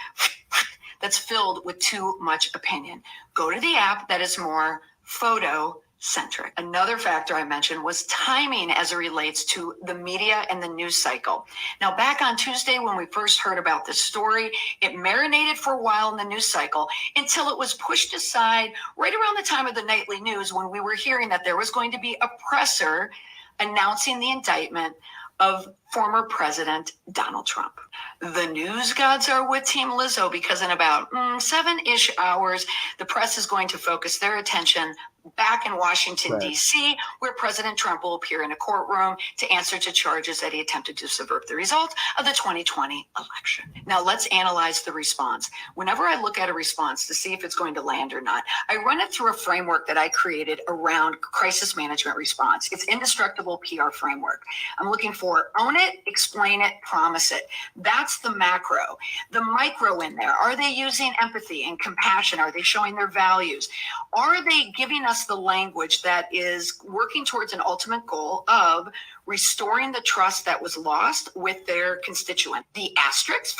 that's filled with too much opinion. Go to the app that is more photo-centric. Another factor I mentioned was timing as it relates to the media and the news cycle. Now, back on Tuesday when we first heard about this story, it marinated for a while in the news cycle until it was pushed aside right around the time of the nightly news when we were hearing that there was going to be a presser announcing the indictment of former President Donald Trump. The news gods are with Team Lizzo because in about 7-ish hours, the press is going to focus their attention back in Washington, D.C., where President Trump will appear in a courtroom to answer to charges that he attempted to subvert the result of the 2020 election. Now, let's analyze the response. Whenever I look at a response to see if it's going to land or not, I run it through a framework that I created around crisis management response. It's indestructible PR framework. I'm looking for own it, explain it, promise it. That's the macro. The micro in there, are they using empathy and compassion? Are they showing their values? Are they giving us the language that is working towards an ultimate goal of restoring the trust that was lost with their constituent? The asterisk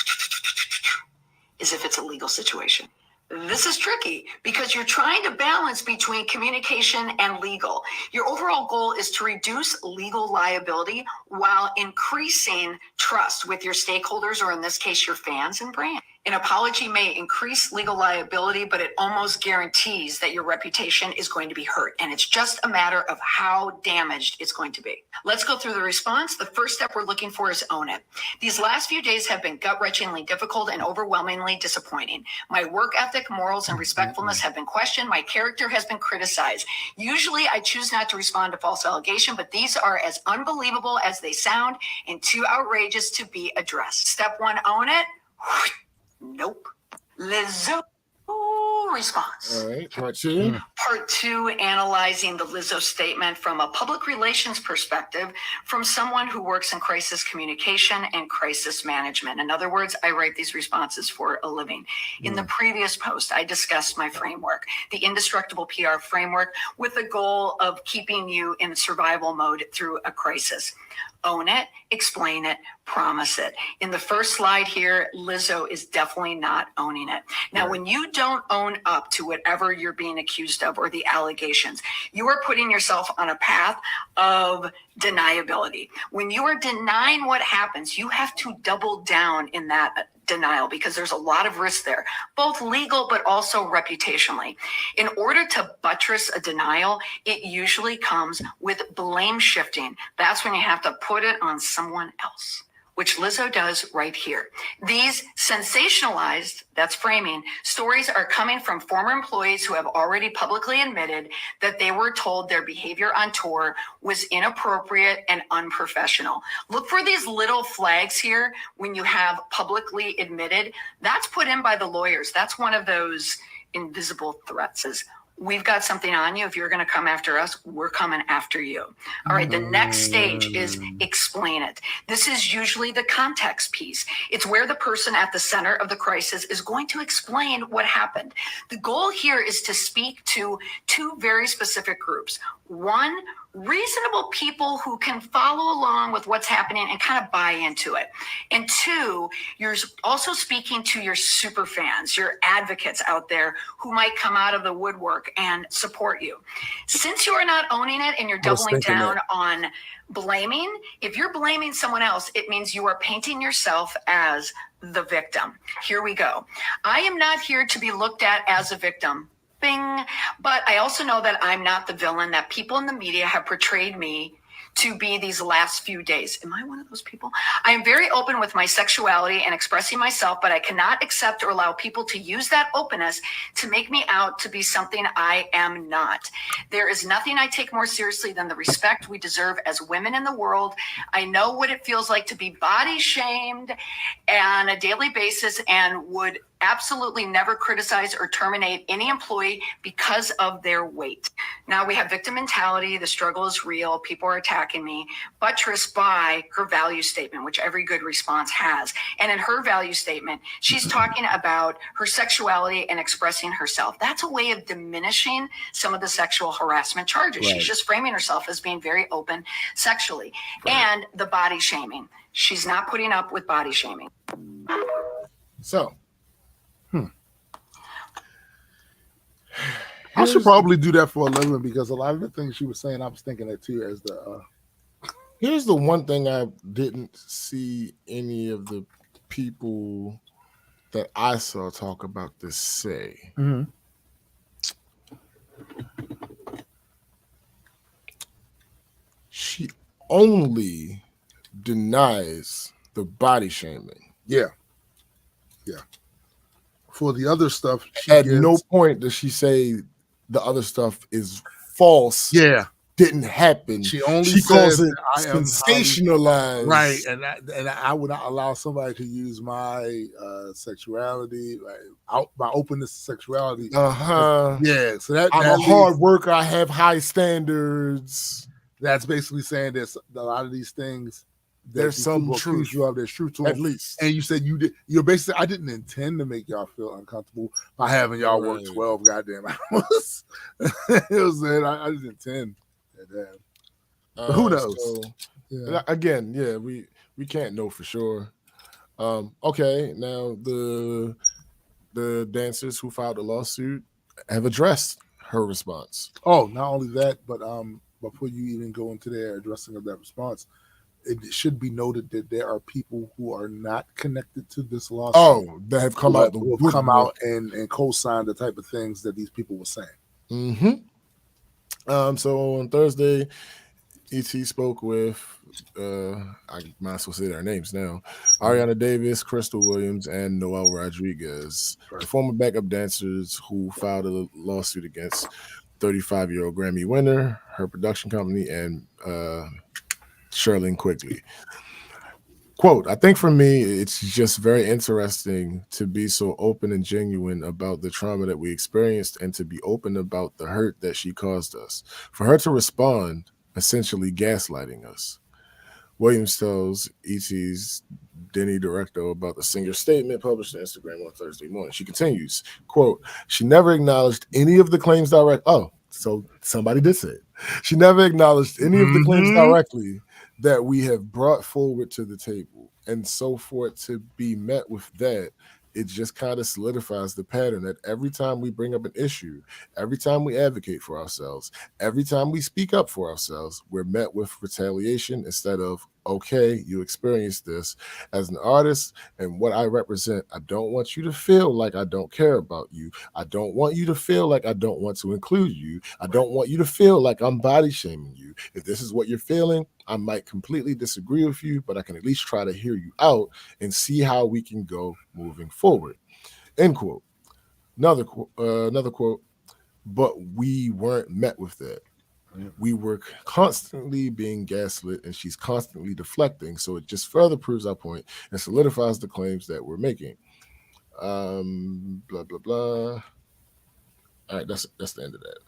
is if it's a legal situation. This is tricky because you're trying to balance between communication and legal. Your overall goal is to reduce legal liability while increasing trust with your stakeholders, or in this case, your fans and brand. An apology may increase legal liability, but it almost guarantees that your reputation is going to be hurt. And it's just a matter of how damaged it's going to be. Let's go through the response. The first step we're looking for is own it. These last few days have been gut-wrenchingly difficult and overwhelmingly disappointing. My work ethic, morals, and respectfulness have been questioned. My character has been criticized. Usually I choose not to respond to false allegation, but these are as unbelievable as they sound and too outrageous to be addressed. Step one, own it. Nope. Lizzo response. All right, part two. Part two, analyzing the Lizzo statement from a public relations perspective from someone who works in crisis communication and crisis management. In other words, I write these responses for a living. In the previous post, I discussed my framework, the indestructible PR framework, with the goal of keeping you in survival mode through a crisis. Own it, explain it, promise it. In the first slide here, Lizzo is definitely not owning it. Now, when you don't own up to whatever you're being accused of or the allegations, you are putting yourself on a path of deniability. When you are denying what happens, you have to double down in that denial because there's a lot of risk there, both legal but also reputationally. In order to buttress a denial, it usually comes with blame shifting. That's when you have to put it on someone else. which Lizzo does right here. These sensationalized, that's framing, stories are coming from former employees who have already publicly admitted that they were told their behavior on tour was inappropriate and unprofessional. Look for these little flags here when you have publicly admitted. That's put in by the lawyers. That's one of those invisible threats. We've got something on you. If you're going to come after us, we're coming after you. All right. The next stage is explain it. This is usually the context piece. It's where the person at the center of the crisis is going to explain what happened. The goal here is to speak to two very specific groups. One, reasonable people who can follow along with what's happening and kind of buy into it. And two, you're also speaking to your super fans, your advocates out there who might come out of the woodwork and support you. Since you are not owning it and you're doubling down on blaming, if you're blaming someone else, it means you are painting yourself as the victim. Here we go. I am not here to be looked at as a victim. But I also know that I'm not the villain that people in the media have portrayed me to be these last few days. Am I one of those people? I am very open with my sexuality and expressing myself, but I cannot accept or allow people to use that openness to make me out to be something I am not. There is nothing I take more seriously than the respect we deserve as women in the world. I know what it feels like to be body shamed on a daily basis and would absolutely never criticize or terminate any employee because of their weight. Now we have victim mentality. The struggle is real. People are attacking me, buttressed by her value statement, which every good response has. And in her value statement, she's talking about her sexuality and expressing herself. That's a way of diminishing some of the sexual harassment charges. Right. She's just framing herself as being very open sexually. Right. And the body shaming. She's not putting up with body shaming. So, I should probably do that for a living because a lot of the things she was saying, I was thinking that too. As the here's the one thing I didn't see any of the people that I saw talk about this say. Mm-hmm. She only denies the body shaming. Yeah. For the other stuff, at no point does she say the other stuff is false. Yeah, didn't happen. She calls it sensationalized. Right, and I would not allow somebody to use my sexuality, my openness to sexuality. Yeah, so I'm a hard worker. I have high standards. That's basically saying there's a lot of these things. There's some truth. There's truth to at least. And you said you did. You're basically. I didn't intend to make y'all feel uncomfortable by having y'all work 12 goddamn hours. It was that I didn't intend that. But who knows? So, again, we can't know for sure. Okay, now the dancers who filed the lawsuit have addressed her response. Oh, not only that, but before you even go into their addressing of that response, it should be noted that there are people who are not connected to this lawsuit. Oh, that have come out and co-signed the type of things that these people were saying. Mm-hmm. So on Thursday, ET spoke with I might as well say their names now: Ariana Davis, Crystal Williams, and Noel Rodriguez, the former backup dancers who filed a lawsuit against 35-year-old Grammy winner, her production company, and Shirlene Quigley. Quote, I think for me, it's just very interesting to be so open and genuine about the trauma that we experienced and to be open about the hurt that she caused us. For her to respond, essentially gaslighting us. Williams tells ET's Denny Directo about the singer's statement published on Instagram on Thursday morning. She continues, quote, she never acknowledged any of the claims direct. Oh, so somebody did say it. She never acknowledged any of the claims directly that we have brought forward to the table. And so for it to be met with that, it just kind of solidifies the pattern that every time we bring up an issue, every time we advocate for ourselves, every time we speak up for ourselves, we're met with retaliation instead of okay, you experienced this as an artist, and what I represent, I don't want you to feel like I don't care about you. I don't want you to feel like I don't want to include you. I don't want you to feel like I'm body shaming you. If this is what you're feeling, I might completely disagree with you, but I can at least try to hear you out and see how we can go moving forward. End quote. Another quote, but we weren't met with that. We were constantly being gaslit, and she's constantly deflecting. So it just further proves our point and solidifies the claims that we're making. Blah blah blah. All right, that's the end of that.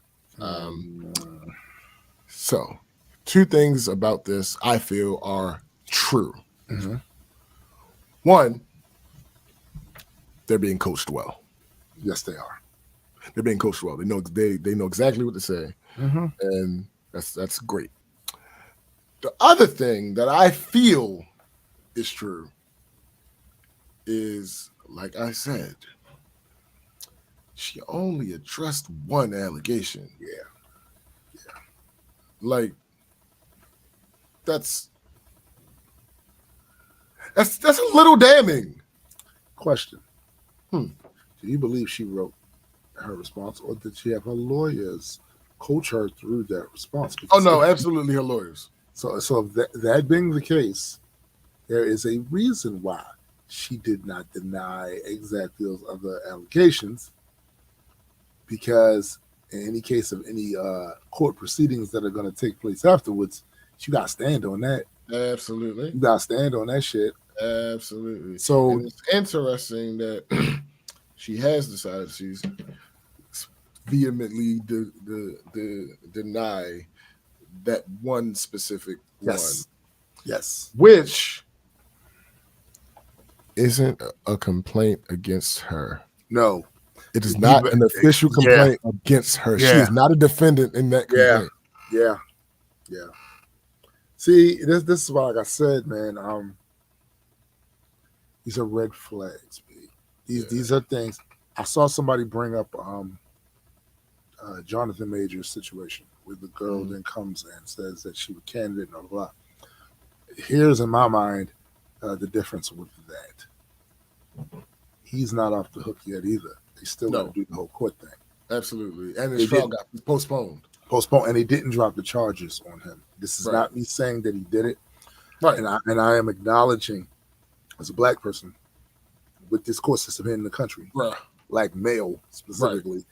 So, two things about this I feel are true. Mm-hmm. One, they're being coached well. Yes, they are. They're being coached well. They know exactly what to say, and that's great. The other thing that I feel is true is, like I said, she only addressed one allegation. Yeah. Like that's a little damning. Question: Do you believe she wrote her response, or did she have her lawyers coach her through that response? Oh no, absolutely her lawyers. So that being the case, there is a reason why she did not deny exactly those other allegations, because in any case of any court proceedings that are going to take place afterwards, you got to stand on that. Absolutely. You got to stand on that shit. Absolutely. So and it's interesting that she has decided she's vehemently deny that one specific one. Yes. Which isn't a complaint against her. No. It is not an official complaint against her. Yeah. She is not a defendant in that complaint. Yeah. See, this is why, like I said, man, these are red flags, B. These are things. I saw somebody bring up Jonathan Major's situation where the girl then comes and says that she was candidate and blah, blah. Here's in my mind the difference with that. He's not off the hook yet either. They still got to do the whole court thing. Absolutely. And his trial got postponed. And they didn't drop the charges on him. This is not me saying that he did it. Right. And I am acknowledging, as a black person, with this court system here in the country, black male specifically,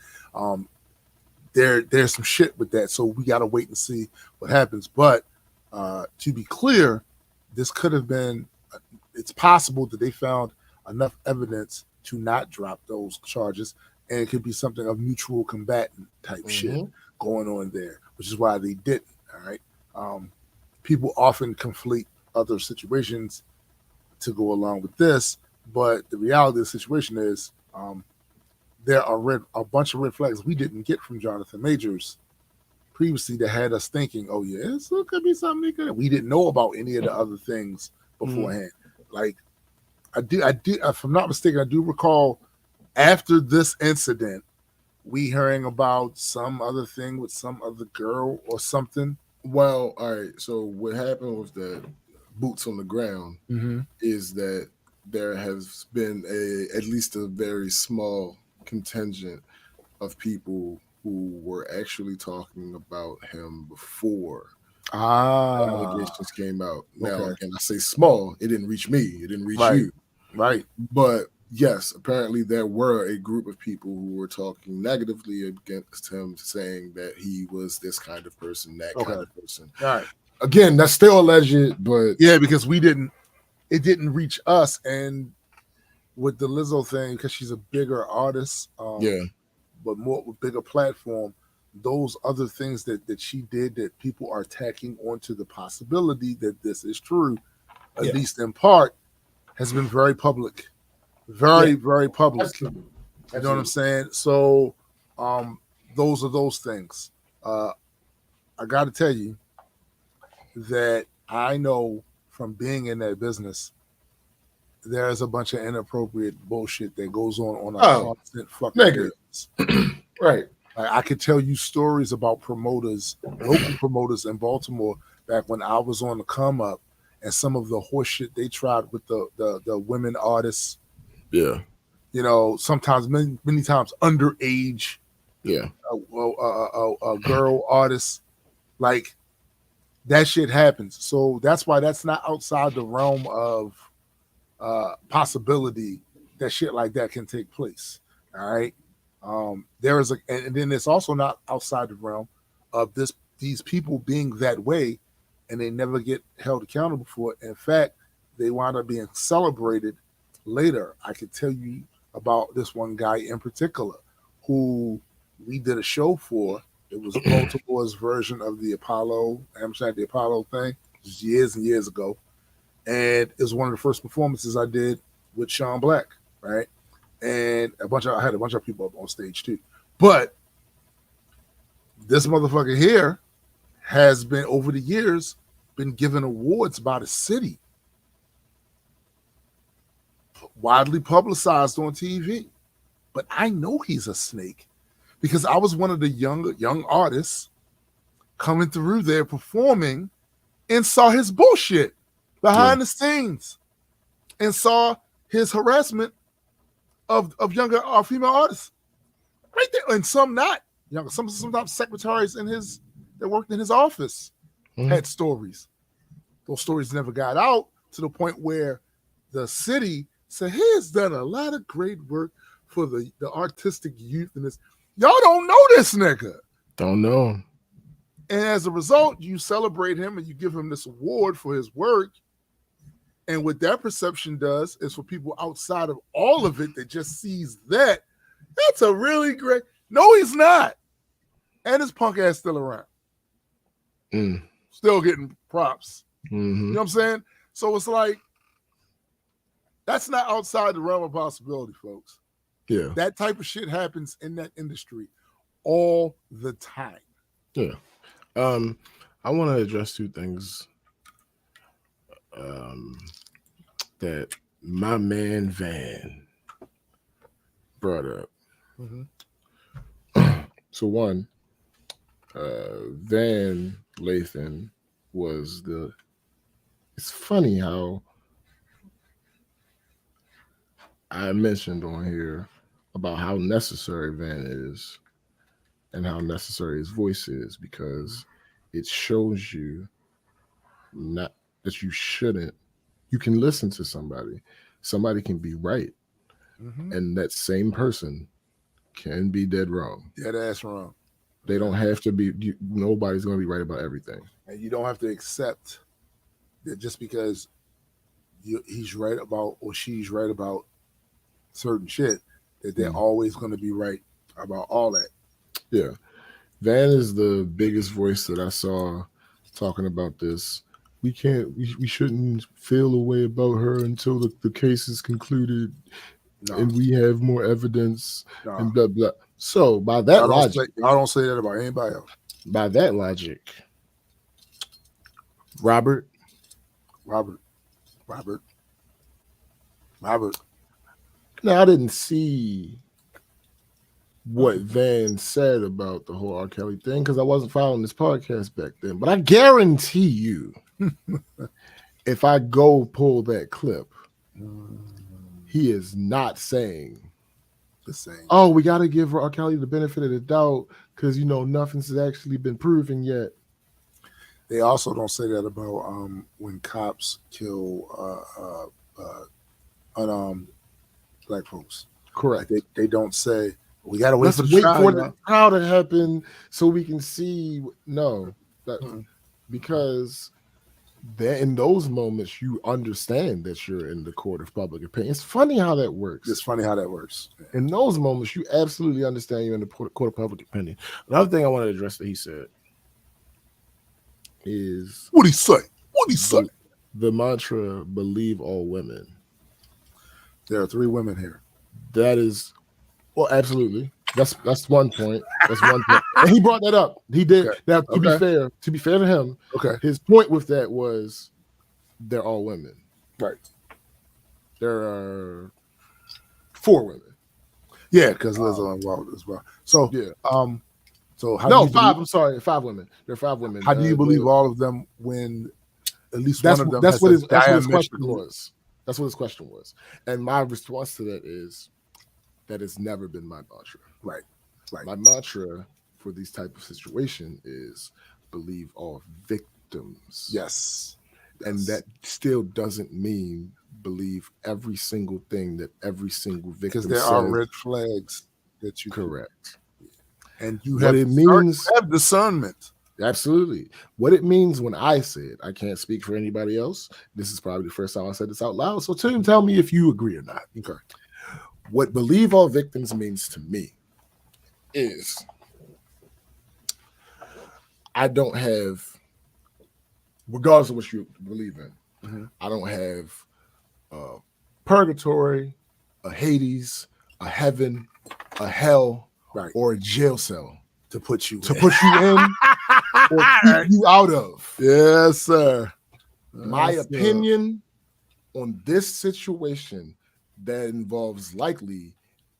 there's some shit with that. So we got to wait and see what happens. But to be clear, this could have been, it's possible that they found enough evidence to not drop those charges, and it could be something of mutual combatant type shit going on there, which is why they didn't. All right. People often conflate other situations to go along with this, but the reality of the situation is there are a bunch of red flags we didn't get from Jonathan Majors previously that had us thinking, oh yeah, so it could be something good. We didn't know about any of the other things beforehand. Like I do, if I'm not mistaken, I do recall after this incident, we hearing about some other thing with some other girl or something. Well, all right. So what happened with the boots on the ground is that there has been at least a very small contingent of people who were actually talking about him before allegations came out. Now, again, I say small. It didn't reach me. It didn't reach you. Right. But yes, apparently there were a group of people who were talking negatively against him, saying that he was this kind of person, that kind of person. Right. Again, that's still alleged, but because it didn't reach us. And with the Lizzo thing, because she's a bigger artist, but more with bigger platform, those other things that she did that people are tacking onto the possibility that this is true, at least in part, has been very public. Very public. Absolutely. You know what I'm saying? So those are those things. I got to tell you that I know from being in that business, there's a bunch of inappropriate bullshit that goes on a constant fucking basis. Right. Like, I could tell you stories about promoters, local promoters in Baltimore, back when I was on the come up, and some of the horse shit they tried with the women artists. Yeah. Sometimes many times underage. Yeah. Girl artists, like that shit happens. So that's why that's not outside the realm of possibility that shit like that can take place. All right. There is and then it's also not outside the realm of these people being that way, and they never get held accountable for it. In fact, they wind up being celebrated later. I could tell you about this one guy in particular who we did a show for. It was Baltimore's version of the Apollo thing, years and years ago. And it was one of the first performances I did with Sean Black, right? And I had a bunch of people up on stage too. But this motherfucker here has been, over the years, been given awards by the city, widely publicized on TV. But I know he's a snake because I was one of the young artists coming through there performing and saw his bullshit behind the scenes and saw his harassment of younger female artists right there. And some not younger, sometimes secretaries that worked in his office had stories. Those stories never got out to the point where the city said, he has done a lot of great work for the artistic youth in this. Y'all don't know this nigga. Don't know. And as a result, you celebrate him and you give him this award for his work. And what that perception does is, for people outside of all of it that just sees that's a really great. No, he's not. And his punk ass still around. Still getting props. You know what I'm saying? So it's like, that's not outside the realm of possibility, folks. Yeah. That type of shit happens in that industry all the time. Yeah. I want to address two things that my man Van brought up. So one, Van Lathan was it's funny how I mentioned on here about how necessary Van is and how necessary his voice is, because it shows you not that you shouldn't. You can listen to somebody. Somebody can be right, and that same person can be dead wrong. Dead ass wrong. They don't have to be. Nobody's going to be right about everything, and you don't have to accept that just because he's right about or she's right about certain shit that they're always going to be right about all that. Yeah. Van is the biggest voice that I saw talking about this. We shouldn't feel a way about her until the case is concluded and we have more evidence and blah, blah. So by that logic. I don't say that about anybody else. By that logic, Robert. Now, I didn't see what Van said about the whole R. Kelly thing because I wasn't following this podcast back then. But I guarantee you, if I go pull that clip, he is not saying the same. Oh, we got to give R. Kelly the benefit of the doubt because, nothing's actually been proven yet. They also don't say that about when cops kill unarmed black folks. Correct. Like they don't say, we got to wait for the trial to happen so we can see. No, because in those moments you understand that you're in the court of public opinion. It's funny how that works. Yeah. In those moments, you absolutely understand you're in the court of public opinion. Another thing I want to address that he said is What'd he say? The mantra, believe all women. There are 3 women here. That is, well, absolutely. That's one point. That's one point. And he brought that up. He did. Okay. Now, to be fair to him, his point with that was they're all women. Right. There are 4 women. Yeah, because Lizzo involved as well. So yeah. So how 5. I'm sorry, 5 women. There are 5 women. How do you believe all of them when at least That's one of them that's has what a his question diametrically- was. That's what his question was. And my response to that is that it's never been my mantra. Right. My mantra for these type of situation is believe all victims. Yes. And that still doesn't mean believe every single thing that every single victim because there says. are red flags that you correct. And you What it means, have discernment. Absolutely. What it means when I say it, I can't speak for anybody else. This is probably the first time I said this out loud. So Tim, tell me if you agree or not. Okay. What believe all victims means to me is I don't have, regardless of what you believe in, I don't have purgatory, a Hades, a heaven, a hell, or a jail cell to put you in or keep you out of. Yes, sir. My opinion on this situation that involves likely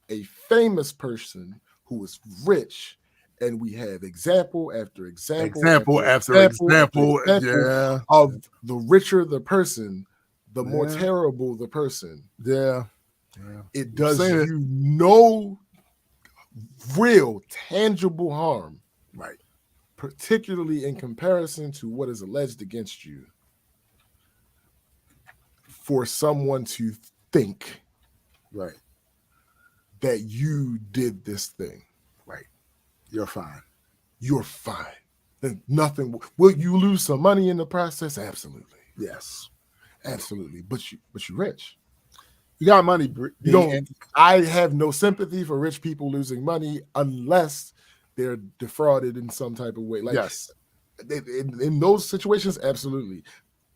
a famous person who is rich, and we have example after example yeah, of the richer the person, the more terrible the person. Yeah. It does you no real tangible harm. Right. Particularly in comparison to what is alleged against you, for someone to think that you did this thing. Right. You're fine. You're fine. And nothing. Will you lose some money in the process? Absolutely. Yes. Absolutely. But you're rich. You got money. You don't. I have no sympathy for rich people losing money unless they're defrauded in some type of way. Like, yes. In those situations, absolutely.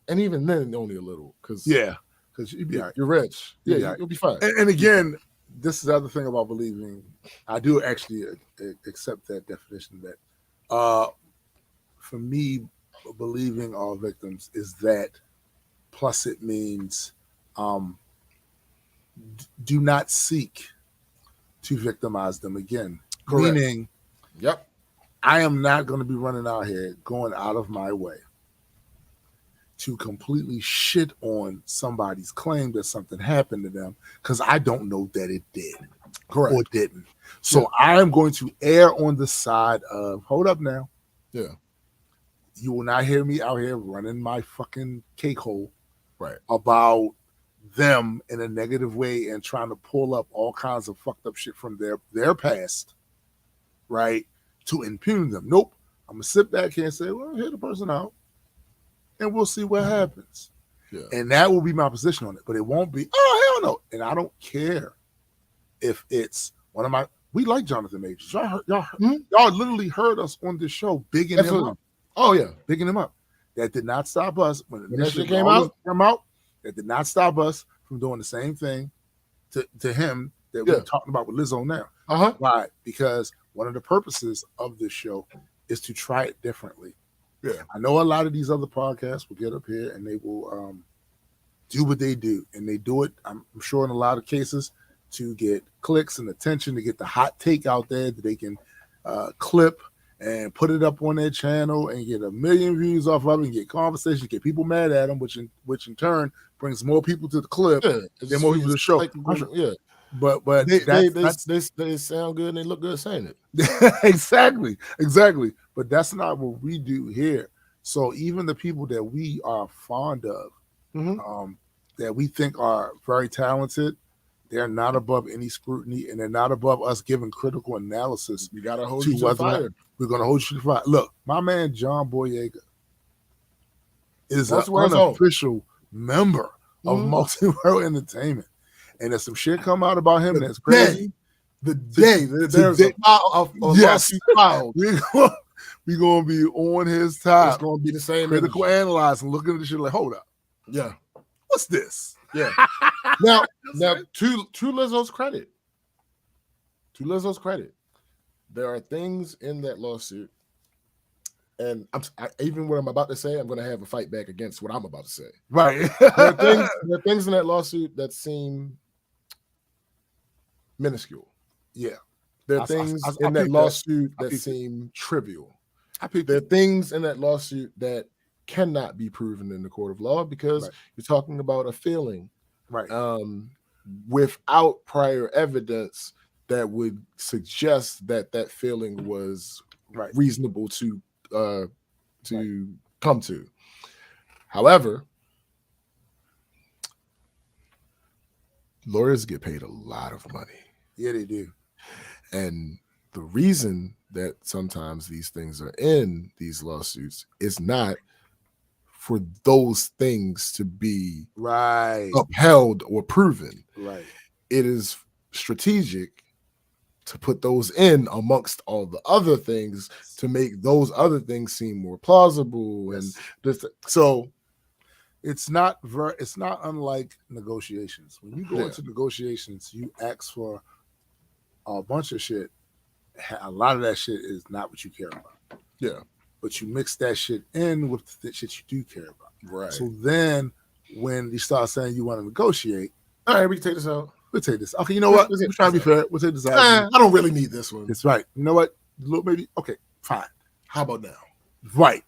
And even then, only a little. Because you're rich. You'll be fine. And again, this is the other thing about believing. I do actually accept that definition. That for me, believing all victims is that. Plus, it means do not seek to victimize them again. Correct. Meaning, I am not going to be running out here going out of my way to completely shit on somebody's claim that something happened to them because I don't know that it did or didn't. So I am going to err on the side of, hold up now. Yeah. You will not hear me out here running my fucking cake hole about them in a negative way and trying to pull up all kinds of fucked up shit from their past, to impugn them. Nope. I'm going to sit back here and say, well, hear the person out, and we'll see what happens. Yeah. And that will be my position on it. But it won't be, oh, hell no. And I don't care if it's one of my, we like Jonathan Majors. Y'all literally heard us on this show bigging him up. Oh, yeah. Bigging him up. That did not stop us. When that shit came out, that did not stop us from doing the same thing to him that we're talking about with Lizzo now. Why? Because one of the purposes of this show is to try it differently. Yeah. I know a lot of these other podcasts will get up here and they will do what they do. And they do it, I'm sure, in a lot of cases to get clicks and attention, to get the hot take out there that they can clip and put it up on their channel and get 1 million views off of it and get conversations, get people mad at them, which in turn brings more people to the clip and more people to the show. But they sound good and they look good saying it. Exactly. But that's not what we do here. So even the people that we are fond of, that we think are very talented, they're not above any scrutiny, and they're not above us giving critical analysis. We gotta hold you to the fire. We're gonna hold you to the fire. Look, my man John Boyega is an unofficial member of Multi-World Entertainment, and there's some shit come out about him that's crazy. There's a lawsuit filed. We're gonna be on his time. It's gonna be the same critical analyzing, looking at the shit like, hold up, what's this? Yeah. Now, to Lizzo's credit, there are things in that lawsuit, and even what I'm about to say, I'm going to have a fight back against what I'm about to say. Right. There are things in that lawsuit that seem minuscule. Yeah. There are things in that lawsuit that seem trivial. There are things in that lawsuit that cannot be proven in the court of law because you're talking about a feeling, right? Without prior evidence that would suggest that that feeling was reasonable to come to. However, lawyers get paid a lot of money. Yeah, they do. And the reason that sometimes these things are in these lawsuits is not for those things to be upheld or proven. Right. It is strategic to put those in amongst all the other things to make those other things seem more plausible. And so it's not unlike negotiations. When you go into negotiations, you ask for a bunch of shit. A lot of that shit is not what you care about. Yeah. But you mix that shit in with the shit you do care about. Right. So then when you start saying you want to negotiate, all right, we can take this out. We'll take this. Okay, you know what? We're trying to be fair. We'll take this out. I don't really need this one. It's right. You know what? Maybe, okay, fine. How about now? Right.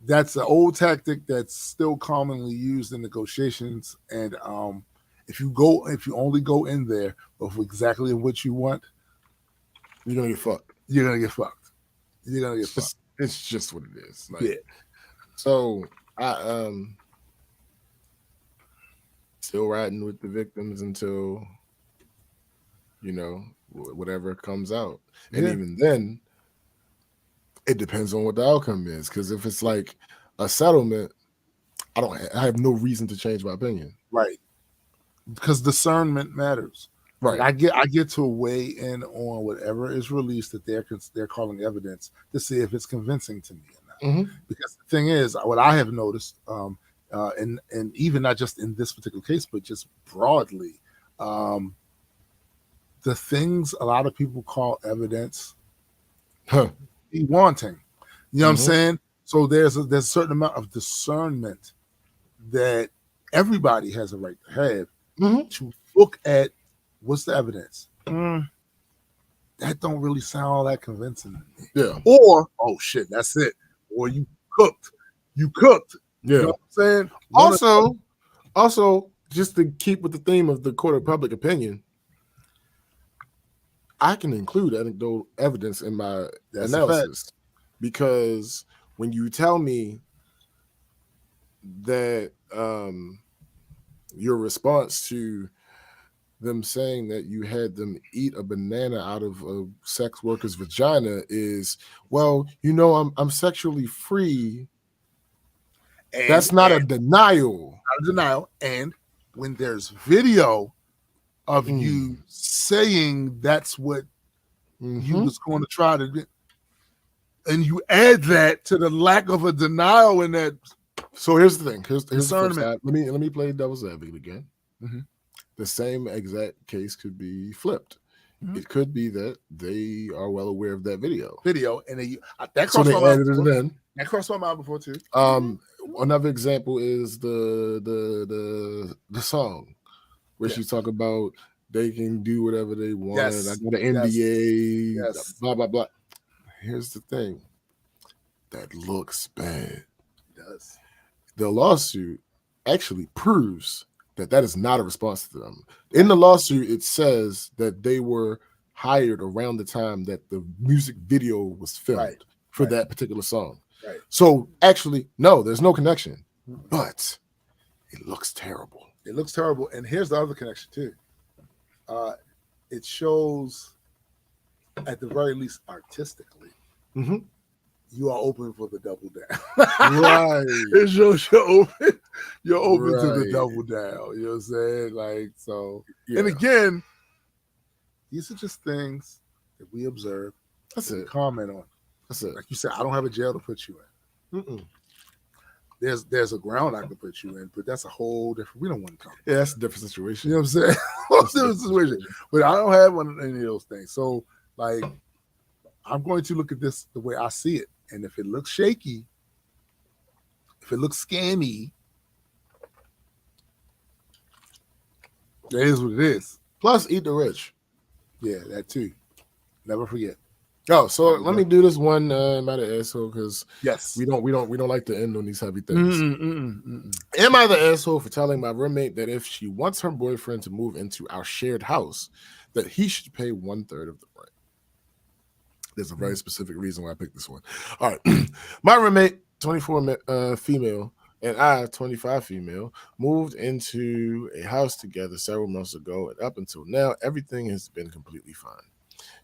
That's an old tactic that's still commonly used in negotiations. And if you only go in there with exactly what you want, you're gonna get fucked. You're gonna get fucked. You're gonna get fucked. It's just what it is. Yeah. So I still riding with the victims until whatever comes out. And even then, it depends on what the outcome is. Because if it's like a settlement, I have no reason to change my opinion. Right. Because discernment matters. Right. I get to weigh in on whatever is released that they're calling evidence to see if it's convincing to me or not. Because the thing is, what I have noticed, and even not just in this particular case, but just broadly, the things a lot of people call evidence be wanting. You know what I'm saying? So there's a certain amount of discernment that everybody has a right to have to look at what's the evidence. That don't really sound all that convincing to me. Yeah. Or, oh shit, that's it. Or you cooked. You cooked. Yeah. You know what I'm saying? Also, just to keep with the theme of the court of public opinion, I can include anecdotal evidence in my analysis because when you tell me that your response to them saying that you had them eat a banana out of a sex worker's vagina is, well, I'm sexually free. And that's not a denial. Not a denial. And when there's video of you saying that's what you was going to try to do, and you add that to the lack of a denial in that. So here's the thing. Here's the flip side. Let me play devil's advocate again. The same exact case could be flipped. It could be that they are well aware of that video, and that crossed my mind before. That crossed my mind before too. Another example is the song where she talk about they can do whatever they want. I got an NDA, blah blah blah. Here's the thing. That looks bad. It does. The lawsuit actually proves that is not a response to them. In the lawsuit, it says that they were hired around the time that the music video was filmed for that particular song. Right. So actually, no, there's no connection, but it looks terrible. It looks terrible. And here's the other connection too. It shows, at the very least artistically, you are open for the double down. Right. It shows you're open to the double down. You know what I'm saying? Like, so, and again, these are just things that we observe. That's it. Comment on. That's it. Like you said, I don't have a jail to put you in. There's a ground I could put you in, but that's a whole different. We don't want to talk. Yeah, that's a different situation. You know what I'm saying? Different situation. But I don't have one of any of those things. So, like, I'm going to look at this the way I see it, and if it looks shaky, if it looks scammy, that is what it is. Plus, eat the rich. Yeah, that too. Never forget. Oh, so let me do this one am I the asshole, because Yes. we don't like to end on these heavy things. Am I the asshole for telling my roommate that if she wants her boyfriend to move into our shared house, that he should pay 1/3 of the rent? There's a very specific reason why I picked this one. All right. My roommate, 24 female, and I, 25 female, moved into a house together several months ago, and up until now, everything has been completely fine.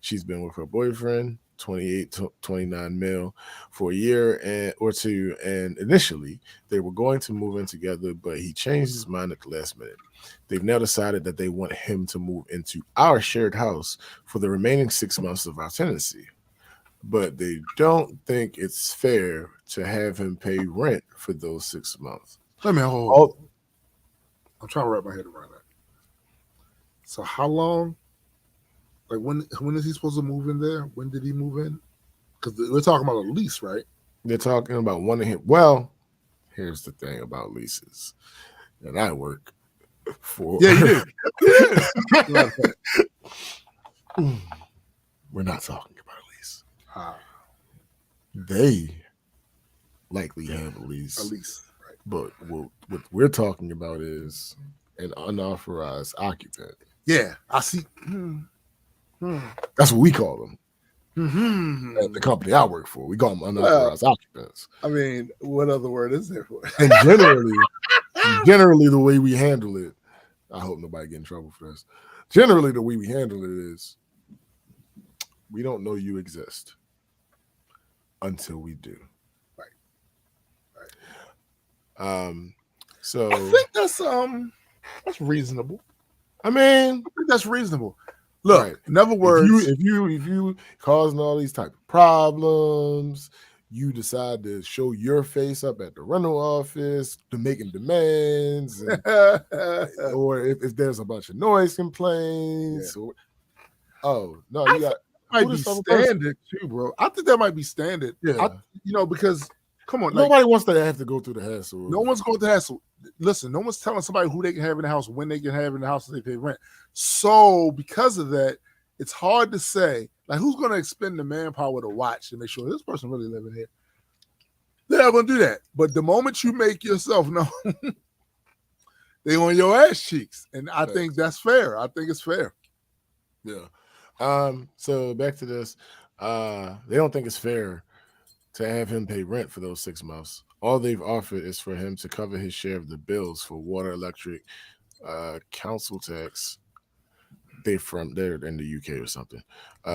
She's been with her boyfriend, 28 to 29 male, for a year or two, and initially they were going to move in together, but he changed his mind at the last minute. They've now decided that they want him to move into our shared house for the remaining 6 months of our tenancy, but they don't think it's fair to have him pay rent for those 6 months. Let me hold. I'm trying to wrap my head around that. So how long? Like when is he supposed to move in there? When did he move in? Because we're talking about a lease, right? They're talking about wanting him. Well, here's the thing about leases, and I work for. Yeah, you do. We're not talking about a lease. They likely have a lease. A lease, right? But what we're talking about is an unauthorized occupant. Yeah, I see. That's what we call them. At the company I work for, we call them unauthorized occupants. I mean, what other word is there for it? And generally, the way we handle it, I hope nobody get in trouble for this. Generally, the way we handle it is, we don't know you exist until we do. Right. So I think that's reasonable. I mean, think that's reasonable. Look, right. In other words, if you causing all these type of problems, you decide to show your face up at the rental office to making demands, or if there's a bunch of noise complaints, might be standard too, bro. I think that might be standard. Yeah, because come on, nobody wants to have to go through the hassle. No one's going through the hassle. Listen, no one's telling somebody who they can have in the house, when they can have in the house, and they pay rent. So because of that, it's hard to say, like, who's going to expend the manpower to watch and make sure this person really living here? They're not going to do that. But the moment you make yourself known, they on your ass cheeks, and I think that's fair. I think it's fair. Yeah. So back to this. They don't think it's fair to have him pay rent for those 6 months. All they've offered is for him to cover his share of the bills for water, electric, council tax. They're in the UK or something.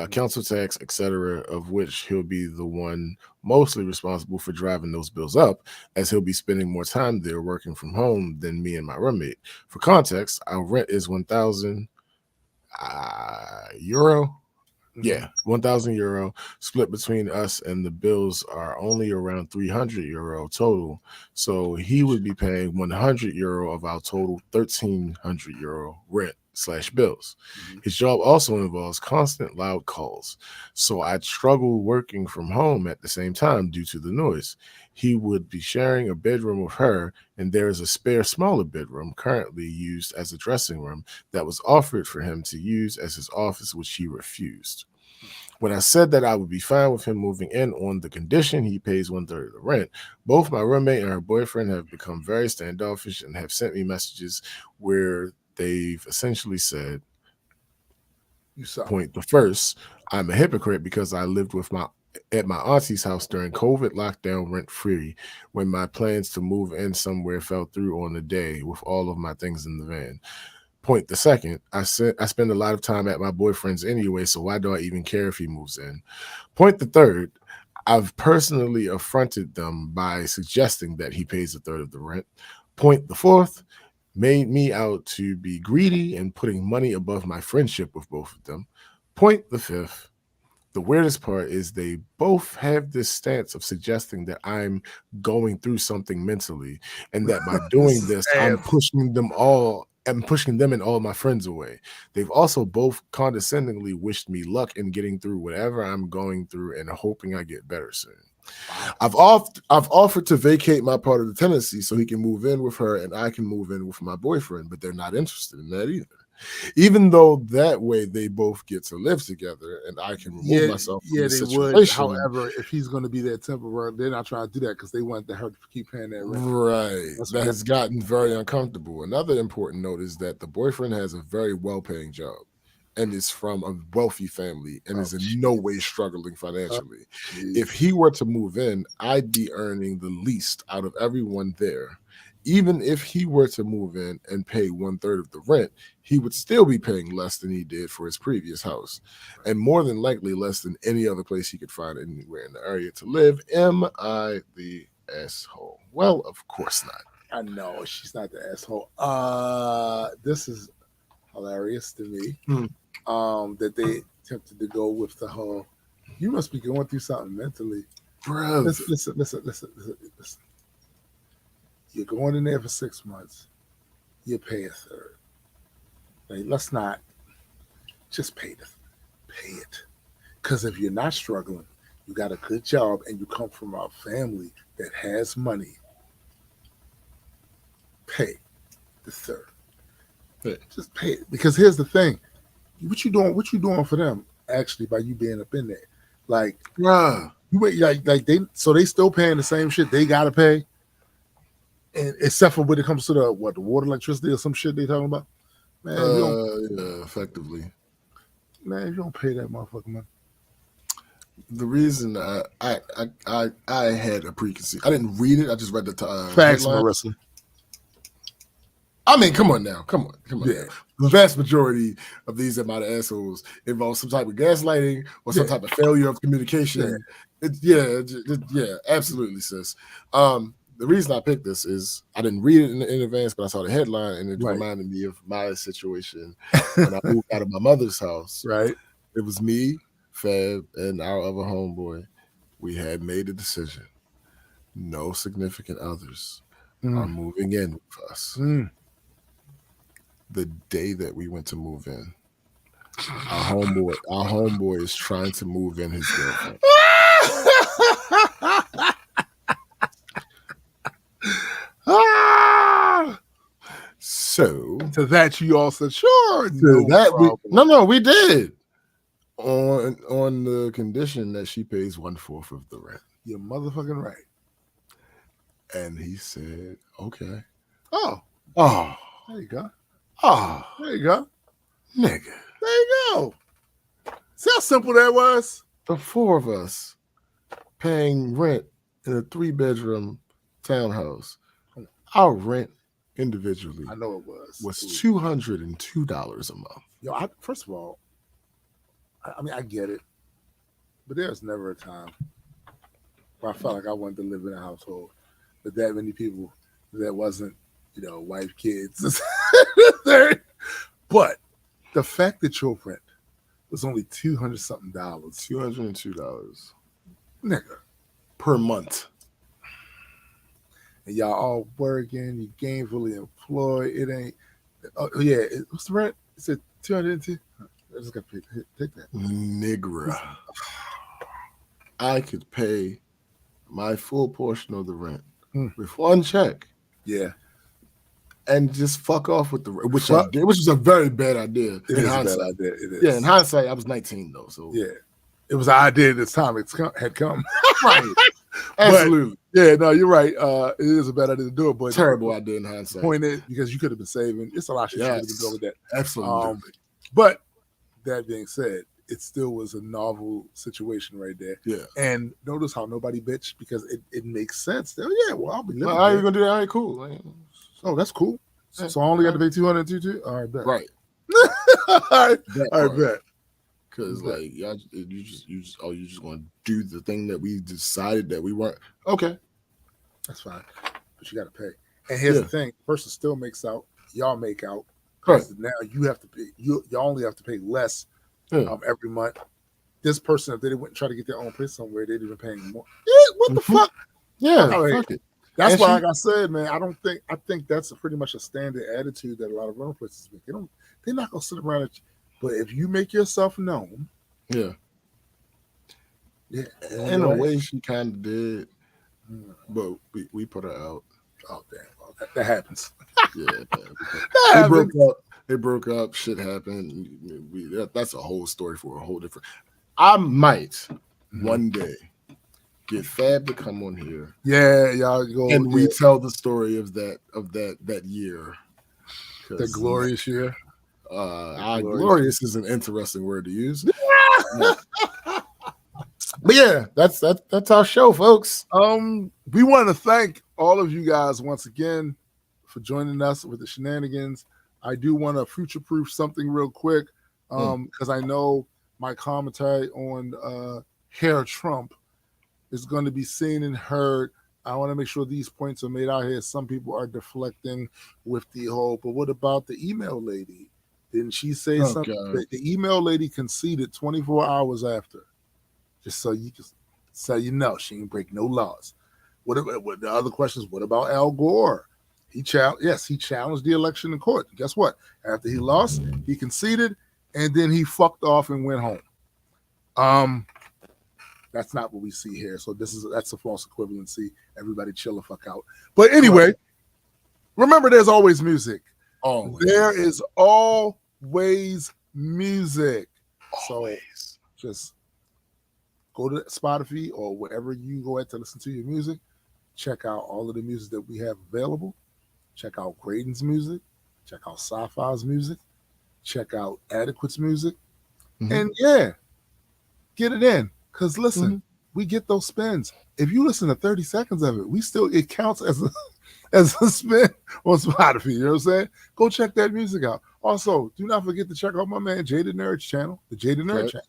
Council tax, etc., of which he'll be the one mostly responsible for driving those bills up, as he'll be spending more time there working from home than me and my roommate. For context, our rent is €1,000. Yeah, €1,000 split between us, and the bills are only around €300 total. So he would be paying €100 of our total €1,300 rent / bills. His job also involves constant loud calls, so I'd struggle working from home at the same time due to the noise. He would be sharing a bedroom with her, and there is a spare smaller bedroom currently used as a dressing room that was offered for him to use as his office, which he refused. When I said that I would be fine with him moving in on the condition he pays 1/3 of the rent, both my roommate and her boyfriend have become very standoffish and have sent me messages where they've essentially said, point the first, I'm a hypocrite because I lived at my auntie's house during COVID lockdown rent-free when my plans to move in somewhere fell through on the day with all of my things in the van. Point the second, I spend a lot of time at my boyfriend's anyway, so why do I even care if he moves in? Point the third, I've personally affronted them by suggesting that he pays 1/3 of the rent. Point the fourth, made me out to be greedy and putting money above my friendship with both of them. Point the fifth, the weirdest part is they both have this stance of suggesting that I'm going through something mentally, and that by doing this, I'm pushing them and all my friends away. They've also both condescendingly wished me luck in getting through whatever I'm going through and hoping I get better soon. I've offered to vacate my part of the tenancy so he can move in with her and I can move in with my boyfriend, but they're not interested in that either. Even though that way they both get to live together and I can remove myself from the situation. Would. However, if he's going to be there temporarily, they're not trying to do that because they want her to keep paying that rent. Right. That has gotten very uncomfortable. Another important note is that the boyfriend has a very well-paying job and is from a wealthy family and is in no way struggling financially. If he were to move in, I'd be earning the least out of everyone there. Even if he were to move in and pay 1/3 of the rent, he would still be paying less than he did for his previous house, and more than likely less than any other place he could find anywhere in the area to live. Am I the asshole? Well, of course not. I know she's not the asshole. This is hilarious to me. That they attempted to go with the whole. You must be going through something mentally, bro. Listen. You're going in there for 6 months. You pay 1/3. Like, let's not just pay it. Because if you're not struggling, you got a good job, and you come from a family that has money, pay the 1/3. Yeah. Just pay it. Because here's the thing. What you doing for them, actually, by you being up in there? Like, you wait, like they still paying the same shit they gotta pay. And except for when it comes to the water, electricity, or some shit they talking about, man. Effectively, man, you don't pay that motherfucker money. The reason I had a preconceived, I didn't read it. I just read the facts, headline. Marissa. I mean, come on now, come on. Yeah. The vast majority of these amount of assholes involve some type of gaslighting or some type of failure of communication. Yeah, absolutely, sis. The reason I picked this is I didn't read it in advance, but I saw the headline and it reminded me of my situation when I moved out of my mother's house. Right. It was me, Fab, and our other homeboy. We had made a decision. No significant others are moving in with us. The day that we went to move in, our homeboy is trying to move in his girlfriend. So to that you all said sure. We did on the condition that she pays 1/4 of the rent. You're motherfucking right. And he said, okay. Oh, there you go. There you go, nigga. There you go. See how simple that was? The 4 of us paying rent in a 3-bedroom townhouse. Our rent individually, I know it was $202 a month. Yo, first of all, I mean, I get it, but there's never a time where I felt like I wanted to live in a household with that many people that wasn't, wife, kids. But the fact that your rent was only $200-something, $202, nigga, per month. And y'all all working, you gainfully employed. It ain't. Oh yeah, what's the rent? It said 202. I just got to take that. Nigga, I could pay my full portion of the rent with one check. Yeah, and just fuck off with the which I did, which is a very bad idea. It is a bad idea. It is. Yeah, in hindsight, I was 19 though, so yeah, it was an idea at this time. Had come. Right. Absolutely. But, yeah, no, you're right. It is a bad idea to do it, but terrible idea in hindsight. Point is, because you could have been saving. It's a lot of shit you could have been doing with that. Absolutely. But that being said, it still was a novel situation right there. Yeah. And notice how nobody bitched because it makes sense. Oh, yeah, well, I'll be living. How are you gonna do that? All right, cool. Oh, that's cool. So I only got to pay $202. All right, bet. Right. All right, bet. Because like you just want to do the thing that we decided that we weren't. Okay, that's fine, but you got to pay. And here's the thing: the person still makes out. Y'all make out. Right. Now you have to pay. You only have to pay less every month. This person, if they went and try to get their own place somewhere, they'd even paying more. Yeah, what the fuck? Yeah, fuck it. That's why, like I said, man, I think that's pretty much a standard attitude that a lot of rental places make. They're not gonna sit around at you. But if you make yourself known, in a way she kind of did, but we put her out. Oh damn, that happens. Yeah, we broke up. They broke up. Shit happened. That's a whole story for a whole different. I might one day get Fab to come on here. Yeah, y'all go and retell the story of that year. The glorious year. Glorious is an interesting word to use. But yeah, that's our show, folks. We want to thank all of you guys once again for joining us with the shenanigans. I do want to future-proof something real quick, because I know my commentary on Hair Trump is going to be seen and heard. I want to make sure these points are made out here. Some people are deflecting with the whole, but what about the email lady? Didn't she say something? The email lady conceded 24 hours after. Just so you know, she didn't break no laws. What the other questions? What about Al Gore? He challenged the election in court. Guess what? After he lost, he conceded, and then he fucked off and went home. That's not what we see here. So that's a false equivalency. Everybody chill the fuck out. But anyway, remember, there's always music. There is always music. Always. So just go to Spotify or wherever you go to listen to your music. Check out all of the music that we have available. Check out Graydon's music. Check out Sci-Fi's music. Check out Adequate's music. And get it in. Because listen, we get those spins. If you listen to 30 seconds of it, it counts as a spin on Spotify. You know what I'm saying? Go check that music out. Also, do not forget to check out my man Jada Nerd's channel, the Jada Nerd channel.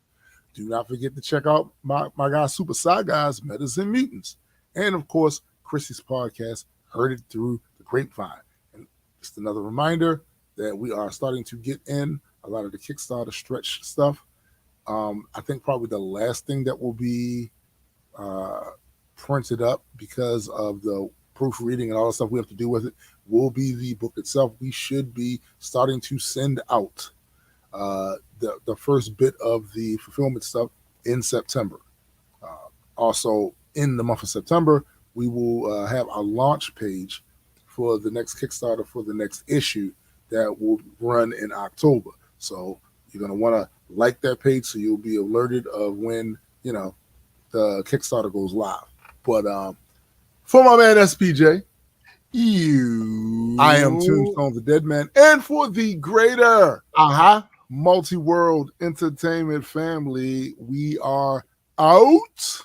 Do not forget to check out my guy Super Side Guys, Metas and Mutants. And of course, Chrissy's podcast, Heard It Through the Grapevine. And just another reminder that we are starting to get in a lot of the Kickstarter stretch stuff. I think probably the last thing that will be printed up because of the proofreading and all the stuff we have to do with it will be the book itself. We should be starting to send out the first bit of the fulfillment stuff in September. Also, in the month of September, we will have a launch page for the next Kickstarter for the next issue that will run in October. So you're going to want to like that page so you'll be alerted of when, the Kickstarter goes live. But for my man SPJ, I am Tombstone the Dead Man, and for the greater multi-world entertainment family, we are out.